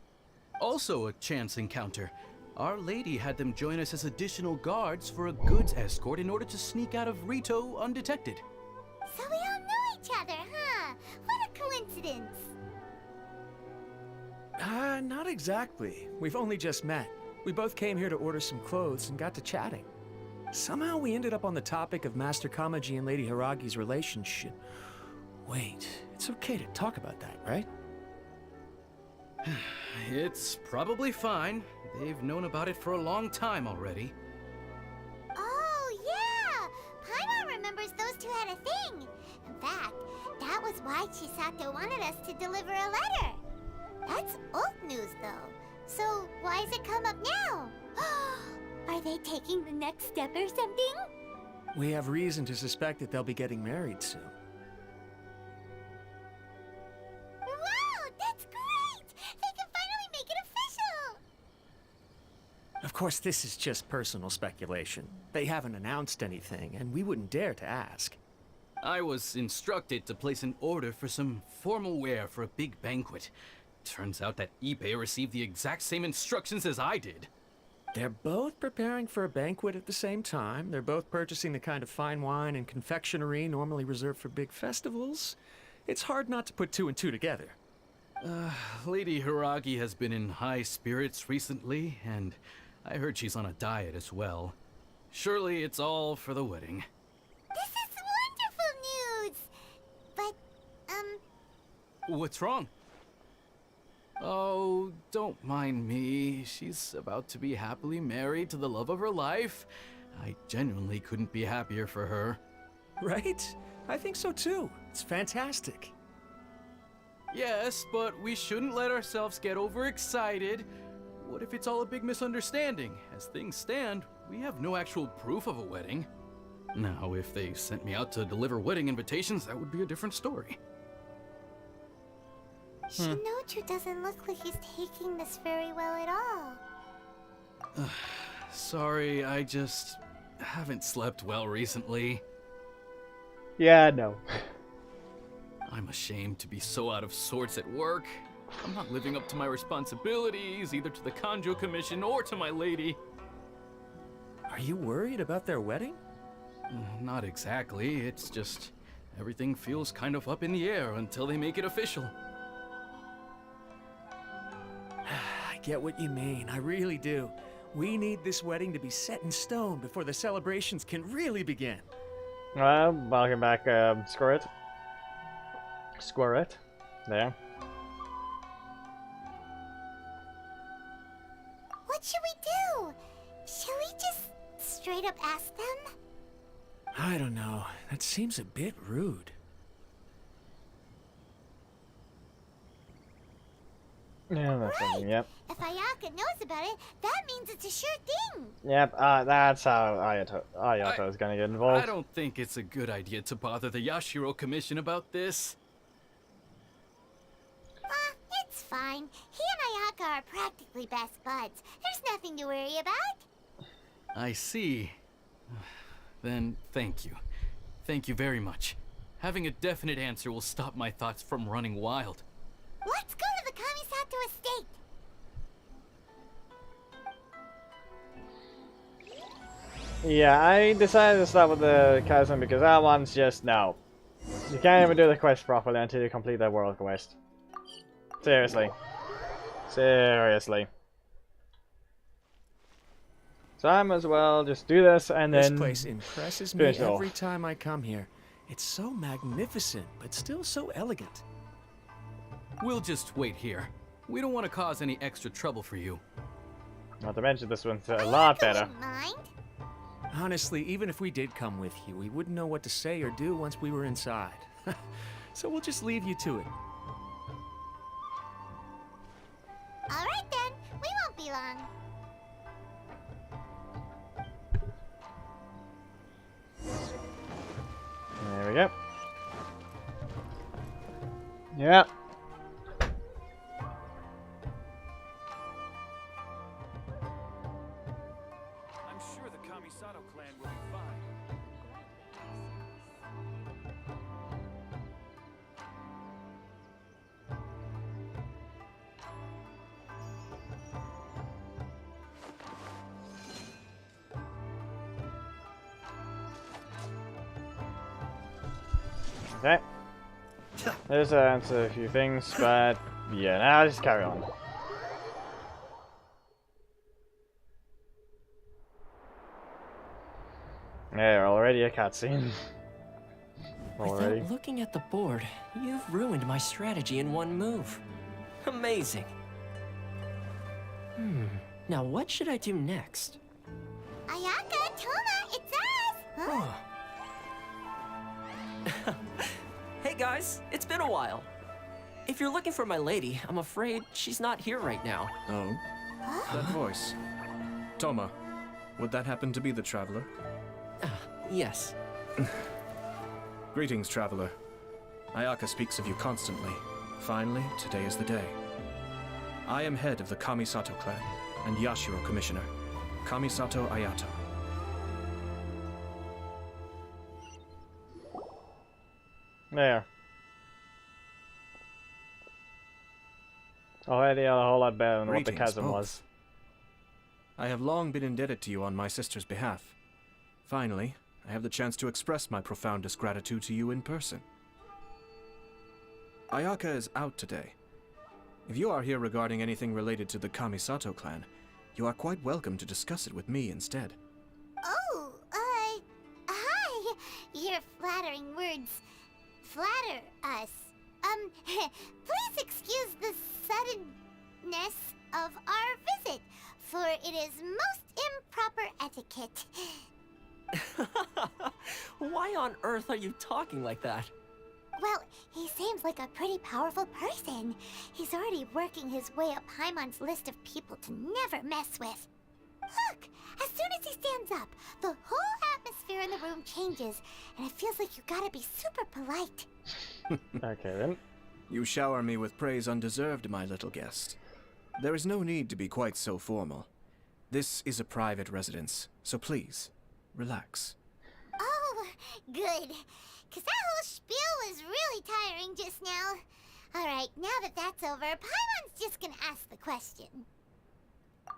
I: Also a chance encounter. Our lady had them join us as additional guards for a goods escort in order to sneak out of Rito undetected.
E: So we all know each other, huh? What a coincidence.
J: Not exactly. We've only just met. We both came here to order some clothes and got to chatting. Somehow we ended up on the topic of Master Kamaji and Lady Hiragi's relationship. Wait, it's okay to talk about that, right?
I: It's probably fine. They've known about it for a long time already.
E: Oh, yeah! Paimon remembers those two had a thing. In fact, that was why Chisato wanted us to deliver a letter. That's old news, though. So why has it come up now? Are they taking the next step or something?
J: We have reason to suspect that they'll be getting married soon.
E: Wow, that's great! They can finally make it official!
J: Of course, this is just personal speculation. They haven't announced anything, and we wouldn't dare to ask.
I: I was instructed to place an order for some formal wear for a big banquet. Turns out that Ippei received the exact same instructions as I did.
J: They're both preparing for a banquet at the same time. They're both purchasing the kind of fine wine and confectionery normally reserved for big festivals. It's hard not to put two and two together.
I: Lady Hiragi has been in high spirits recently, and I heard she's on a diet as well. Surely it's all for the wedding.
E: This is wonderful news! But,
I: What's wrong? Oh, don't mind me. She's about to be happily married to the love of her life. I genuinely couldn't be happier for her.
J: Right? I think so too. It's fantastic.
I: Yes, but we shouldn't let ourselves get overexcited. What if it's all a big misunderstanding? As things stand, we have no actual proof of a wedding. Now, if they sent me out to deliver wedding invitations, that would be a different story.
E: Shinoju doesn't look like he's taking this very well at all.
I: Sorry, I just haven't slept well recently.
A: Yeah, no.
I: I'm ashamed to be so out of sorts at work. I'm not living up to my responsibilities, either to the Kanjo Commission or to my lady.
J: Are you worried about their wedding?
I: Not exactly, it's just everything feels kind of up in the air until they make it official.
J: I get what you mean, I really do. We need this wedding to be set in stone before the celebrations can really begin.
A: Well, welcome back, Squirrel. Squirrel. There.
E: What should we do? Should we just straight up ask them?
J: I don't know. That seems a bit rude.
A: Yeah, that's something, yep.
E: If Ayaka knows about it, that means it's a sure thing.
A: Yep, that's how Ayato is gonna get involved.
I: I don't think it's a good idea to bother the Yashiro Commission about this.
E: It's fine. He and Ayaka are practically best buds. There's nothing to worry about.
I: I see. Then thank you. Thank you very much. Having a definite answer will stop my thoughts from running wild.
E: Let's go to the Kamisato estate.
A: Yeah, I decided to start with the Chasm because that one's just no. You can't even do the quest properly until you complete that world quest. Seriously. Seriously. So I might as well just do this and then...
J: This place impresses me
A: finish it
J: every
A: off.
J: time I come here. It's so magnificent, but still so elegant.
I: We'll just wait here. We don't want to cause any extra trouble for you.
A: Not to mention this one's a lot better.
E: Wouldn't mind.
J: Honestly, even if we did come with you, we wouldn't know what to say or do once we were inside. So we'll just leave you to it.
E: All right then. We won't be long.
A: There we go. Yeah.
J: I'm sure the Kamisato clan will be fine.
A: Okay. There's answer a few things, but yeah, now just carry on. There, already a cutscene. Already.
F: Without looking at the board, you've ruined my strategy in one move. Amazing. Now what should I do next?
E: Ayaka, Toma, it's us! Huh?
F: Hey guys, it's been a while. If you're looking for my lady, I'm afraid she's not here right now.
D: Oh? That voice. Toma, would that happen to be the traveler?
F: Yes.
D: Greetings, traveler. Ayaka speaks of you constantly. Finally, today is the day. I am head of the Kamisato clan and Yashiro commissioner, Kamisato Ayato.
A: There. Already a whole lot better than what the
D: Greetings,
A: chasm
D: both.
A: was.
D: I have long been indebted to you on my sister's behalf. Finally, I have the chance to express my profoundest gratitude to you in person. Ayaka is out today. If you are here regarding anything related to the Kamisato clan, you are quite welcome to discuss it with me instead.
E: Oh, hi. Your flattering words flatter us. Please excuse the suddenness of our visit, for it is most improper etiquette.
F: Why on earth are you talking like that?
E: Well, he seems like a pretty powerful person. He's already working his way up Paimon's list of people to never mess with. Look, as soon as he stands up, the whole atmosphere in the room changes, and it feels like you gotta be super polite.
A: Okay then.
D: You shower me with praise undeserved, my little guest. There is no need to be quite so formal. This is a private residence, so please, relax.
E: Oh, good. Because that whole spiel was really tiring just now. Alright, now that that's over, Paimon's just gonna ask the question.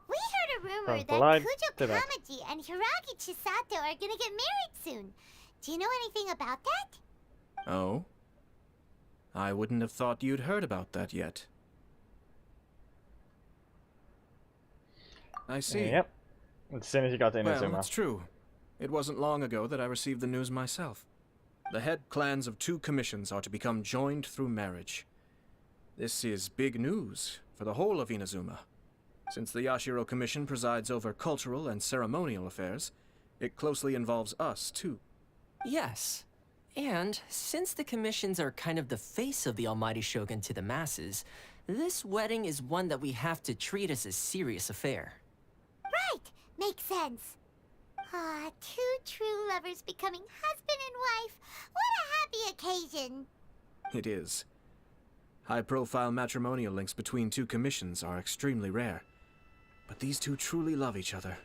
E: We heard a rumor
A: From
E: that
A: polite
E: Cujo
A: to that.
E: Kamaji and Hiragi Chisato are gonna get married soon. Do you know anything about that?
D: Oh? I wouldn't have thought you'd heard about that yet. I see.
A: Yep. As soon as you got to
D: Well,
A: Inazuma.
D: it's true. It wasn't long ago that I received the news myself. The head clans of 2 commissions are to become joined through marriage. This is big news for the whole of Inazuma. Since the Yashiro Commission presides over cultural and ceremonial affairs, It closely involves us, too.
F: Yes. And since the commissions are kind of the face of the almighty shogun to the masses, this wedding is one that we have to treat as a serious affair.
E: Right! Makes sense. Ah, two true lovers becoming husband and wife. What a happy occasion!
D: It is. High-profile matrimonial links between two commissions are extremely rare. But these two truly love each other.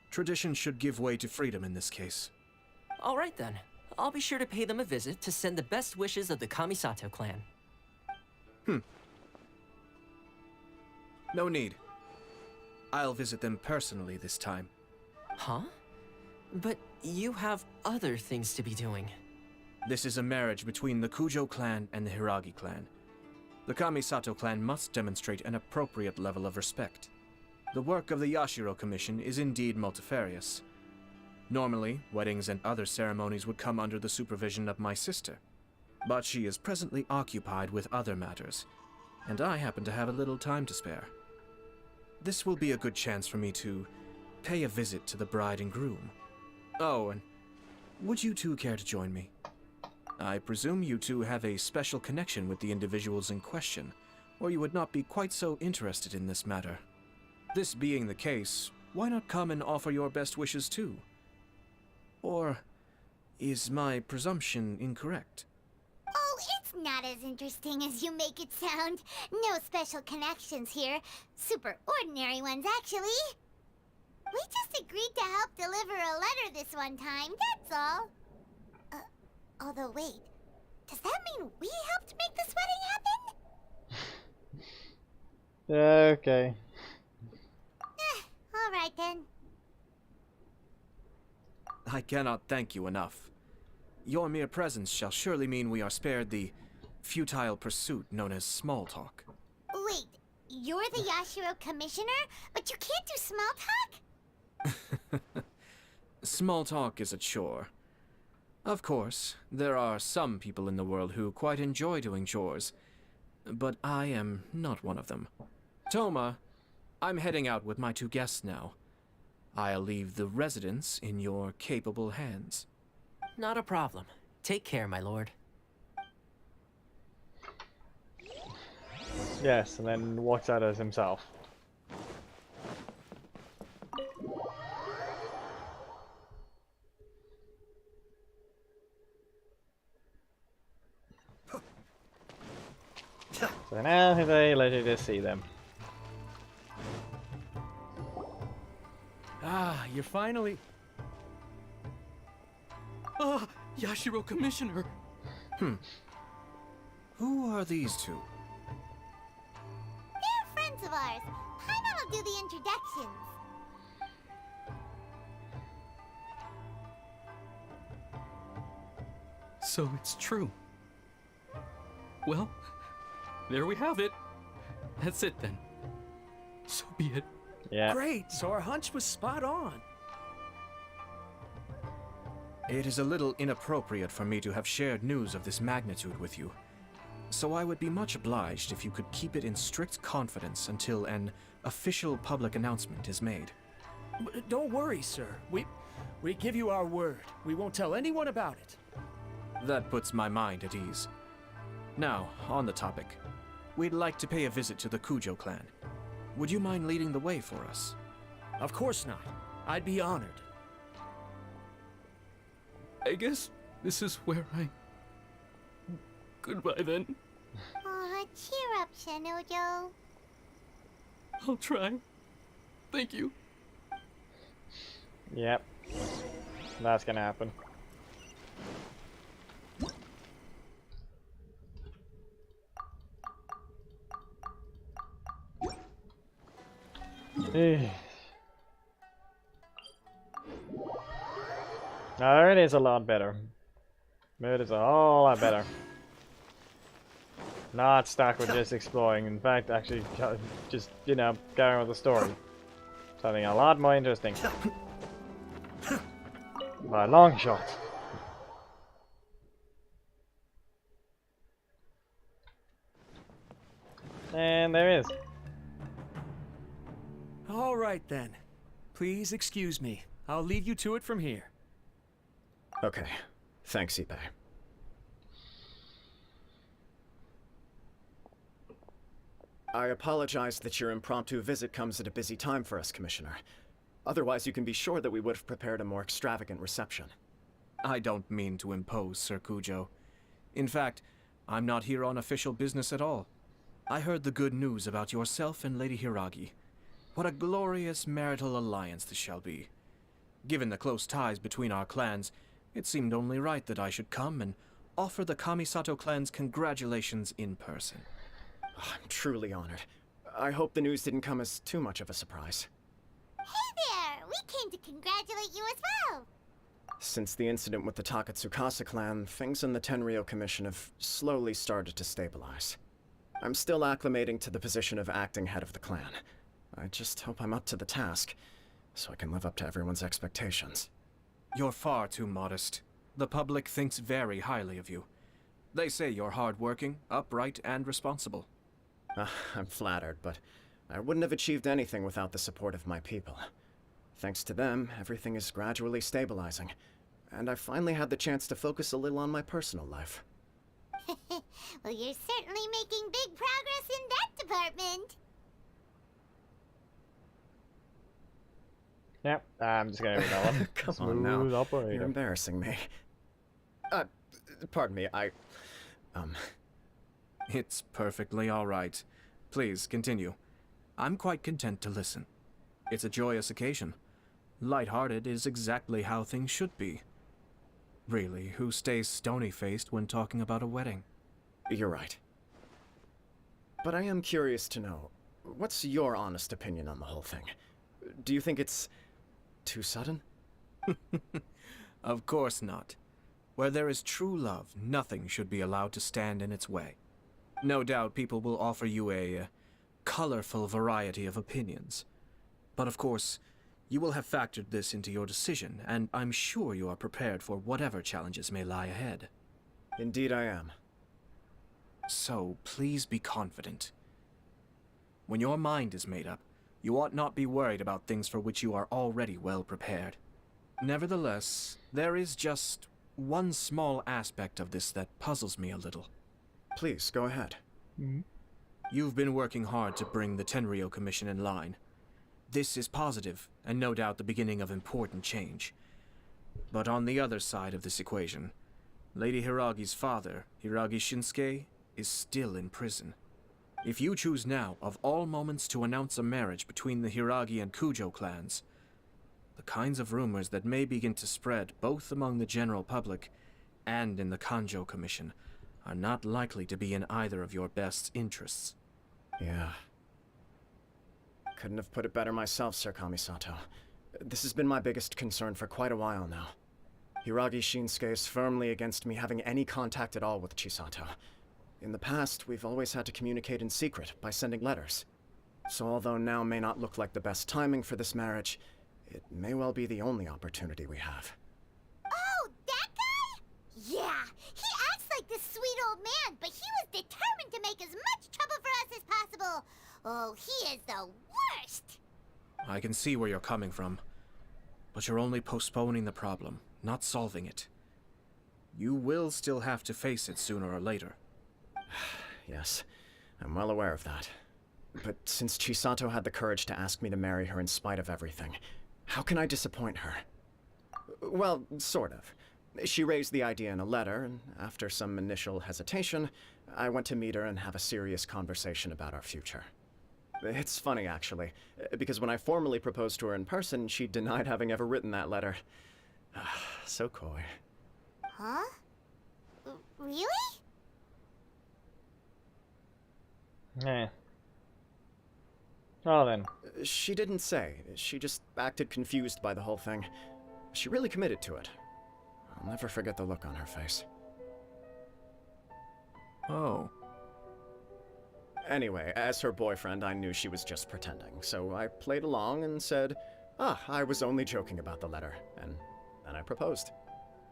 D: Tradition should give way to freedom in this case.
F: All right then. I'll be sure to pay them a visit to send the best wishes of the Kamisato clan.
D: No need. I'll visit them personally this time.
F: Huh? But you have other things to be doing.
D: This is a marriage between the Cujo clan and the Hiragi clan. The Kamisato clan must demonstrate an appropriate level of respect. The work of the Yashiro Commission is indeed multifarious. Normally, weddings and other ceremonies would come under the supervision of my sister. But she is presently occupied with other matters, and I happen to have a little time to spare. This will be a good chance for me to pay a visit to the bride and groom. Oh, and would you two care to join me? I presume you two have a special connection with the individuals in question, or you would not be quite so interested in this matter. This being the case, why not come and offer your best wishes too? Or is my presumption incorrect?
E: Oh, it's not as interesting as you make it sound. No special connections here. Super ordinary ones, actually. We just agreed to help deliver a letter this one time, that's all. Although, wait. Does that mean we helped make this wedding happen?
A: Okay.
E: Alright then.
D: I cannot thank you enough. Your mere presence shall surely mean we are spared the futile pursuit known as small talk.
E: Wait, you're the Yashiro Commissioner, but you can't do small talk?
D: Small talk is a chore. Of course, there are some people in the world who quite enjoy doing chores, but I am not one of them. Toma, I'm heading out with my two guests now. I'll leave the residence in your capable hands.
F: Not a problem. Take care, my lord.
A: Yes, and then walks out as himself. So now they let you just see them.
J: Ah, you're finally...
I: Ah, Yashiro Commissioner!
D: Who are these two?
E: They're friends of ours. Paimon will do the introductions.
I: So it's true. Well, there we have it. That's it then. So be it.
A: Yeah.
J: Great, so our hunch was spot on.
D: It is a little inappropriate for me to have shared news of this magnitude with you, so I would be much obliged if you could keep it in strict confidence until an official public announcement is made.
J: Don't worry, sir. We give you our word. We won't tell anyone about it.
D: That puts my mind at ease. Now, on the topic. We'd like to pay a visit to the Cujo clan. Would you mind leading the way for us?
J: Of course not. I'd be honored.
I: I guess this is where I... Goodbye then.
E: Aw, cheer up, Shinojo.
I: I'll try. Thank you.
A: Yep. That's gonna happen. It is a lot better. It is a whole lot better. Not stuck with just exploring. In fact, actually, just, you know, going with the story. Something a lot more interesting. By a long shot. And there is.
J: All right then. Please excuse me. I'll leave you to it from here.
K: Okay. Thanks, Ipe. I apologize that your impromptu visit comes at a busy time for us, Commissioner. Otherwise, you can be sure that we would have prepared a more extravagant reception.
D: I don't mean to impose, Sir Cujo. In fact, I'm not here on official business at all. I heard the good news about yourself and Lady Hiragi. What a glorious marital alliance this shall be. Given the close ties between our clans, it seemed only right that I should come and offer the Kamisato clan's congratulations in person.
K: I'm truly honored. I hope the news didn't come as too much of a surprise.
E: Hey there! We came to congratulate you as well!
K: Since the incident with the Takatsukasa clan, things in the Tenryou Commission have slowly started to stabilize. I'm still acclimating to the position of acting head of the clan. I just hope I'm up to the task, so I can live up to everyone's expectations.
D: You're far too modest. The public thinks very highly of you. They say you're hardworking, upright, and responsible.
K: I'm flattered, but I wouldn't have achieved anything without the support of my people. Thanks to them, everything is gradually stabilizing, and I finally had the chance to focus a little on my personal life.
E: Well, you're certainly making big progress in that department.
A: Yep, I'm just gonna read that one.
K: Come on
A: Smooth
K: now,
A: operator.
K: you're embarrassing me. Pardon me,
D: It's perfectly all right. Please, continue. I'm quite content to listen. It's a joyous occasion. Light-hearted is exactly how things should be. Really, who stays stony-faced when talking about a wedding?
K: You're right. But I am curious to know, what's your honest opinion on the whole thing? Do you think it's too sudden?
D: Of course not. Where there is true love, nothing should be allowed to stand in its way. No doubt people will offer you a colorful variety of opinions. But of course, you will have factored this into your decision, and I'm sure you are prepared for whatever challenges may lie ahead.
K: Indeed I am.
D: So, please be confident. When your mind is made up, you ought not be worried about things for which you are already well prepared. Nevertheless, there is just one small aspect of this that puzzles me a little.
K: Please, go ahead.
D: You've been working hard to bring the Tenryou Commission in line. This is positive, and no doubt the beginning of important change. But on the other side of this equation, Lady Hiragi's father, Hiragi Shinsuke, is still in prison. If you choose now, of all moments, to announce a marriage between the Hiragi and Cujo clans, the kinds of rumors that may begin to spread both among the general public and in the Kanjo Commission are not likely to be in either of your best interests.
K: Yeah. Couldn't have put it better myself, Sir Kamisato. This has been my biggest concern for quite a while now. Hiragi Shinsuke is firmly against me having any contact at all with Chisato. In the past, we've always had to communicate in secret by sending letters. So although now may not look like the best timing for this marriage, it may well be the only opportunity we have.
E: Oh, that guy? Yeah, he acts like this sweet old man, but he was determined to make as much trouble for us as possible. Oh, he is the worst!
D: I can see where you're coming from, but you're only postponing the problem, not solving it. You will still have to face it sooner or later.
K: Yes, I'm well aware of that. But since Chisato had the courage to ask me to marry her in spite of everything, how can I disappoint her? Well, sort of. She raised the idea in a letter, and after some initial hesitation, I went to meet her and have a serious conversation about our future. It's funny, actually, because when I formally proposed to her in person, she denied having ever written that letter. So coy.
E: Huh? Really?
A: Yeah. Well then.
K: She didn't say. She just acted confused by the whole thing. She really committed to it. I'll never forget the look on her face.
D: Oh.
K: Anyway, as her boyfriend, I knew she was just pretending, so I played along and said, I was only joking about the letter, and then I proposed.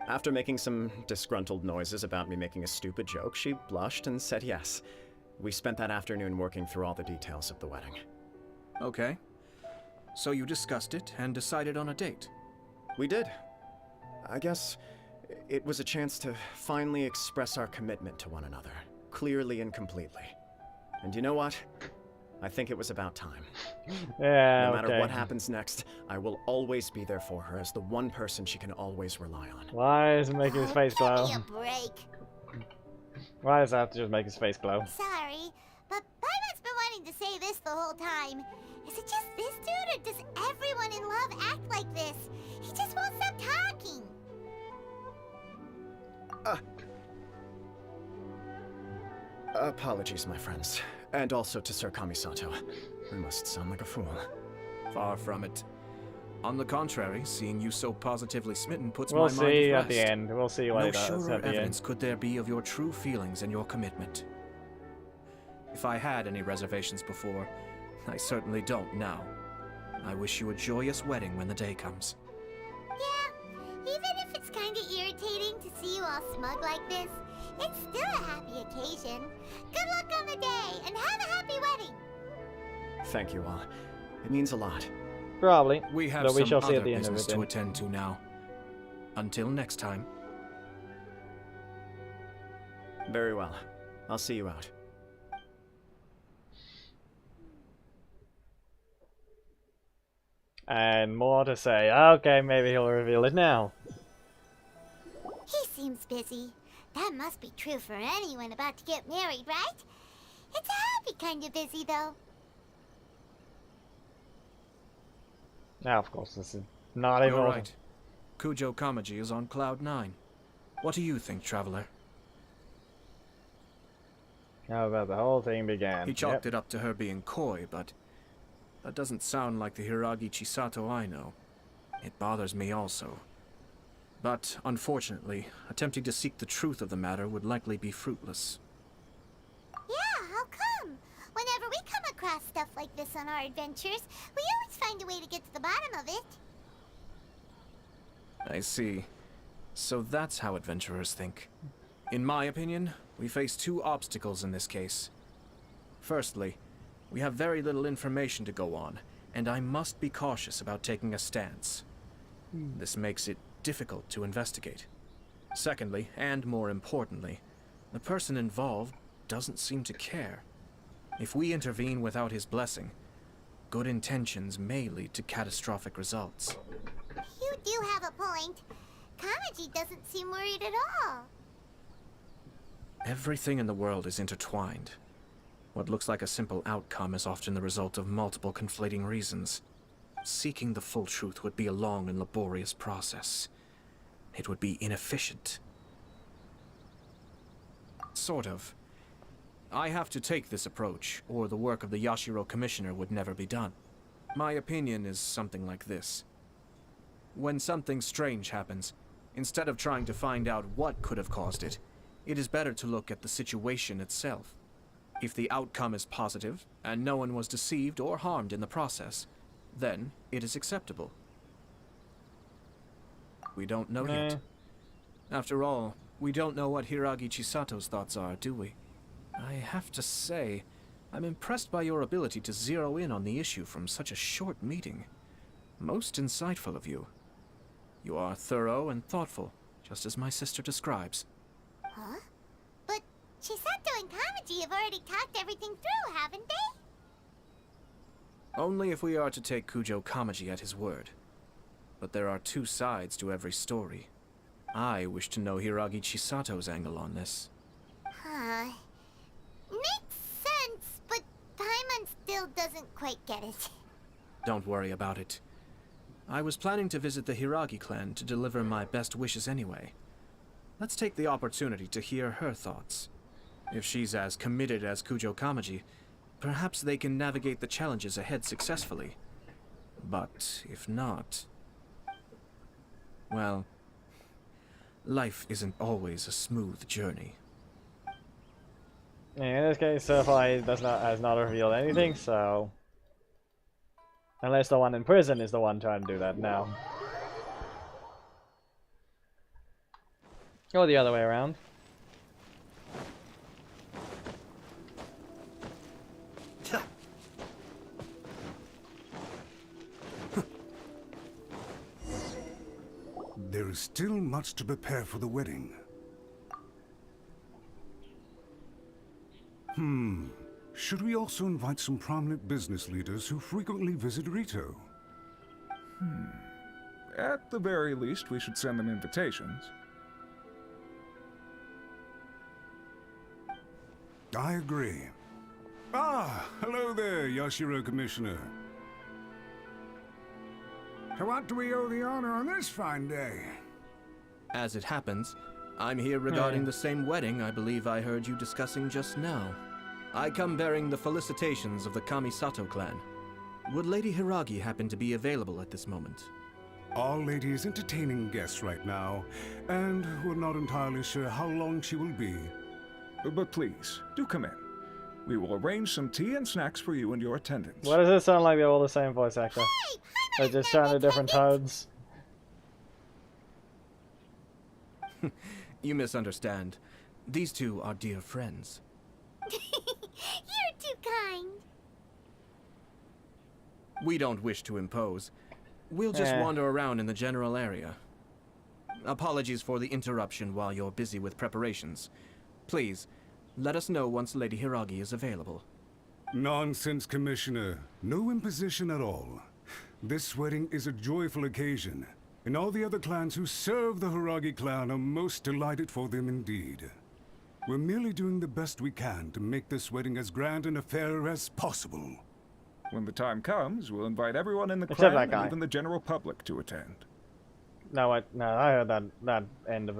K: After making some disgruntled noises about me making a stupid joke, she blushed and said yes. We spent that afternoon working through all the details of the wedding.
D: Okay. So you discussed it and decided on a date.
K: We did. I guess it was a chance to finally express our commitment to one another, clearly and completely. And you know what? I think it was about time.
A: Yeah,
K: No matter
A: okay.
K: what happens next, I will always be there for her as the one person she can always rely on.
A: Why is it making his face glow?
E: Give me a break.
A: Why does that have to just make his face glow?
E: Sorry, but Paimon's been wanting to say this the whole time. Is it just this dude, or does everyone in love act like this? He just won't stop talking.
K: Apologies, my friends. And also to Sir Kamisato. I must sound like a fool.
D: Far from it. On the contrary, seeing you so positively smitten puts
A: We'll
D: my mind
A: see
D: at
A: at the
D: rest.
A: end. We'll see what
D: No
A: he does
D: surer
A: at the end.
D: evidence could there be of your true feelings and your commitment. If I had any reservations before, I certainly don't now. I wish you a joyous wedding when the day comes.
E: Yeah, even if it's kinda irritating to see you all smug like this, it's still a happy occasion. Good luck on the day, and have a happy wedding!
K: Thank you all. It means a lot.
A: Probably.
D: We have
A: Though we
D: some
A: shall see
D: other
A: at the end of
D: business
A: it.
D: to
A: then.
D: attend to now. Until next time.
K: Very well. I'll see you out.
A: And more to say. Okay, maybe he'll reveal it now.
E: He seems busy. That must be true for anyone about to get married, right? It's a happy kind of busy, though.
A: Now, of course, this is not even.
D: You're right. Cujo Kamaji is on Cloud 9. What do you think, Traveler?
A: How about the whole thing began?
D: He chalked it up to her being coy, but that doesn't sound like the Hiragi Chisato I know. It bothers me also. But, unfortunately, attempting to seek the truth of the matter would likely be fruitless.
E: Yeah, how come? Whenever we come across stuff like this on our adventures, we always find a way to get to the bottom of it.
D: I see. So that's how adventurers think. In my opinion, we face two obstacles in this case. Firstly, we have very little information to go on, and I must be cautious about taking a stance. This makes it difficult to investigate. Secondly, and more importantly, the person involved doesn't seem to care. If we intervene without his blessing, good intentions may lead to catastrophic results.
E: You do have a point. Kamaji doesn't seem worried at all.
D: Everything in the world is intertwined. What looks like a simple outcome is often the result of multiple conflating reasons. Seeking the full truth would be a long and laborious process. It would be inefficient. Sort of. I have to take this approach, or the work of the Yashiro Commissioner would never be done. My opinion is something like this. When something strange happens, instead of trying to find out what could have caused it, it is better to look at the situation itself. If the outcome is positive, and no one was deceived or harmed in the process, then it is acceptable. We don't know yet. After all, we don't know what Hiragi Chisato's thoughts are, do we? I have to say, I'm impressed by your ability to zero in on the issue from such a short meeting. Most insightful of you. You are thorough and thoughtful, just as my sister describes.
E: Huh? But Chisato and Kamaji have already talked everything through, haven't they?
D: Only if we are to take Cujo Kamaji at his word. But there are two sides to every story. I wish to know Hiragi Chisato's angle on this.
E: Huh. Makes sense, but Paimon still doesn't quite get it.
D: Don't worry about it. I was planning to visit the Hiragi clan to deliver my best wishes anyway. Let's take the opportunity to hear her thoughts. If she's as committed as Cujo Kamaji, perhaps they can navigate the challenges ahead successfully. But if not... well, life isn't always a smooth journey.
A: In this case, so far he has not revealed anything, so... Unless the one in prison is the one trying to do that now. Or the other way around.
L: there is still much to prepare for the wedding. Should we also invite some prominent business leaders who frequently visit Rito?
H: At the very least, we should send them invitations.
L: I agree. Ah, hello there, Yashiro Commissioner. To what do we owe the honor on this fine day?
D: As it happens, I'm here regarding the same wedding I believe I heard you discussing just now. I come bearing the felicitations of the Kamisato clan. Would Lady Hiragi happen to be available at this moment?
L: Our lady is entertaining guests right now, and we're not entirely sure how long she will be.
H: But please, do come in. We will arrange some tea and snacks for you and your attendants.
A: Why does it sound like they're all the same voice actor? They're just sounding different tones.
D: You misunderstand. These two are dear friends.
E: You're too kind.
D: We don't wish to impose. We'll just wander around in the general area. Apologies for the interruption while you're busy with preparations. Please, let us know once Lady Hiragi is available.
L: Nonsense, Commissioner. No imposition at all. This wedding is a joyful occasion, and all the other clans who serve the Hiragi clan are most delighted for them indeed. We're merely doing the best we can to make this wedding as grand an affair as possible.
H: When the time comes, we'll invite everyone in the
A: Except
H: clan
A: that guy.
H: and even the general public to attend.
A: No, I heard that end of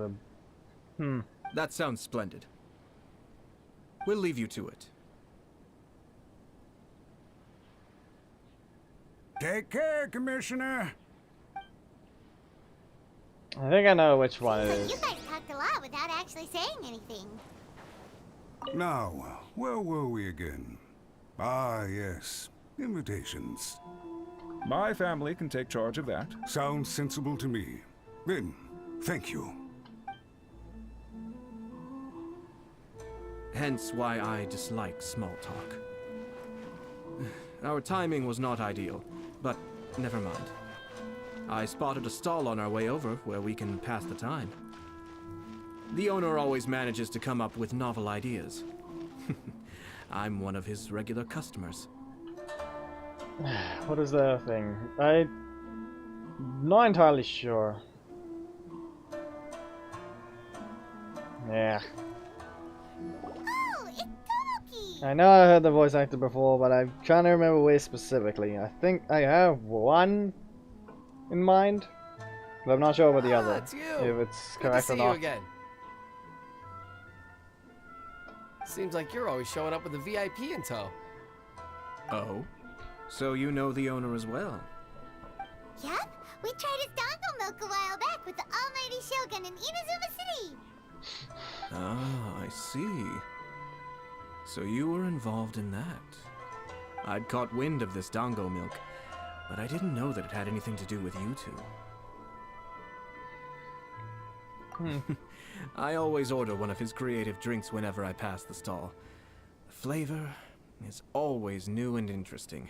A: him.
D: That sounds splendid. We'll leave you to it.
L: Take care, Commissioner.
A: I think I know which one it
E: But
A: is.
E: you guys talked a lot without actually saying anything.
L: Now, where were we again? Ah, yes. Invitations.
H: My family can take charge of that.
L: Sounds sensible to me. Then, thank you.
D: Hence why I dislike small talk. Our timing was not ideal, but never mind. I spotted a stall on our way over where we can pass the time. The owner always manages to come up with novel ideas. I'm one of his regular customers.
A: What is the thing? I'm not entirely sure. Yeah.
E: Oh, it's Tomoki!
A: I know I heard the voice actor before, but I'm trying to remember where specifically. I think I have one in mind, but I'm not sure about the other.
M: It's you.
A: If it's
M: Good to
A: correct
M: see
A: or
M: you
A: not.
M: again. Seems like you're always showing up with a VIP in tow.
D: Oh? So you know the owner as well?
E: Yep, we tried his dango milk a while back with the almighty Shogun in Inazuma City.
D: Ah, I see. So you were involved in that. I'd caught wind of this dango milk, but I didn't know that it had anything to do with you two. I always order one of his creative drinks whenever I pass the stall. The flavor is always new and interesting.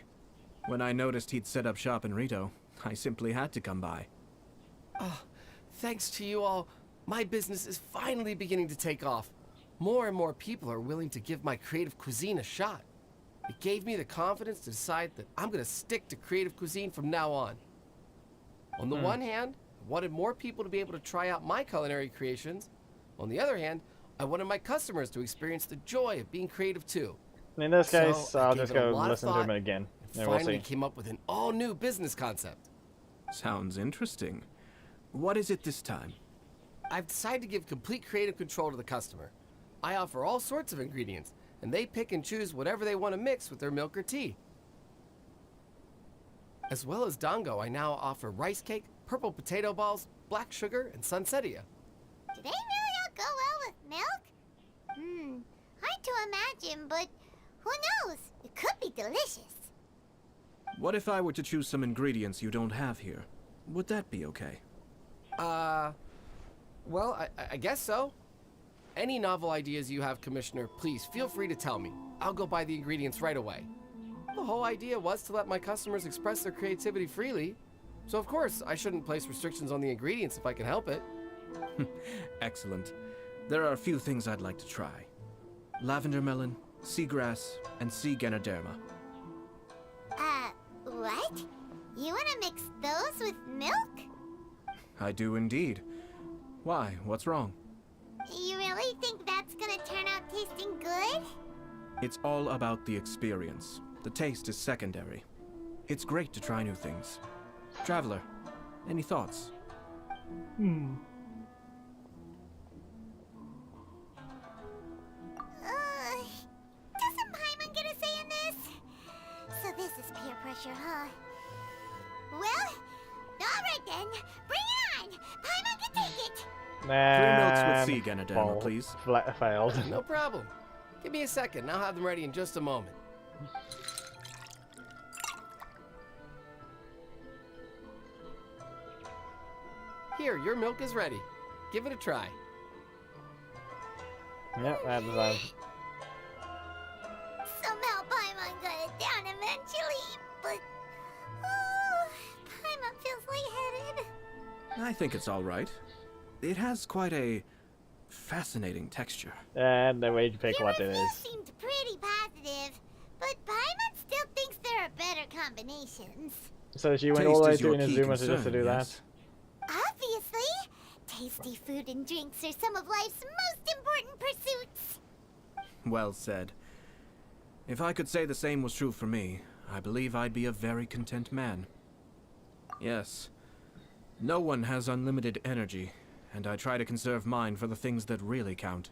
D: When I noticed he'd set up shop in Rito, I simply had to come by.
M: Oh, thanks to you all, my business is finally beginning to take off. More and more people are willing to give my creative cuisine a shot. It gave me the confidence to decide that I'm going to stick to creative cuisine from now on. On the one hand, I wanted more people to be able to try out my culinary creations. On the other hand, I wanted my customers to experience the joy of being creative too.
A: In this case,
M: So, I
A: I'll
M: gave
A: just
M: it a
A: go
M: lot of
A: listen to him
M: thought
A: again,
M: and
A: and we'll
M: finally
A: see.
M: came up with an all-new business concept.
D: Sounds interesting. What is it this time?
M: I've decided to give complete creative control to the customer. I offer all sorts of ingredients, and they pick and choose whatever they want to mix with their milk or tea. As well as dango, I now offer rice cake, purple potato balls, black sugar, and sunsettia.
E: Do they really all go well with milk? Hard to imagine, but who knows? It could be delicious.
D: What if I were to choose some ingredients you don't have here? Would that be okay?
M: Well, I guess so. Any novel ideas you have, Commissioner, please feel free to tell me. I'll go buy the ingredients right away. The whole idea was to let my customers express their creativity freely. So of course, I shouldn't place restrictions on the ingredients if I can help it.
D: Excellent. There are a few things I'd like to try. Lavender melon, seagrass, and sea ganoderma.
E: What? You wanna mix those with milk?
D: I do indeed. Why? What's wrong?
E: You really think that's gonna turn out tasting good?
D: It's all about the experience. The taste is secondary. It's great to try new things. Traveler, any thoughts?
E: Doesn't Paimon get a say in this? So this is peer pressure, huh? Well, alright then. Bring it on! Paimon can take it!
D: 3 milks with sea
A: And
D: ganoderma, please.
A: failed.
M: No problem. Give me a second, I'll have them ready in just a moment. Here, your milk is ready. Give it a try.
A: Yep, that design.
E: Somehow Paimon got it down eventually, but... Oh, Paimon feels lightheaded.
D: I think it's all right. It has quite a fascinating texture.
A: And the way you pick what it
E: Your review
A: is.
E: seemed pretty positive, but Paimon still thinks there are better combinations.
A: So she went all the way
D: Taste is
A: to
D: your key
A: Inazuma to just to
D: concern,
A: do
D: yes?
E: Obviously, tasty food and drinks are some of life's most important pursuits.
D: Well said. If I could say the same was true for me, I believe I'd be a very content man. Yes. No one has unlimited energy, and I try to conserve mine for the things that really count.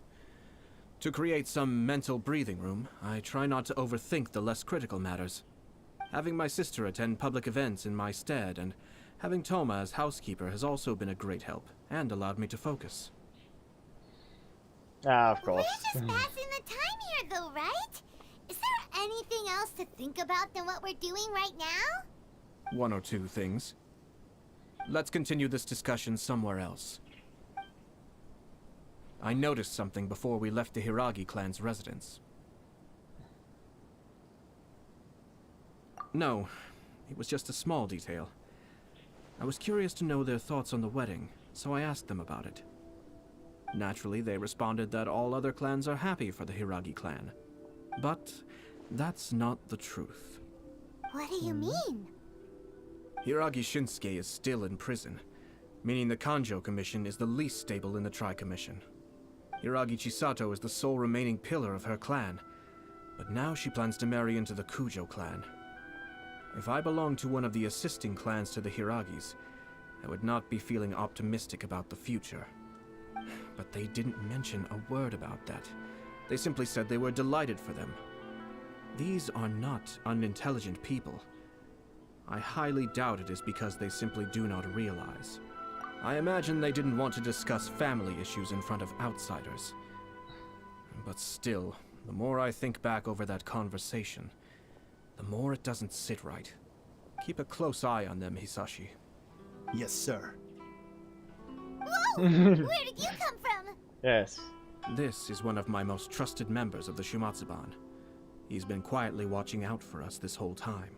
D: To create some mental breathing room, I try not to overthink the less critical matters. Having my sister attend public events in my stead, and having Toma as housekeeper has also been a great help, and allowed me to focus.
A: Ah, of course.
E: We're just passing the time here, though, right? Is there anything else to think about than what we're doing right now?
D: One or two things. Let's continue this discussion somewhere else. I noticed something before we left the Hiragi clan's residence. No, it was just a small detail. I was curious to know their thoughts on the wedding, so I asked them about it. Naturally, they responded that all other clans are happy for the Hiragi clan. But that's not the truth.
E: What do you mean?
D: Hiragi Shinsuke is still in prison, meaning the Kanjo Commission is the least stable in the Tri-Commission. Hiragi Chisato is the sole remaining pillar of her clan, but now she plans to marry into the Cujo clan. If I belonged to one of the assisting clans to the Hiragis, I would not be feeling optimistic about the future. But they didn't mention a word about that. They simply said they were delighted for them. These are not unintelligent people. I highly doubt it is because they simply do not realize. I imagine they didn't want to discuss family issues in front of outsiders. But still, the more I think back over that conversation, the more it doesn't sit right. Keep a close eye on them, Hisashi.
N: Yes, sir.
E: Whoa! Where did you come from?
A: Yes.
D: This is one of my most trusted members of the Shumatsuban. He's been quietly watching out for us this whole time.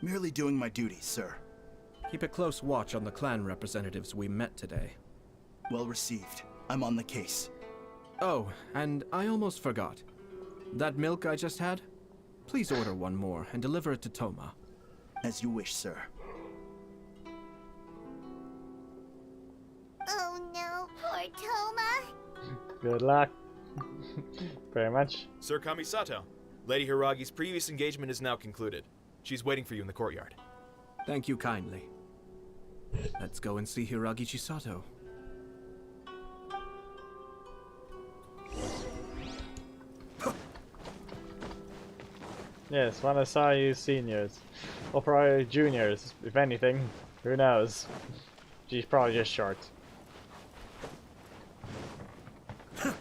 N: Merely doing my duties, sir.
D: Keep a close watch on the clan representatives we met today.
N: Well received. I'm on the case.
D: Oh, and I almost forgot. That milk I just had? Please order one more and deliver it to Toma.
N: As you wish, sir.
E: Oh no, poor Toma.
A: Good luck. Very much.
O: Sir Kamisato, Lady Hiragi's previous engagement is now concluded. She's waiting for you in the courtyard.
D: Thank you kindly. Let's go and see Hiragi Chisato.
A: Yes, when I saw you seniors. Or probably juniors, if anything. Who knows? She's probably just short.
E: Hi,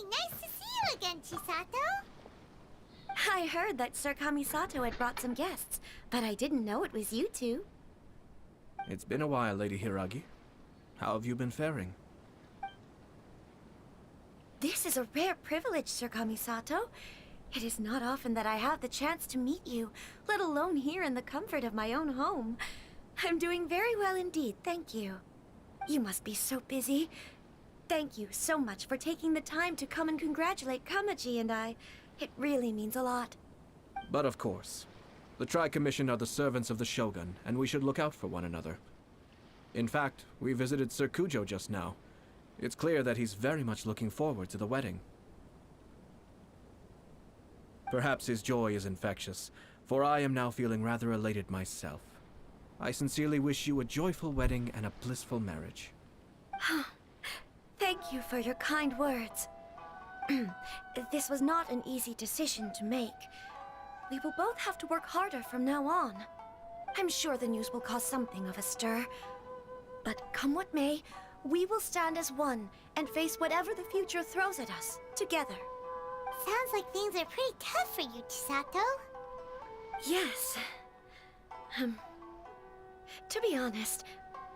E: nice to see you again, Chisato.
G: I heard that Sir Kamisato had brought some guests, but I didn't know it was you two.
D: It's been a while, Lady Hiragi. How have you been faring?
G: This is a rare privilege, Sir Kamisato. It is not often that I have the chance to meet you, let alone here in the comfort of my own home. I'm doing very well indeed, thank you. You must be so busy. Thank you so much for taking the time to come and congratulate Kamaji and I. It really means a lot.
D: But of course, the Tri-Commission are the servants of the Shogun, and we should look out for one another. In fact, we visited Sir Cujo just now. It's clear that he's very much looking forward to the wedding. Perhaps his joy is infectious, for I am now feeling rather elated myself. I sincerely wish you a joyful wedding and a blissful marriage.
G: Thank you for your kind words. This was not an easy decision to make. We will both have to work harder from now on. I'm sure the news will cause something of a stir. But come what may, we will stand as one and face whatever the future throws at us, together.
E: Sounds like things are pretty tough for you, Chisato.
G: Yes. To be honest,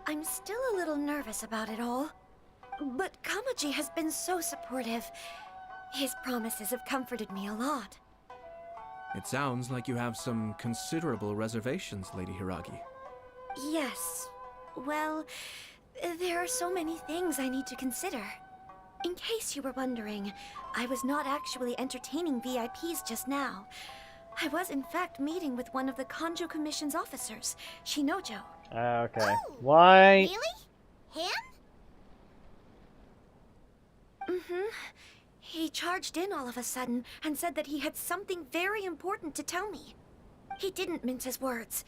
G: I'm still a little nervous about it all. But Kamaji has been so supportive. His promises have comforted me a lot.
D: It sounds like you have some considerable reservations, Lady Hiragi.
G: Yes. Well, there are so many things I need to consider. In case you were wondering, I was not actually entertaining VIPs just now. I was in fact meeting with one of the Kanjo Commission's officers, Shinojo.
A: Okay.
E: Oh,
A: Why?
E: really? Him?
G: Mm-hmm. He charged in all of a sudden and said that he had something very important to tell me. He didn't mince his words.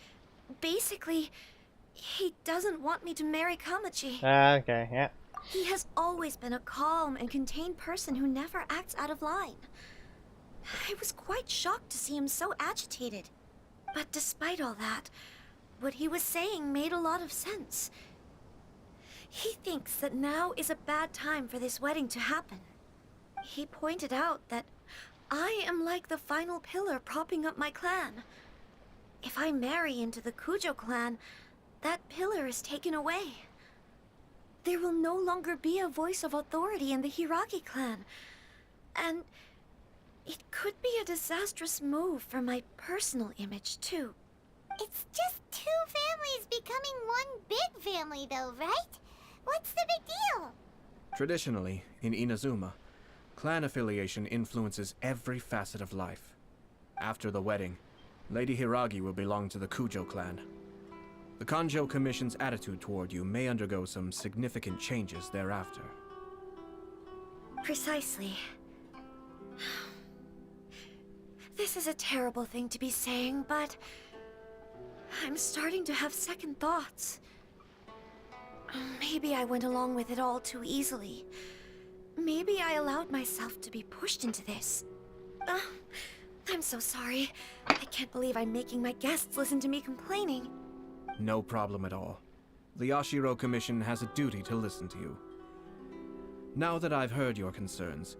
G: Basically, he doesn't want me to marry Kamaji.
A: Okay, yeah.
G: He has always been a calm and contained person who never acts out of line. I was quite shocked to see him so agitated. But despite all that, what he was saying made a lot of sense. He thinks that now is a bad time for this wedding to happen. He pointed out that I am like the final pillar propping up my clan. If I marry into the Cujo clan, that pillar is taken away. There will no longer be a voice of authority in the Hiragi clan. And it could be a disastrous move for my personal image, too.
E: It's just two families becoming one big family, though, right? What's the big deal?
D: Traditionally, in Inazuma, clan affiliation influences every facet of life. After the wedding, Lady Hiragi will belong to the Cujo clan. The Kanjo Commission's attitude toward you may undergo some significant changes thereafter.
G: Precisely. This is a terrible thing to be saying, but I'm starting to have second thoughts. Maybe I went along with it all too easily. Maybe I allowed myself to be pushed into this. I'm so sorry. I can't believe I'm making my guests listen to me complaining.
D: No problem at all. The Yashiro Commission has a duty to listen to you. Now that I've heard your concerns,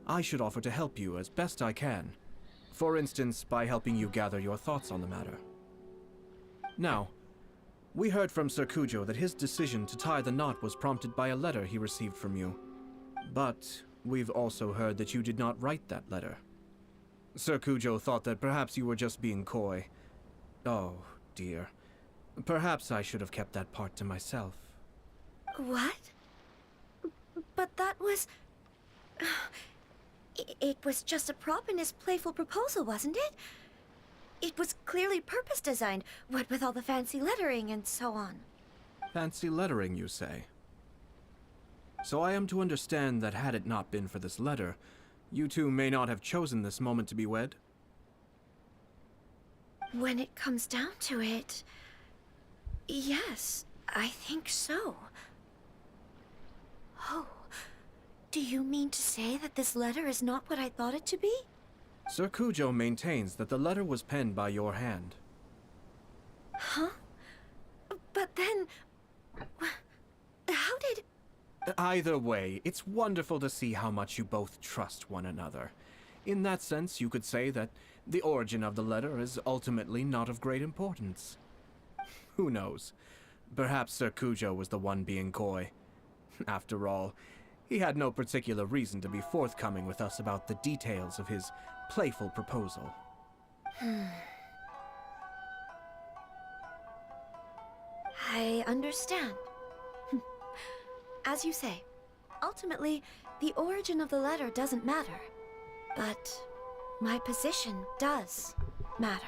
D: I should offer to help you as best I can. For instance, by helping you gather your thoughts on the matter. Now, we heard from Sir Cujo that his decision to tie the knot was prompted by a letter he received from you. But we've also heard that you did not write that letter. Sir Cujo thought that perhaps you were just being coy. Oh, dear. Perhaps I should have kept that part to myself.
G: What? But that was... It was just a prop in his playful proposal, wasn't it? It was clearly purpose-designed, what with all the fancy lettering and so on.
D: Fancy lettering, you say? So I am to understand that had it not been for this letter, you two may not have chosen this moment to be wed?
G: When it comes down to it... yes, I think so. Oh, do you mean to say that this letter is not what I thought it to be?
D: Sir Cujo maintains that the letter was penned by your hand.
G: Huh? But then... how did...
D: Either way, it's wonderful to see how much you both trust one another. In that sense, you could say that the origin of the letter is ultimately not of great importance. Who knows? Perhaps Sir Cujo was the one being coy. After all, he had no particular reason to be forthcoming with us about the details of his playful proposal.
G: I understand. As you say, ultimately, the origin of the letter doesn't matter. But my position does matter.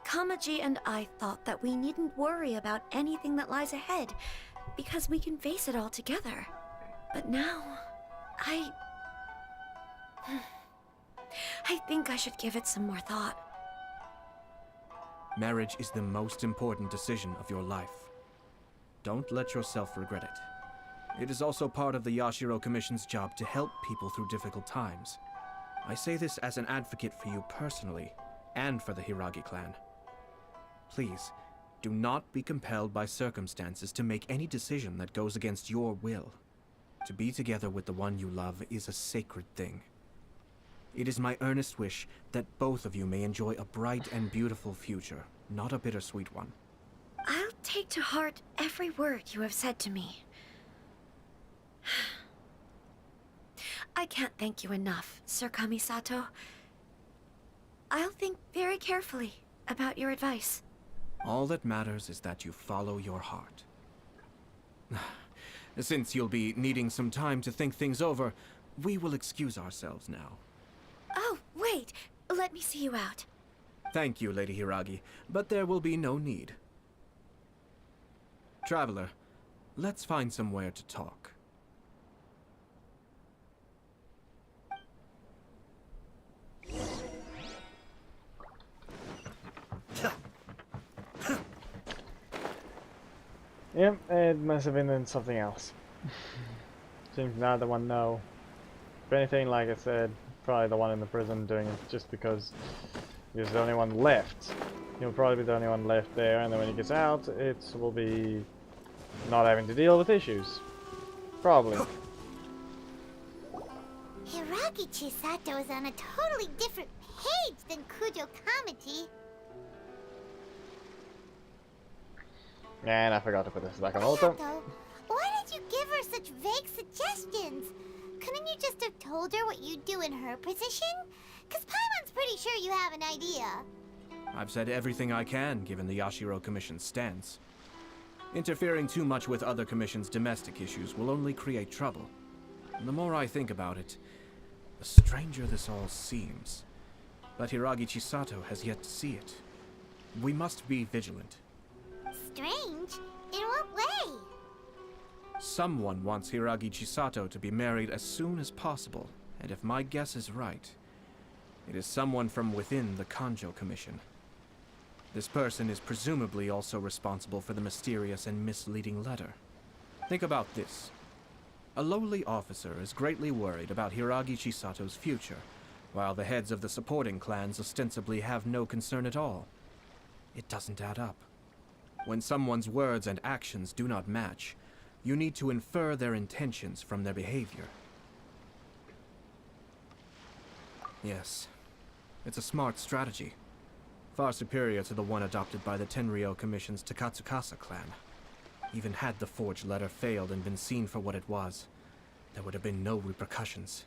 G: Kamaji and I thought that we needn't worry about anything that lies ahead, because we can face it all together. But now, I think I should give it some more thought.
D: Marriage is the most important decision of your life. Don't let yourself regret it. It is also part of the Yashiro Commission's job to help people through difficult times. I say this as an advocate for you personally, and for the Hiragi clan. Please, do not be compelled by circumstances to make any decision that goes against your will. To be together with the one you love is a sacred thing. It is my earnest wish that both of you may enjoy a bright and beautiful future, not a bittersweet one.
G: I'll take to heart every word you have said to me. I can't thank you enough, Sir Kamisato. I'll think very carefully about your advice.
D: All that matters is that you follow your heart. Since you'll be needing some time to think things over, we will excuse ourselves now.
G: Oh, wait! Let me see you out.
D: Thank you, Lady Hiragi, but there will be no need. Traveler, let's find somewhere to talk.
A: Yep, it must have been in something else. Seems neither one know. If anything, like I said, probably the one in the prison doing it just because he's the only one left. He'll probably be the only one left there, and then when he gets out, it will be not having to deal with issues. Probably.
E: Hiragi Chisato is on a totally different page than Cujo Kamaji.
A: And I forgot to put this back on auto.
E: Ayato, why did you give her such vague suggestions? Couldn't you just have told her what you'd do in her position? Because Paimon's pretty sure you have an idea.
D: I've said everything I can, given the Yashiro Commission's stance. Interfering too much with other commissions' domestic issues will only create trouble. And the more I think about it, the stranger this all seems. But Hiragi Chisato has yet to see it. We must be vigilant.
E: Strange? In what way?
D: Someone wants Hiragi Chisato to be married as soon as possible, and if my guess is right, it is someone from within the Kanjo Commission. This person is presumably also responsible for the mysterious and misleading letter. Think about this. A lowly officer is greatly worried about Hiragi Chisato's future, while the heads of the supporting clans ostensibly have no concern at all. It doesn't add up. When someone's words and actions do not match, you need to infer their intentions from their behavior. Yes, it's a smart strategy. Far superior to the one adopted by the Tenryou Commission's Takatsukasa clan. Even had the forged letter failed and been seen for what it was, there would have been no repercussions.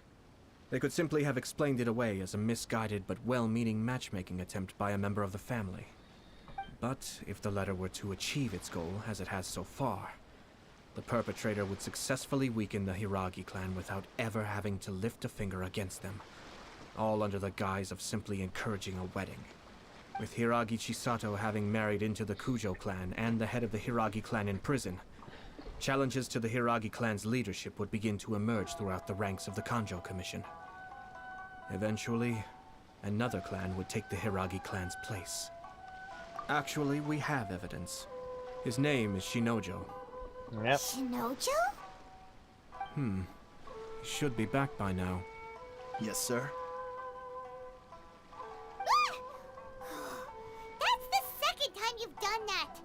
D: They could simply have explained it away as a misguided but well-meaning matchmaking attempt by a member of the family. But if the letter were to achieve its goal, as it has so far, the perpetrator would successfully weaken the Hiragi clan without ever having to lift a finger against them, all under the guise of simply encouraging a wedding. With Hiragi Chisato having married into the Cujo clan and the head of the Hiragi clan in prison, challenges to the Hiragi clan's leadership would begin to emerge throughout the ranks of the Kanjo Commission. Eventually, another clan would take the Hiragi clan's place. Actually, we have evidence. His name is Shinojo.
A: Yep.
E: Shinojo?
D: He should be back by now.
N: Yes, sir.
E: That's the second time you've done that!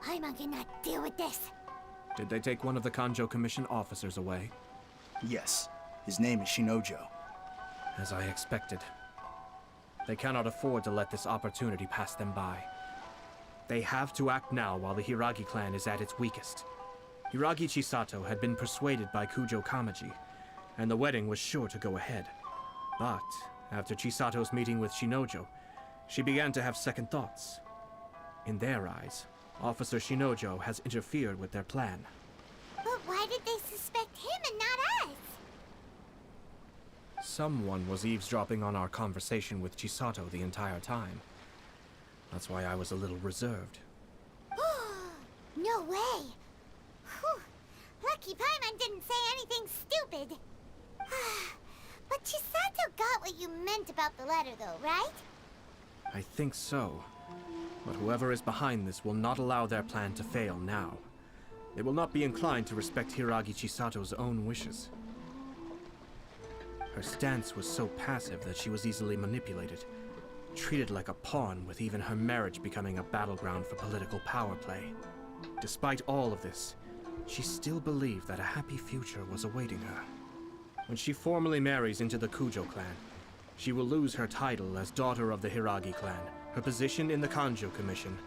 E: Paimon cannot deal with this.
D: Did they take one of the Kanjo Commission officers away?
N: Yes. His name is Shinojo.
D: As I expected. They cannot afford to let this opportunity pass them by. They have to act now while the Hiragi clan is at its weakest. Hiragi Chisato had been persuaded by Cujo Kamaji, and the wedding was sure to go ahead. But after Chisato's meeting with Shinojo, she began to have second thoughts. In their eyes, Officer Shinojo has interfered with their plan.
E: But why did they suspect him and not us?
D: Someone was eavesdropping on our conversation with Chisato the entire time. That's why I was a little reserved.
E: No way! Whew. Lucky Paimon didn't say anything stupid. But Chisato got what you meant about the letter though, right?
D: I think so. But whoever is behind this will not allow their plan to fail now. They will not be inclined to respect Hiragi Chisato's own wishes. Her stance was so passive that she was easily manipulated, treated like a pawn, with even her marriage becoming a battleground for political power play. Despite all of this, she still believed that a happy future was awaiting her. When she formally marries into the Cujo clan, she will lose her title as daughter of the Hiragi clan, her position in the Kanjo Commission,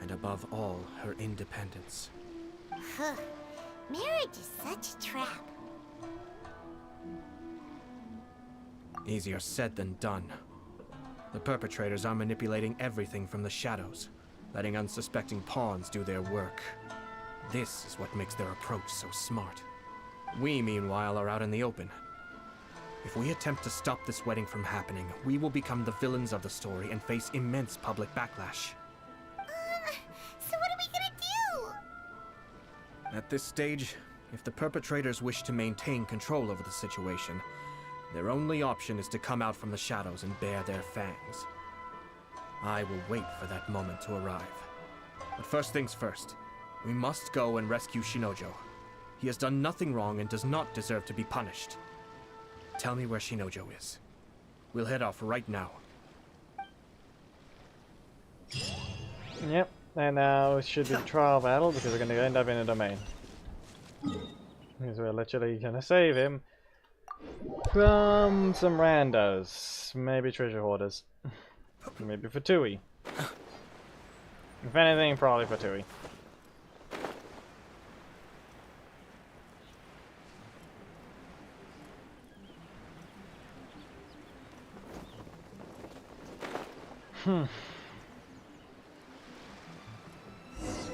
D: and above all, her independence.
E: Marriage is such a trap.
D: Easier said than done. The perpetrators are manipulating everything from the shadows, letting unsuspecting pawns do their work. This is what makes their approach so smart. We, meanwhile, are out in the open. If we attempt to stop this wedding from happening, we will become the villains of the story and face immense public backlash.
E: So what are we gonna do?
D: At this stage, if the perpetrators wish to maintain control over the situation, their only option is to come out from the shadows and bare their fangs. I will wait for that moment to arrive. But first things first, we must go and rescue Shinojo. He has done nothing wrong and does not deserve to be punished. Tell me where Shinojo is. We'll head off right now.
A: Yep, and now it should be the trial battle because we're going to end up in a domain. Because we're literally going to save him from some randos. Maybe treasure hoarders. Maybe for Tui. If anything, probably for Tui.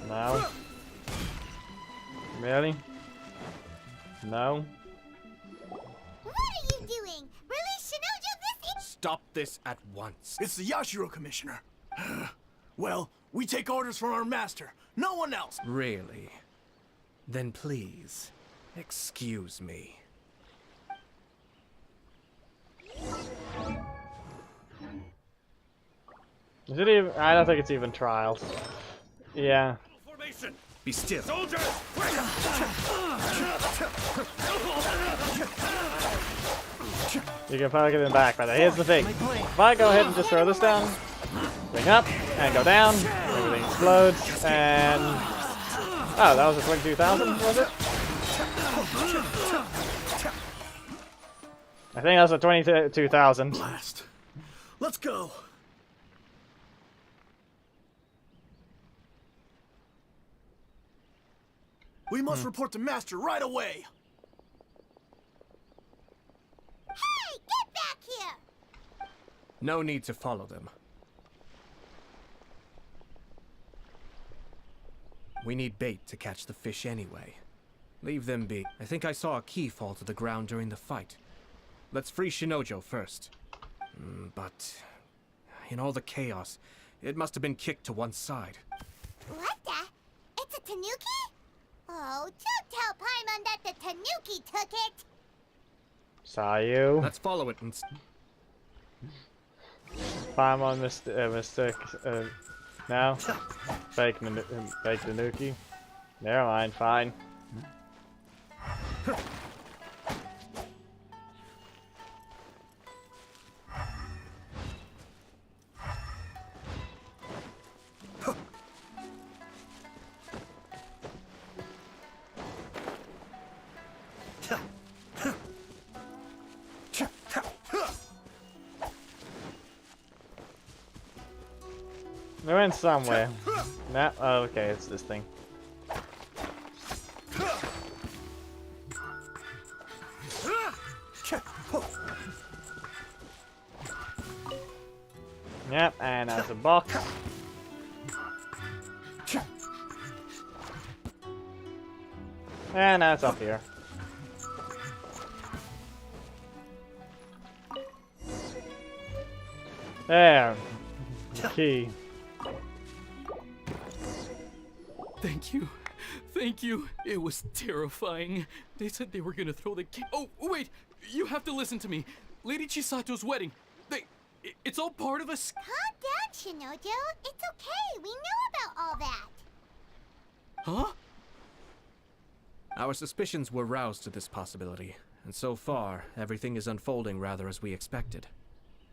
A: No. Really? No.
E: What are you doing? Release Shinojo this
D: Stop this at once.
N: It's the Yashiro Commissioner. Well, we take orders from our master. No one else.
D: Really? Then please, excuse me.
A: Is it even? I don't think it's even trials. Yeah.
J: Formation. Be still. Soldiers!
A: You can probably get him back, but here's the thing. If I go ahead and just throw this down, bring up, and go down, everything explodes, and... Oh, that was a 22,000, was it? I think that's a 22,000.
N: Blast. Let's go. We must report to Master right away.
E: Hey, get back here!
D: No need to follow them. We need bait to catch the fish anyway. Leave them be. I think I saw a key fall to the ground during the fight. Let's free Shinojo first. But in all the chaos, it must have been kicked to one side.
E: What the? It's a tanuki? Oh, don't tell Paimon that the tanuki took it!
A: Saw you.
D: Let's follow it and...
A: Paimon mistake. No? Fake Tanuki. Never mind, fine. We went somewhere. Nah, oh, okay, it's this thing. Yep, and there's a box. And that's up here. There. The key.
I: Thank you. Thank you. It was terrifying. They said they were gonna throw the key. Oh, wait! You have to listen to me. Lady Chisato's wedding. It's all part of a...
E: Calm down, Shinojo. It's okay. We know about all that.
I: Huh?
D: Our suspicions were roused to this possibility, and so far, everything is unfolding rather as we expected.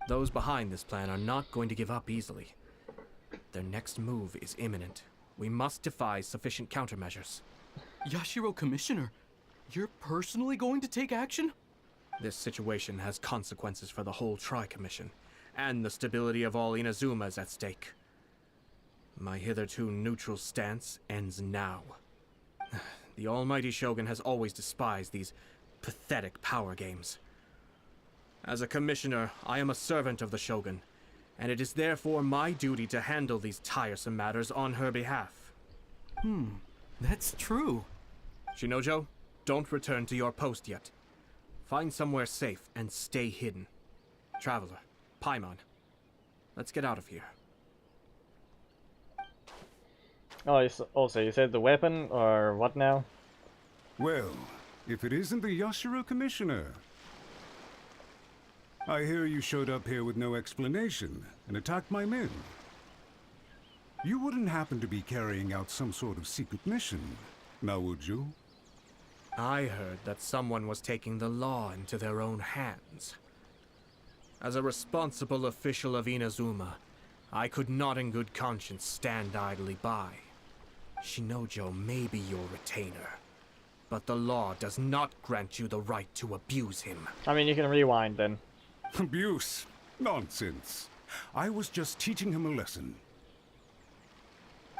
D: Those behind this plan are not going to give up easily. Their next move is imminent. We must devise sufficient countermeasures.
I: Yashiro Commissioner, you're personally going to take action?
D: This situation has consequences for the whole Tri-Commission, and the stability of all Inazuma is at stake. My hitherto neutral stance ends now. The almighty Shogun has always despised these pathetic power games. As a commissioner, I am a servant of the Shogun, and it is therefore my duty to handle these tiresome matters on her behalf.
I: That's true.
D: Shinojo, don't return to your post yet. Find somewhere safe and stay hidden. Traveler, Paimon, let's get out of here.
A: Oh, also, you said the weapon, or what now?
L: Well, if it isn't the Yashiro Commissioner. I hear you showed up here with no explanation and attacked my men. You wouldn't happen to be carrying out some sort of secret mission, now would you?
D: I heard that someone was taking the law into their own hands. As a responsible official of Inazuma, I could not in good conscience stand idly by. Shinojo may be your retainer, but the law does not grant you the right to abuse him.
A: I mean, you can rewind then.
L: Abuse? Nonsense. I was just teaching him a lesson.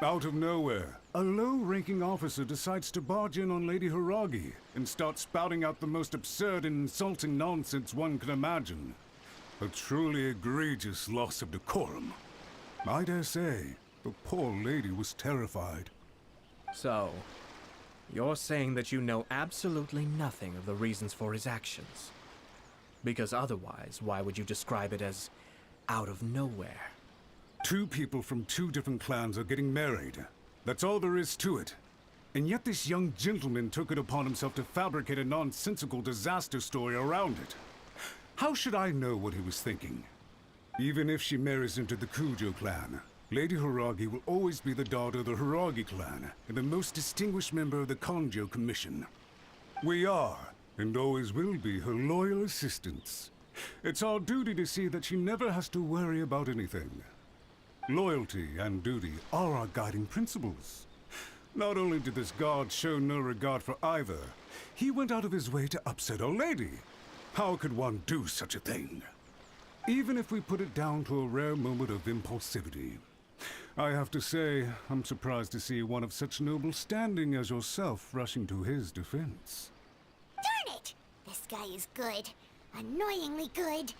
L: Out of nowhere, a low-ranking officer decides to barge in on Lady Hiragi and start spouting out the most absurd and insulting nonsense one can imagine. A truly egregious loss of decorum. I dare say, the poor lady was terrified.
D: So, you're saying that you know absolutely nothing of the reasons for his actions? Because otherwise, why would you describe it as out of nowhere?
L: Two people from two different clans are getting married. That's all there is to it. And yet this young gentleman took it upon himself to fabricate a nonsensical disaster story around it. How should I know what he was thinking? Even if she marries into the Cujo clan, Lady Hiragi will always be the daughter of the Hiragi clan and the most distinguished member of the Konjo Commission. We are, and always will be, her loyal assistants. It's our duty to see that she never has to worry about anything. Loyalty and duty are our guiding principles. Not only did this guard show no regard for either, he went out of his way to upset our lady. How could one do such a thing? Even if we put it down to a rare moment of impulsivity. I have to say, I'm surprised to see one of such noble standing as yourself rushing to his defense.
E: Darn it! This guy is good. Annoyingly good.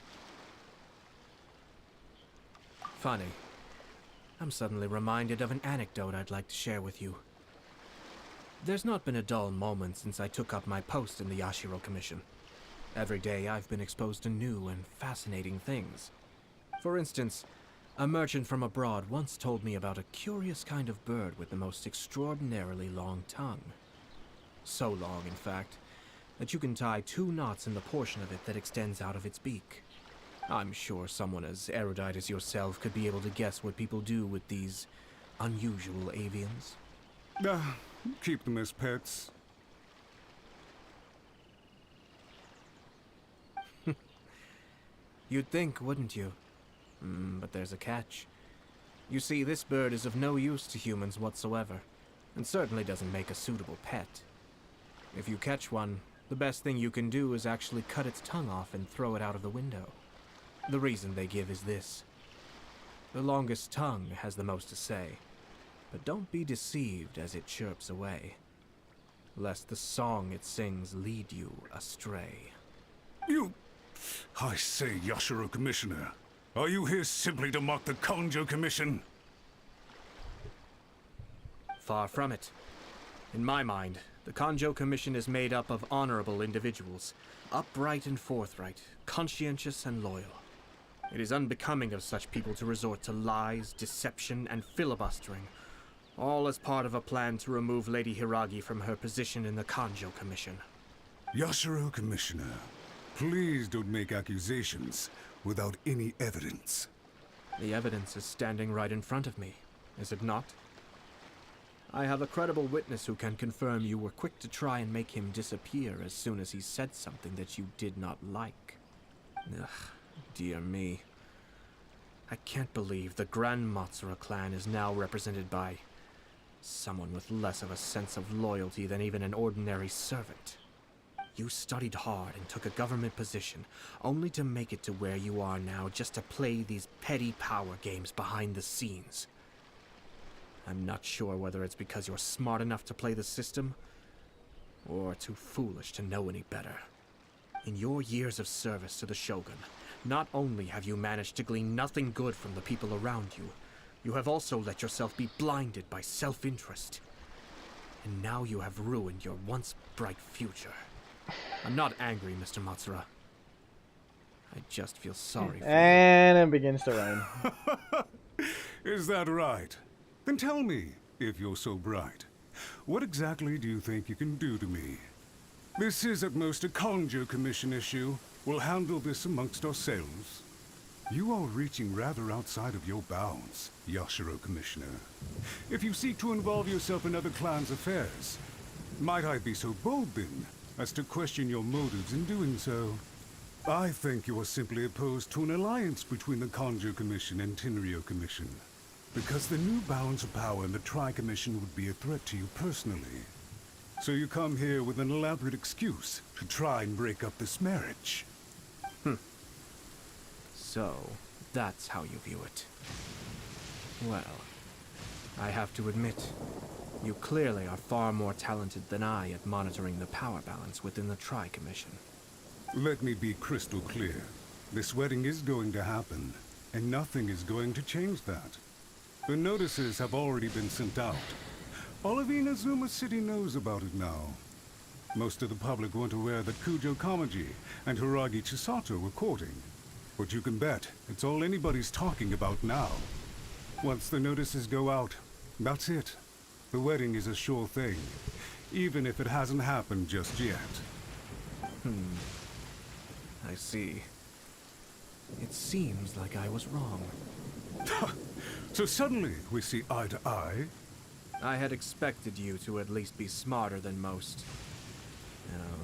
D: Funny. I'm suddenly reminded of an anecdote I'd like to share with you. There's not been a dull moment since I took up my post in the Yashiro Commission. Every day I've been exposed to new and fascinating things. For instance, a merchant from abroad once told me about a curious kind of bird with the most extraordinarily long tongue. So long, in fact, that you can tie 2 knots in the portion of it that extends out of its beak. I'm sure someone as erudite as yourself could be able to guess what people do with these unusual avians.
L: Keep them as pets.
D: You'd think, wouldn't you? But there's a catch. You see, this bird is of no use to humans whatsoever, and certainly doesn't make a suitable pet. If you catch one, the best thing you can do is actually cut its tongue off and throw it out of the window. The reason they give is this. The longest tongue has the most to say, but don't be deceived as it chirps away, lest the song it sings lead you astray.
L: I say, Yashiro Commissioner, Are you here simply to mock the Cujo Commission?
D: Far from it. In my mind, the Cujo Commission is made up of honorable individuals, upright and forthright, conscientious and loyal. It is unbecoming of such people to resort to lies, deception, and filibustering, all as part of a plan to remove Lady Hiragi from her position in the Cujo Commission.
L: Yashiro Commissioner, please don't make accusations without any evidence.
D: The evidence is standing right in front of me, is it not? I have a credible witness who can confirm you were quick to try and make him disappear as soon as he said something that you did not like. Ugh, dear me. I can't believe the Grand Matsura clan is now represented by someone with less of a sense of loyalty than even an ordinary servant. You studied hard and took a government position, only to make it to where you are now just to play these petty power games behind the scenes. I'm not sure whether it's because you're smart enough to play the system, or too foolish to know any better. In your years of service to the Shogun, not only have you managed to glean nothing good from the people around you, you have also let yourself be blinded by self-interest. And now you have ruined your once bright future. I'm not angry, Mr. Matsura. I just feel sorry for you.
A: And it begins to rain.
L: Is that right? Then tell me, if you're so bright, what exactly do you think you can do to me? This is at most a Cujo Commission issue. We'll handle this amongst ourselves. You are reaching rather outside of your bounds, Yashiro Commissioner. If you seek to involve yourself in other clans' affairs, might I be so bold then, as to question your motives in doing so? I think you are simply opposed to an alliance between the Cujo Commission and Tenryou Commission, because the new balance of power in the Tri-Commission would be a threat to you personally. So you come here with an elaborate excuse to try and break up this marriage.
D: So, that's how you view it. Well, I have to admit, you clearly are far more talented than I at monitoring the power balance within the Tri-Commission.
L: Let me be crystal clear. This wedding is going to happen, and nothing is going to change that. The notices have already been sent out. All of Inazuma City knows about it now. Most of the public weren't aware that Cujo Kamaji and Hiragi Chisato were courting. But you can bet it's all anybody's talking about now. Once the notices go out, that's it. The wedding is a sure thing, even if it hasn't happened just yet.
D: I see. It seems like I was wrong.
L: So suddenly we see eye to eye?
D: I had expected you to at least be smarter than most.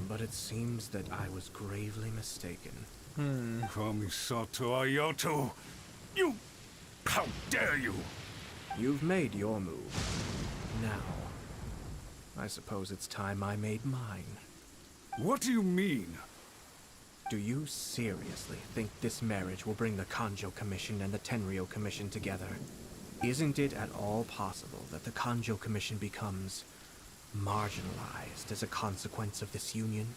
D: But it seems that I was gravely mistaken.
L: Kamisato Ayato! You... How dare you!
D: You've made your move. Now, I suppose it's time I made mine.
L: What do you mean?
D: Do you seriously think this marriage will bring the Cujo Commission and the Tenryou Commission together? Isn't it at all possible that the Cujo Commission becomes marginalized as a consequence of this union?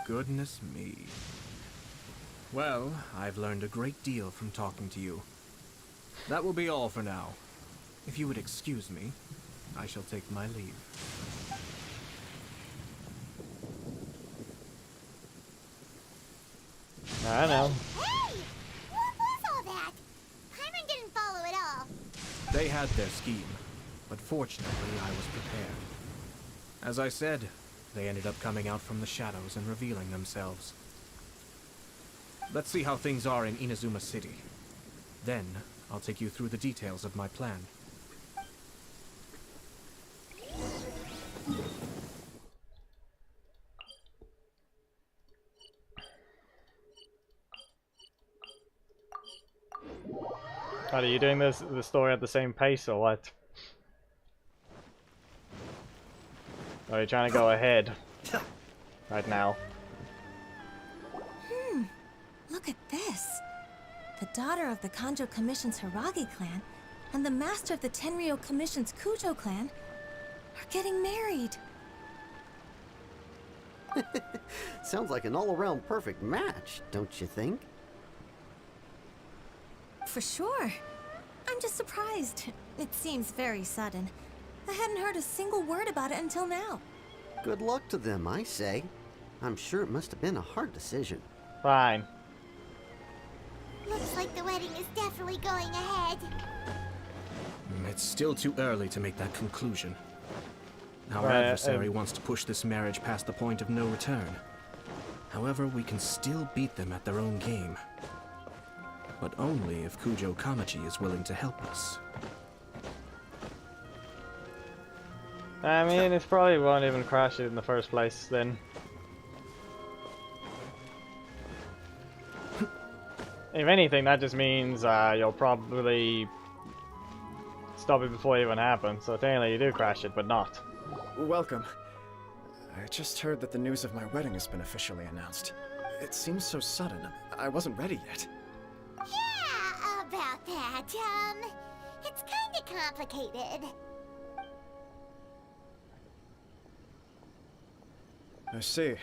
D: Goodness me. Well, I've learned a great deal from talking to you. That will be all for now. If you would excuse me, I shall take my leave.
A: I know.
E: Hey! What was all that? Paimon didn't follow at all.
D: They had their scheme, but fortunately I was prepared. As I said, they ended up coming out from the shadows and revealing themselves. Let's see how things are in Inazuma City. Then, I'll take you through the details of my plan.
A: Are you doing the story at the same pace or what? Or are you trying to go ahead right now?
G: Look at this. The daughter of the Cujo Commission's Hiragi clan and the master of the Tenryou Commission's Cujo clan are getting married.
P: Sounds like an all-around perfect match, don't you think?
Q: For sure. I'm just surprised. It seems very sudden. I hadn't heard a single word about it until now.
P: Good luck to them, I say. I'm sure it must have been a hard decision.
A: Fine.
E: Looks like the wedding is definitely going ahead.
D: It's still too early to make that conclusion. Our
A: Right,
D: adversary wants to push this marriage past the point of no return. However, we can still beat them at their own game. But only if Cujo Kamaji is willing to help us.
A: I mean, it probably won't even crash it in the first place then. If anything, that just means you'll probably stop it before it even happens. So technically you do crash it, but not.
K: Welcome. I just heard that the news of my wedding has been officially announced. It seems so sudden. I wasn't ready yet.
E: Yeah, about that, it's kinda complicated.
K: I see.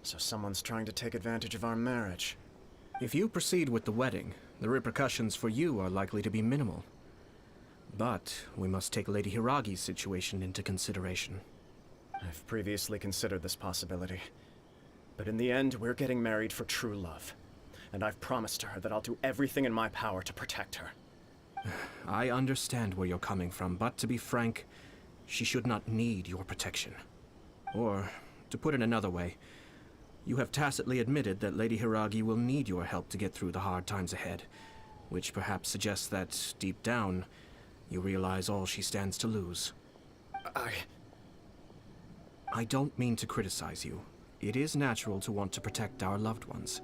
K: So someone's trying to take advantage of our marriage.
D: If you proceed with the wedding, the repercussions for you are likely to be minimal. But we must take Lady Hiragi's situation into consideration.
K: I've previously considered this possibility. But in the end, we're getting married for true love. And I've promised her that I'll do everything in my power to protect her.
D: I understand where you're coming from, but to be frank, she should not need your protection. Or, to put it another way, you have tacitly admitted that Lady Hiragi will need your help to get through the hard times ahead, which perhaps suggests that, deep down, you realize all she stands to lose. I don't mean to criticize you. It is natural to want to protect our loved ones.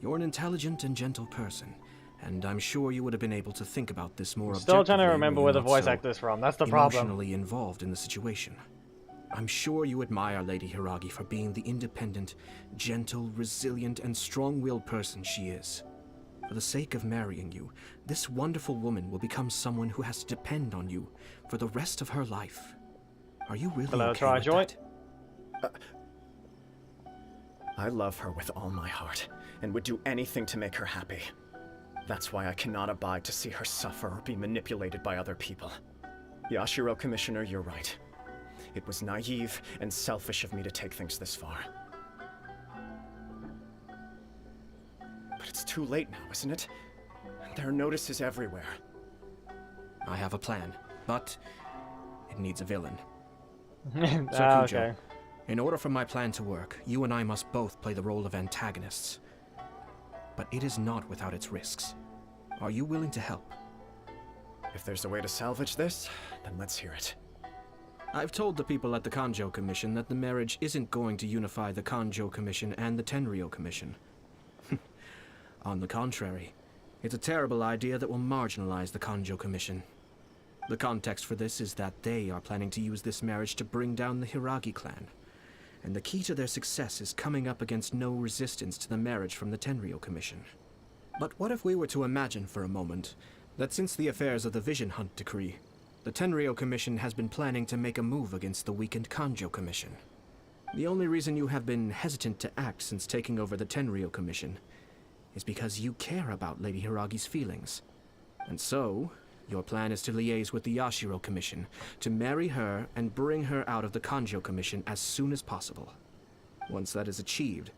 D: You're an intelligent and gentle person, and I'm sure you would have been able to think about this more objectively.
A: Still trying to remember where the voice actor is from. That's the problem.
D: Emotionally involved in the situation. I'm sure you admire Lady Hiragi for being the independent, gentle, resilient, and strong-willed person she is. For the sake of marrying you, this wonderful woman will become someone who has to depend on you for the rest of her life. Are you really okay with that?
K: I love her with all my heart, and would do anything to make her happy. That's why I cannot abide to see her suffer or be manipulated by other people. Yashiro, Commissioner, you're right. It was naive and selfish of me to take things this far. But it's too late now, isn't it? There are notices everywhere.
D: I have a plan, but it needs a villain.
A: Cujo,
D: okay. In order for my plan to work, you and I must both play the role of antagonists. But it is not without its risks. Are you willing to help?
K: If there's a way to salvage this, then let's hear it.
D: I've told the people at the Kanjo Commission that the marriage isn't going to unify the Kanjo Commission and the Tenryou Commission. On the contrary, it's a terrible idea that will marginalize the Kanjo Commission. The context for this is that they are planning to use this marriage to bring down the Hiragi clan. And the key to their success is coming up against no resistance to the marriage from the Tenryou Commission. But what if we were to imagine for a moment that since the affairs of the Vision Hunt Decree, the Tenryou Commission has been planning to make a move against the weakened Kanjo Commission? The only reason you have been hesitant to act since taking over the Tenryou Commission is because you care about Lady Hiragi's feelings. And so, your plan is to liaise with the Yashiro Commission, to marry her and bring her out of the Kanjo Commission as soon as possible. Once that is achieved,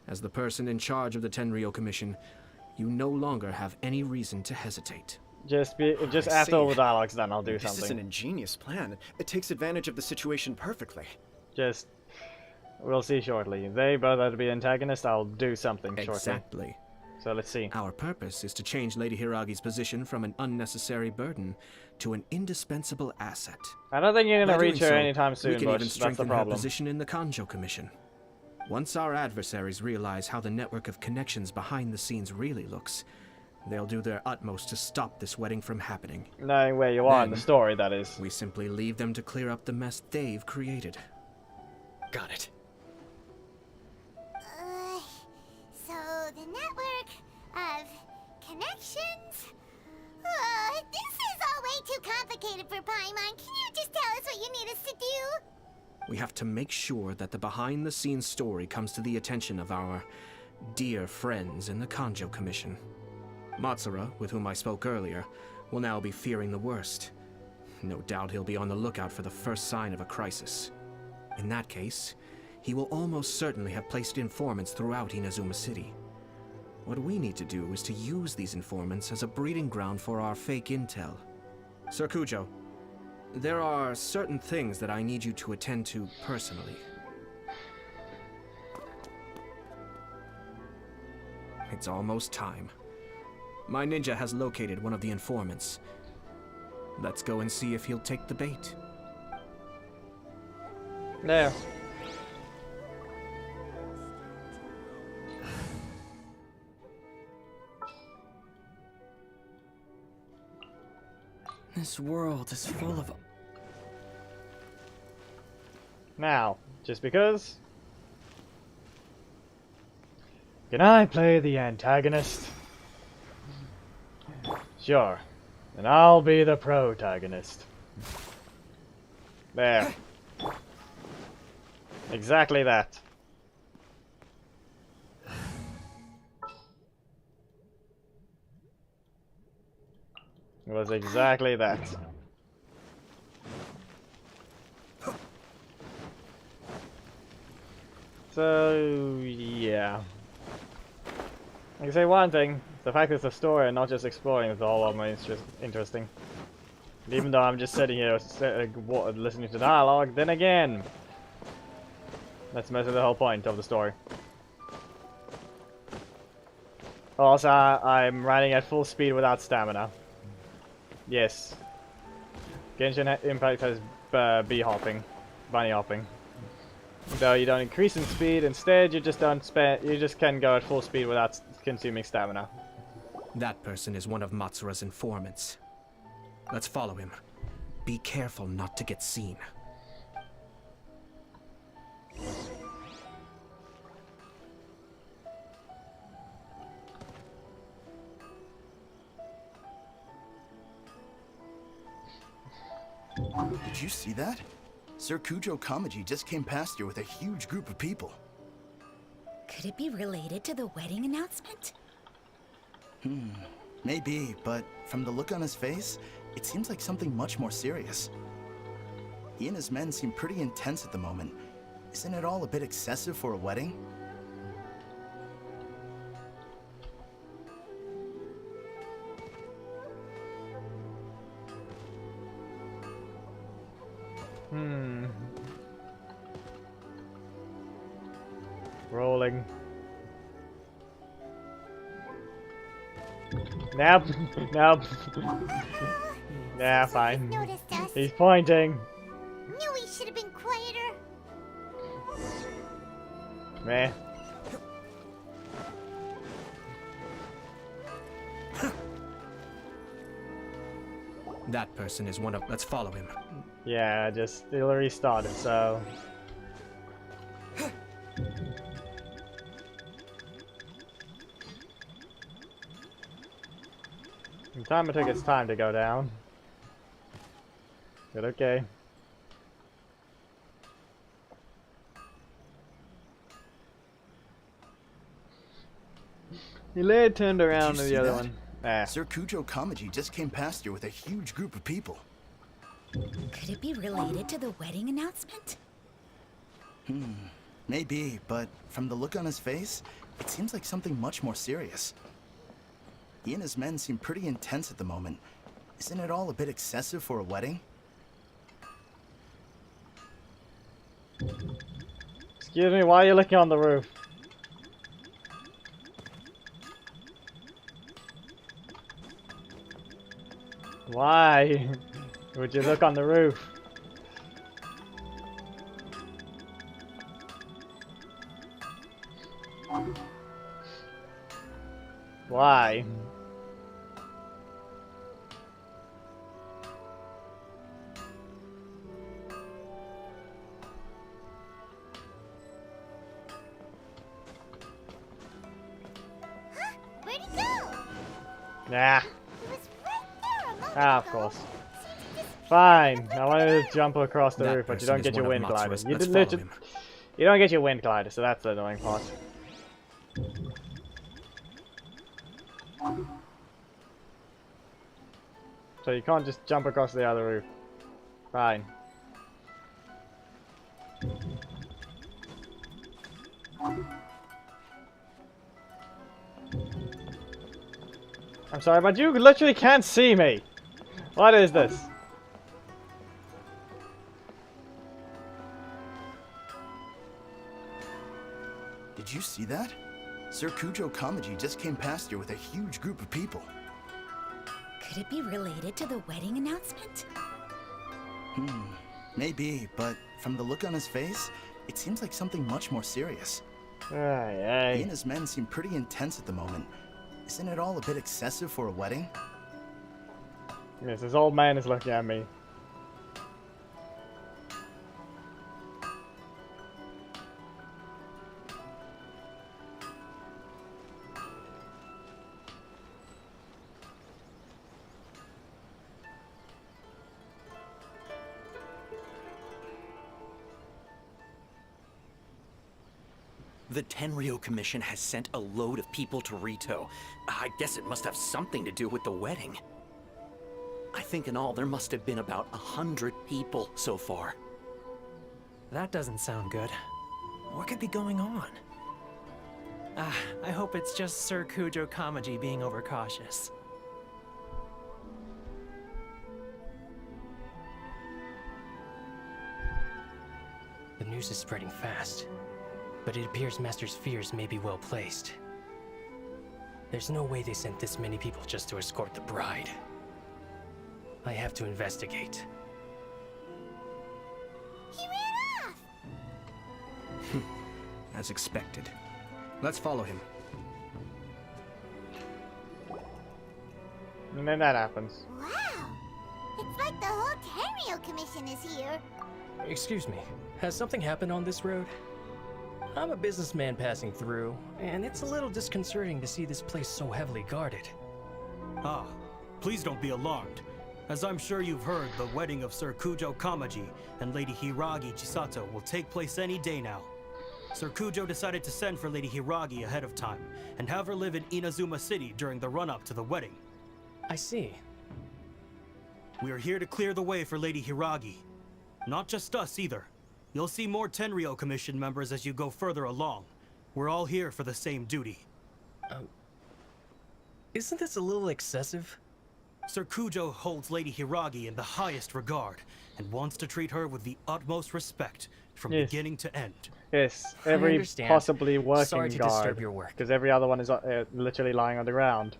D: as the person in charge of the Tenryou Commission, you no longer have any reason to hesitate.
A: Just after all the dialogues, then I'll do
K: This
A: something.
K: is an ingenious plan. It takes advantage of the situation perfectly.
A: We'll see shortly. If they both have to be antagonists, I'll do something shortly.
D: Exactly.
A: So let's see.
D: Our purpose is to change Lady Hiragi's position from an unnecessary burden to an indispensable asset.
A: I don't think you're gonna
D: By
A: reach
D: doing
A: her
D: so,
A: anytime soon,
D: we can
A: Bush.
D: even
A: That's the
D: strengthen her
A: problem.
D: position in the Kanjo Commission. Once our adversaries realize how the network of connections behind the scenes really looks, they'll do their utmost to stop this wedding from happening.
A: Knowing where you are in the story, that is.
D: We simply leave them to clear up the mess they've created.
K: Got it.
E: So the network of connections? This is all way too complicated for Paimon. Can you just tell us what you need us to do?
D: We have to make sure that the behind-the-scenes story comes to the attention of our dear friends in the Kanjo Commission. Matsura, with whom I spoke earlier, will now be fearing the worst. No doubt he'll be on the lookout for the first sign of a crisis. In that case, he will almost certainly have placed informants throughout Inazuma City. What we need to do is to use these informants as a breeding ground for our fake intel. Sir Cujo, there are certain things that I need you to attend to personally. It's almost time. My ninja has located one of the informants. Let's go and see if he'll take the bait.
A: There.
F: This world is full of...
A: Now, just because... Can I play the antagonist? Sure. And I'll be the protagonist. There. Exactly that. It was exactly that. So, yeah. I can say one thing, the fact that it's a story and not just exploring is all more interesting. Even though I'm just sitting here listening to dialogue, then again, that's mostly the whole point of the story. Also, I'm riding at full speed without stamina. Yes. Genshin Impact has bee hopping, bunny hopping. Though you don't increase in speed, instead you just can go at full speed without consuming stamina.
D: That person is one of Matsura's informants. Let's follow him. Be careful not to get seen.
N: Did you see that? Sir Cujo Kamaji just came past here with a huge group of people.
C: Could it be related to the wedding announcement?
N: Maybe, but from the look on his face, it seems like something much more serious. He and his men seem pretty intense at the moment. Isn't it all a bit excessive for a wedding?
A: Rolling. Nope. Nope. Yeah, fine. He's pointing.
E: Knew he should have been quieter.
A: Meh.
D: That person is one of... Let's follow him.
A: Yeah, it restarted, so... The timer took its time to go down. But okay. He later turned around to the other one.
N: Sir Cujo Kamaji just came past here with a huge group of people.
C: Could it be related to the wedding announcement?
N: Maybe, but from the look on his face, it seems like something much more serious. He and his men seem pretty intense at the moment. Isn't it all a bit excessive for a wedding?
A: Excuse me, why are you looking on the roof? Why would you look on the roof? Why?
E: Where'd he go?
A: Nah.
E: He was right there a moment
A: Ah, of
E: ago.
A: course.
E: Seemed to
A: Fine. I wanted to jump across the
D: That
A: roof, but you
D: person
A: don't
D: is
A: get your
D: one of
A: wind glider.
D: Matsu's.
A: You
D: Let's
A: didn't.
D: follow him.
A: You don't get your wind glider, so that's the annoying part. So you can't just jump across the other roof. Fine. I'm sorry, but you literally can't see me. What is this?
N: Did you see that? Sir Cujo Kamaji just came past here with a huge group of people.
C: Could it be related to the wedding announcement?
N: Maybe, but from the look on his face, it seems like something much more serious. He and his men seem pretty intense at the moment. Isn't it all a bit excessive for a wedding?
A: Yes, this old man is looking at me.
R: The Tenryo Commission has sent a load of people to Rito. I guess it must have something to do with the wedding. I think in all there must have been about 100 people so far.
J: That doesn't sound good. What could be going on? I hope it's just Sir Cujo Kamaji being overcautious.
F: The news is spreading fast, but it appears Master's fears may be well placed. There's no way they sent this many people just to escort the bride. I have to investigate.
E: He ran off!
D: As expected. Let's follow him.
A: And then that happens.
E: Wow! It's like the whole Tenryo Commission is here.
F: Excuse me, has something happened on this road? I'm a businessman passing through, and it's a little disconcerting to see this place so heavily guarded.
S: Ah, please don't be alarmed. As I'm sure you've heard, the wedding of Sir Cujo Kamaji and Lady Hiragi Chisato will take place any day now. Sir Cujo decided to send for Lady Hiragi ahead of time, and have her live in Inazuma City during the run-up to the wedding.
F: I see.
S: We are here to clear the way for Lady Hiragi. Not just us either. You'll see more Tenryo Commission members as you go further along. We're all here for the same duty.
F: Isn't this a little excessive?
S: Sir Cujo holds Lady Hiragi in the highest regard, and wants to treat her with the utmost respect, from beginning to end.
A: Yes,
F: I
A: every
F: understand.
A: possibly working
F: Sorry to
A: guard.
F: disturb your work.
A: Because every other one is literally lying on the ground.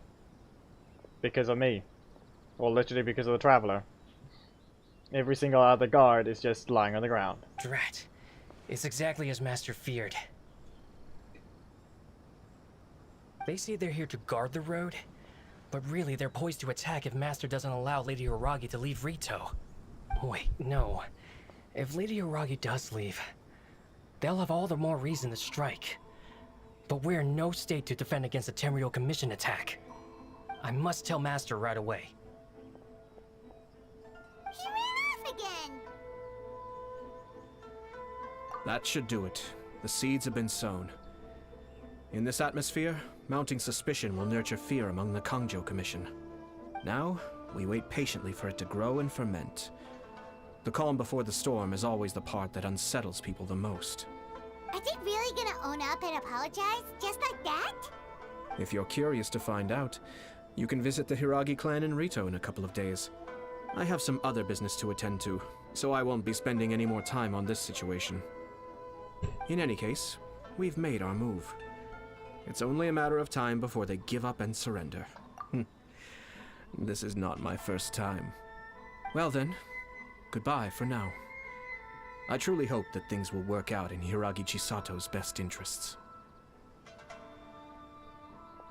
A: Because of me. Or literally because of the Traveler. Every single other guard is just lying on the ground.
F: Drat. It's exactly as Master feared. They say they're here to guard the road, but really they're poised to attack if Master doesn't allow Lady Hiragi to leave Rito. Wait, no. If Lady Hiragi does leave, they'll have all the more reason to strike. But we're in no state to defend against a Tenryo Commission attack. I must tell Master right away.
E: He ran off again!
D: That should do it. The seeds have been sown. In this atmosphere, mounting suspicion will nurture fear among the Kangjo Commission. Now, we wait patiently for it to grow and ferment. The calm before the storm is always the part that unsettles people the most.
E: Are they really gonna own up and apologize, just like that?
D: If you're curious to find out, you can visit the Hiragi clan in Rito in a couple of days. I have some other business to attend to, so I won't be spending any more time on this situation. In any case, we've made our move. It's only a matter of time before they give up and surrender. This is not my first time. Well then, goodbye for now. I truly hope that things will work out in Hiragi Chisato's best interests.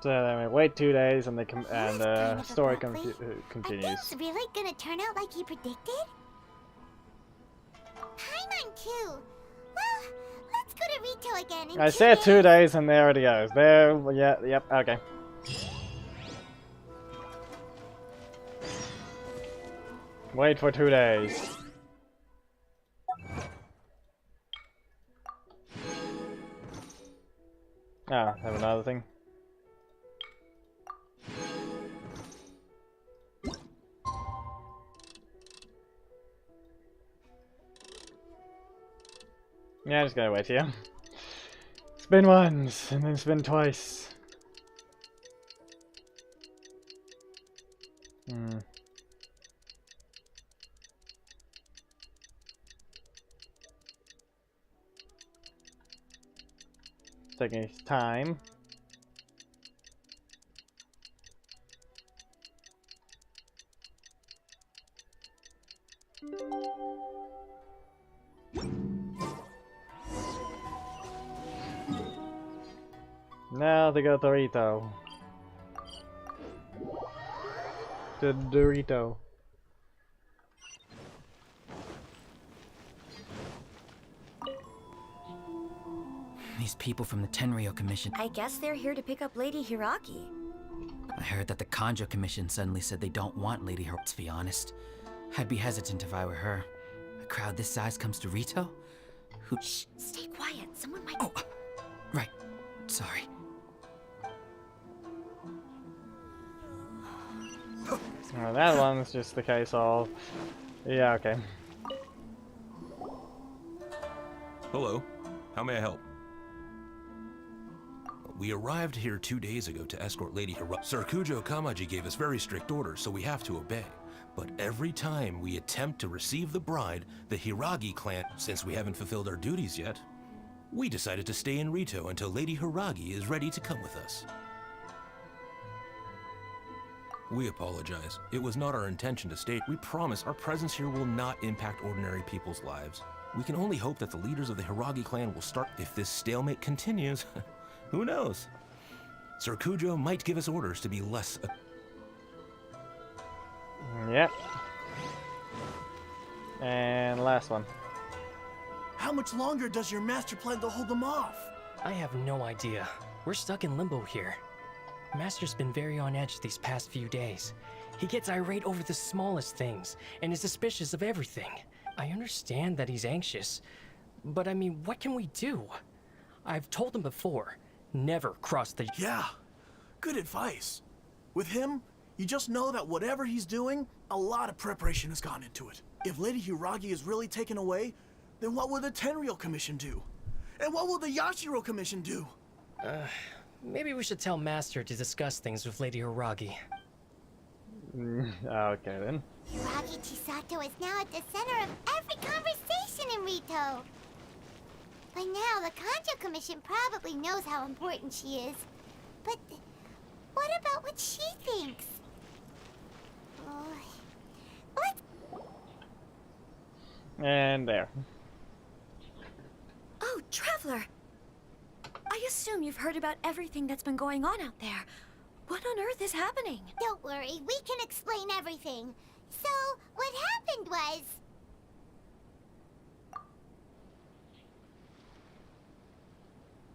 A: So then we wait 2 days and the story continues.
E: Are things really gonna turn out like he predicted? Paimon too! Well, let's go to Rito again in
A: I
E: 2
A: said
E: days.
A: 2 days and there it goes. There, yeah, yep, okay. Wait for 2 days. Ah, have another thing. Yeah, I'm just gonna wait here. Spin once, and then spin twice. Taking his time. Now they go Dorito. The Dorito.
T: These people from the Tenryou Commission.
G: I guess they're here to pick up Lady Hiragi.
T: I heard that the Kanjo Commission suddenly said they don't want Lady Hiragi. To be honest, I'd be hesitant if I were her. A crowd this size comes to Rito? Who?
G: Shh, stay quiet. Someone might.
T: Oh, right. Sorry.
A: Oh, that one's just the case of... Yeah, okay.
U: Hello. How may I help? We arrived here 2 days ago to escort Lady Hiragi. Sir Cujo Kamaji gave us very strict orders, so we have to obey. But every time we attempt to receive the bride, the Hiragi clan, since we haven't fulfilled our duties yet, we decided to stay in Rito until Lady Hiragi is ready to come with us. We apologize. It was not our intention to stay. We promise our presence here will not impact ordinary people's lives. We can only hope that the leaders of the Hiragi clan will start. If this stalemate continues, who knows? Sir Cujo might give us orders to be less...
A: Yep. And last one.
V: How much longer does your master plan to hold them off?
F: I have no idea. We're stuck in limbo here. Master's been very on edge these past few days. He gets irate over the smallest things, and is suspicious of everything. I understand that he's anxious, but I mean, what can we do? I've told him before, never cross the...
V: Yeah, good advice. With him, you just know that whatever he's doing, a lot of preparation has gone into it. If Lady Hiragi is really taken away, then what will the Tenryou Commission do? And what will the Yashiro Commission do?
F: Maybe we should tell Master to discuss things with Lady Hiragi.
A: Okay then.
E: Hiragi Chisato is now at the center of every conversation in Rito. By now, the Kanjo Commission probably knows how important she is. But what about what she thinks? What?
A: And there.
G: Oh, Traveler! I assume you've heard about everything that's been going on out there. What on earth is happening?
E: Don't worry, we can explain everything. So, what happened was...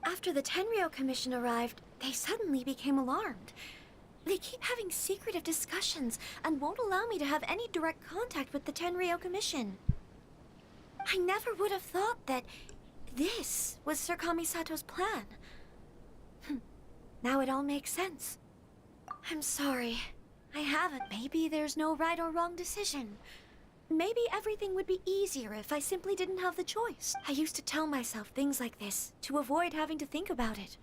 G: After the Tenryou Commission arrived, they suddenly became alarmed. They keep having secretive discussions and won't allow me to have any direct contact with the Tenryou Commission. I never would have thought that this was Sir Kamisato's plan. Now it all makes sense. I'm sorry. I haven't. Maybe there's no right or wrong decision. Maybe everything would be easier if I simply didn't have the choice. I used to tell myself things like this to avoid having to think about it.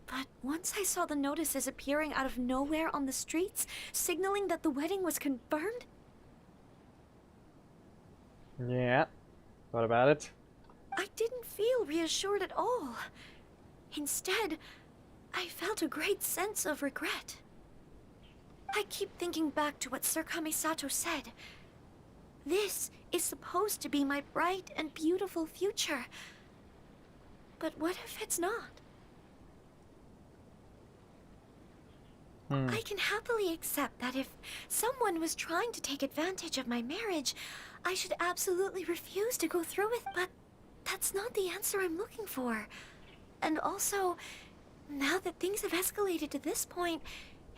G: But once I saw the notices appearing out of nowhere on the streets, signaling that the wedding was confirmed...
A: Yeah. What about it?
G: I didn't feel reassured at all. Instead, I felt a great sense of regret. I keep thinking back to what Sir Kamisato said. This is supposed to be my bright and beautiful future. But what if it's not? I can happily accept that if someone was trying to take advantage of my marriage, I should absolutely refuse to go through with, but that's not the answer I'm looking for. And also, now that things have escalated to this point,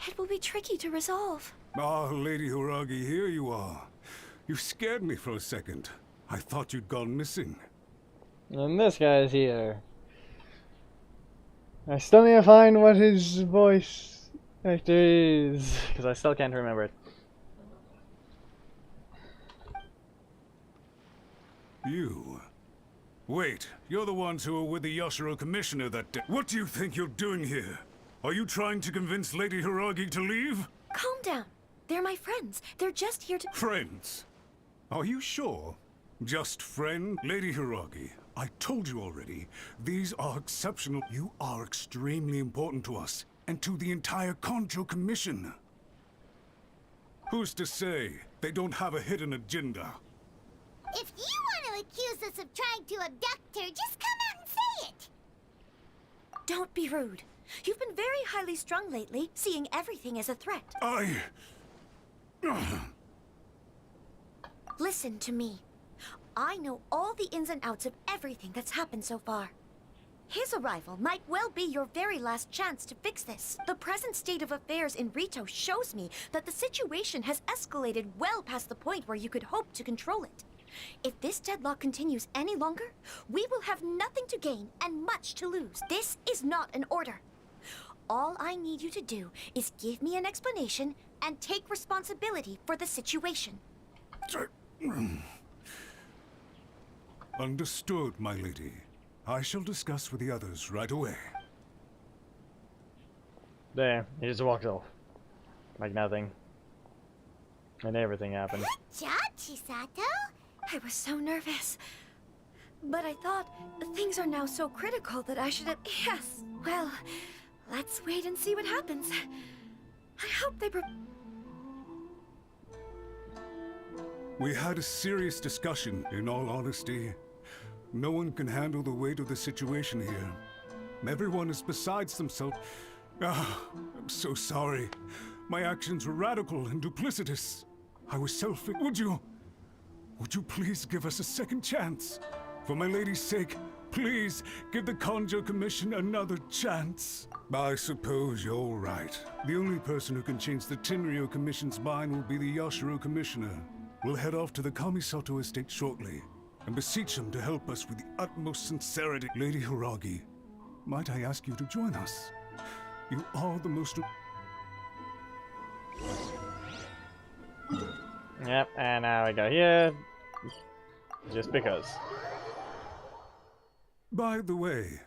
G: it will be tricky to resolve.
L: Ah, Lady Hiragi, here you are. You scared me for a second. I thought you'd gone missing.
A: And this guy's here. I still need to find what his voice actor is, because I still can't remember it.
L: You? Wait, you're the ones who were with the Yashiro Commissioner that day. What do you think you're doing here? Are you trying to convince Lady Hiragi to leave?
G: Calm down. They're my friends. They're just here to...
L: Friends? Are you sure? Just friend? Lady Hiragi, I told you already, these are exceptional. You are extremely important to us, and to the entire Cujo Commission. Who's to say they don't have a hidden agenda?
E: If you want to accuse us of trying to abduct her, just come out and say it!
G: Don't be rude. You've been very highly strung lately, seeing everything as a threat. Listen to me. I know all the ins and outs of everything that's happened so far. His arrival might well be your very last chance to fix this. The present state of affairs in Rito shows me that the situation has escalated well past the point where you could hope to control it. If this deadlock continues any longer, we will have nothing to gain and much to lose. This is not an order. All I need you to do is give me an explanation and take responsibility for the situation.
L: Understood, my lady. I shall discuss with the others right away.
A: There, he just walked off. Like nothing. And everything happened.
E: Good job, Chisato!
G: I was so nervous. But I thought things are now so critical that I should have... Yes, well, let's wait and see what happens. I hope they...
L: We had a serious discussion, in all honesty. No one can handle the weight of the situation here. Everyone is besides themselves. I'm so sorry. My actions were radical and duplicitous. I was selfish. Would you please give us a second chance? For my lady's sake, please give the Cujo Commission another chance. I suppose you're right. The only person who can change the Tenryou Commission's mind will be the Yashiro Commissioner. We'll head off to the Kamisato estate shortly and beseech him to help us with the utmost sincerity. Lady Hiragi, might I ask you to join us? You are the most...
A: Yep, and now we go here. Just because.
L: By the way,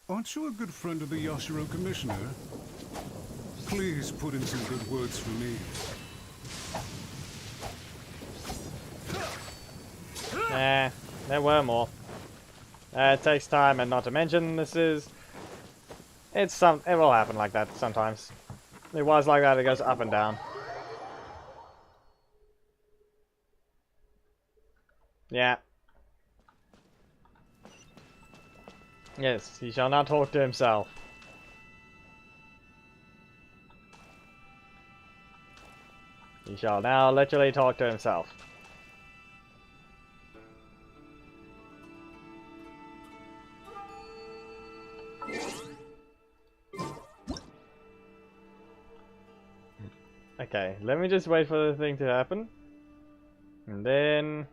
L: aren't you a good friend of the Yashiro Commissioner? Please put in some good words for me.
A: There were more. It takes time, and not to mention, it will happen like that sometimes. It was like that, it goes up and down. Yeah. Yes, he shall not talk to himself. He shall now literally talk to himself. Okay, let me just wait for the thing to happen. And then...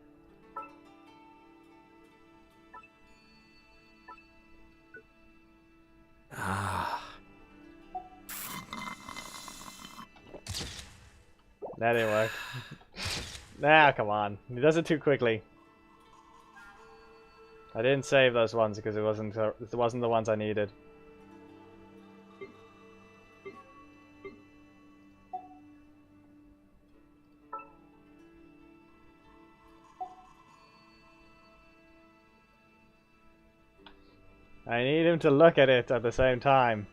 A: That didn't work. Nah, come on. He does it too quickly. I didn't save those ones because it wasn't the ones I needed. I need him to look at it at the same time.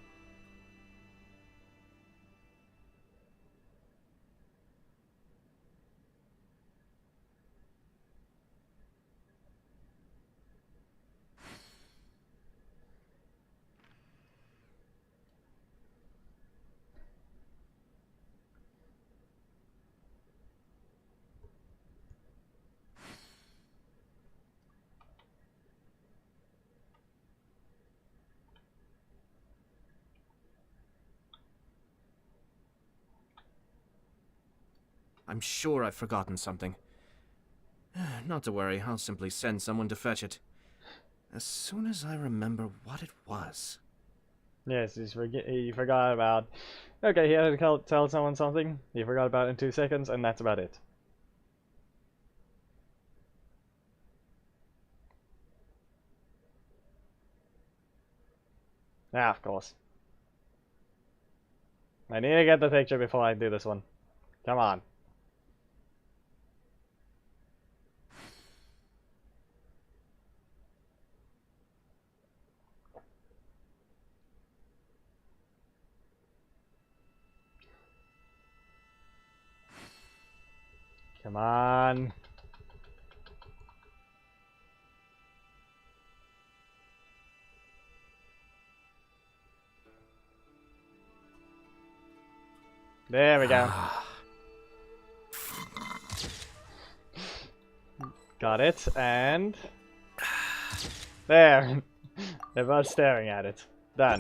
J: I'm sure I've forgotten something.
D: not to worry. I'll simply send someone to fetch it. As soon as I remember what it was.
A: Yes, he forgot about... Okay, he had to tell someone something. He forgot about it in 2 seconds, and that's about it. Ah, of course. I need to get the picture before I do this one. Come on. Come on. There we go. Got it, and... There! They're both staring at it.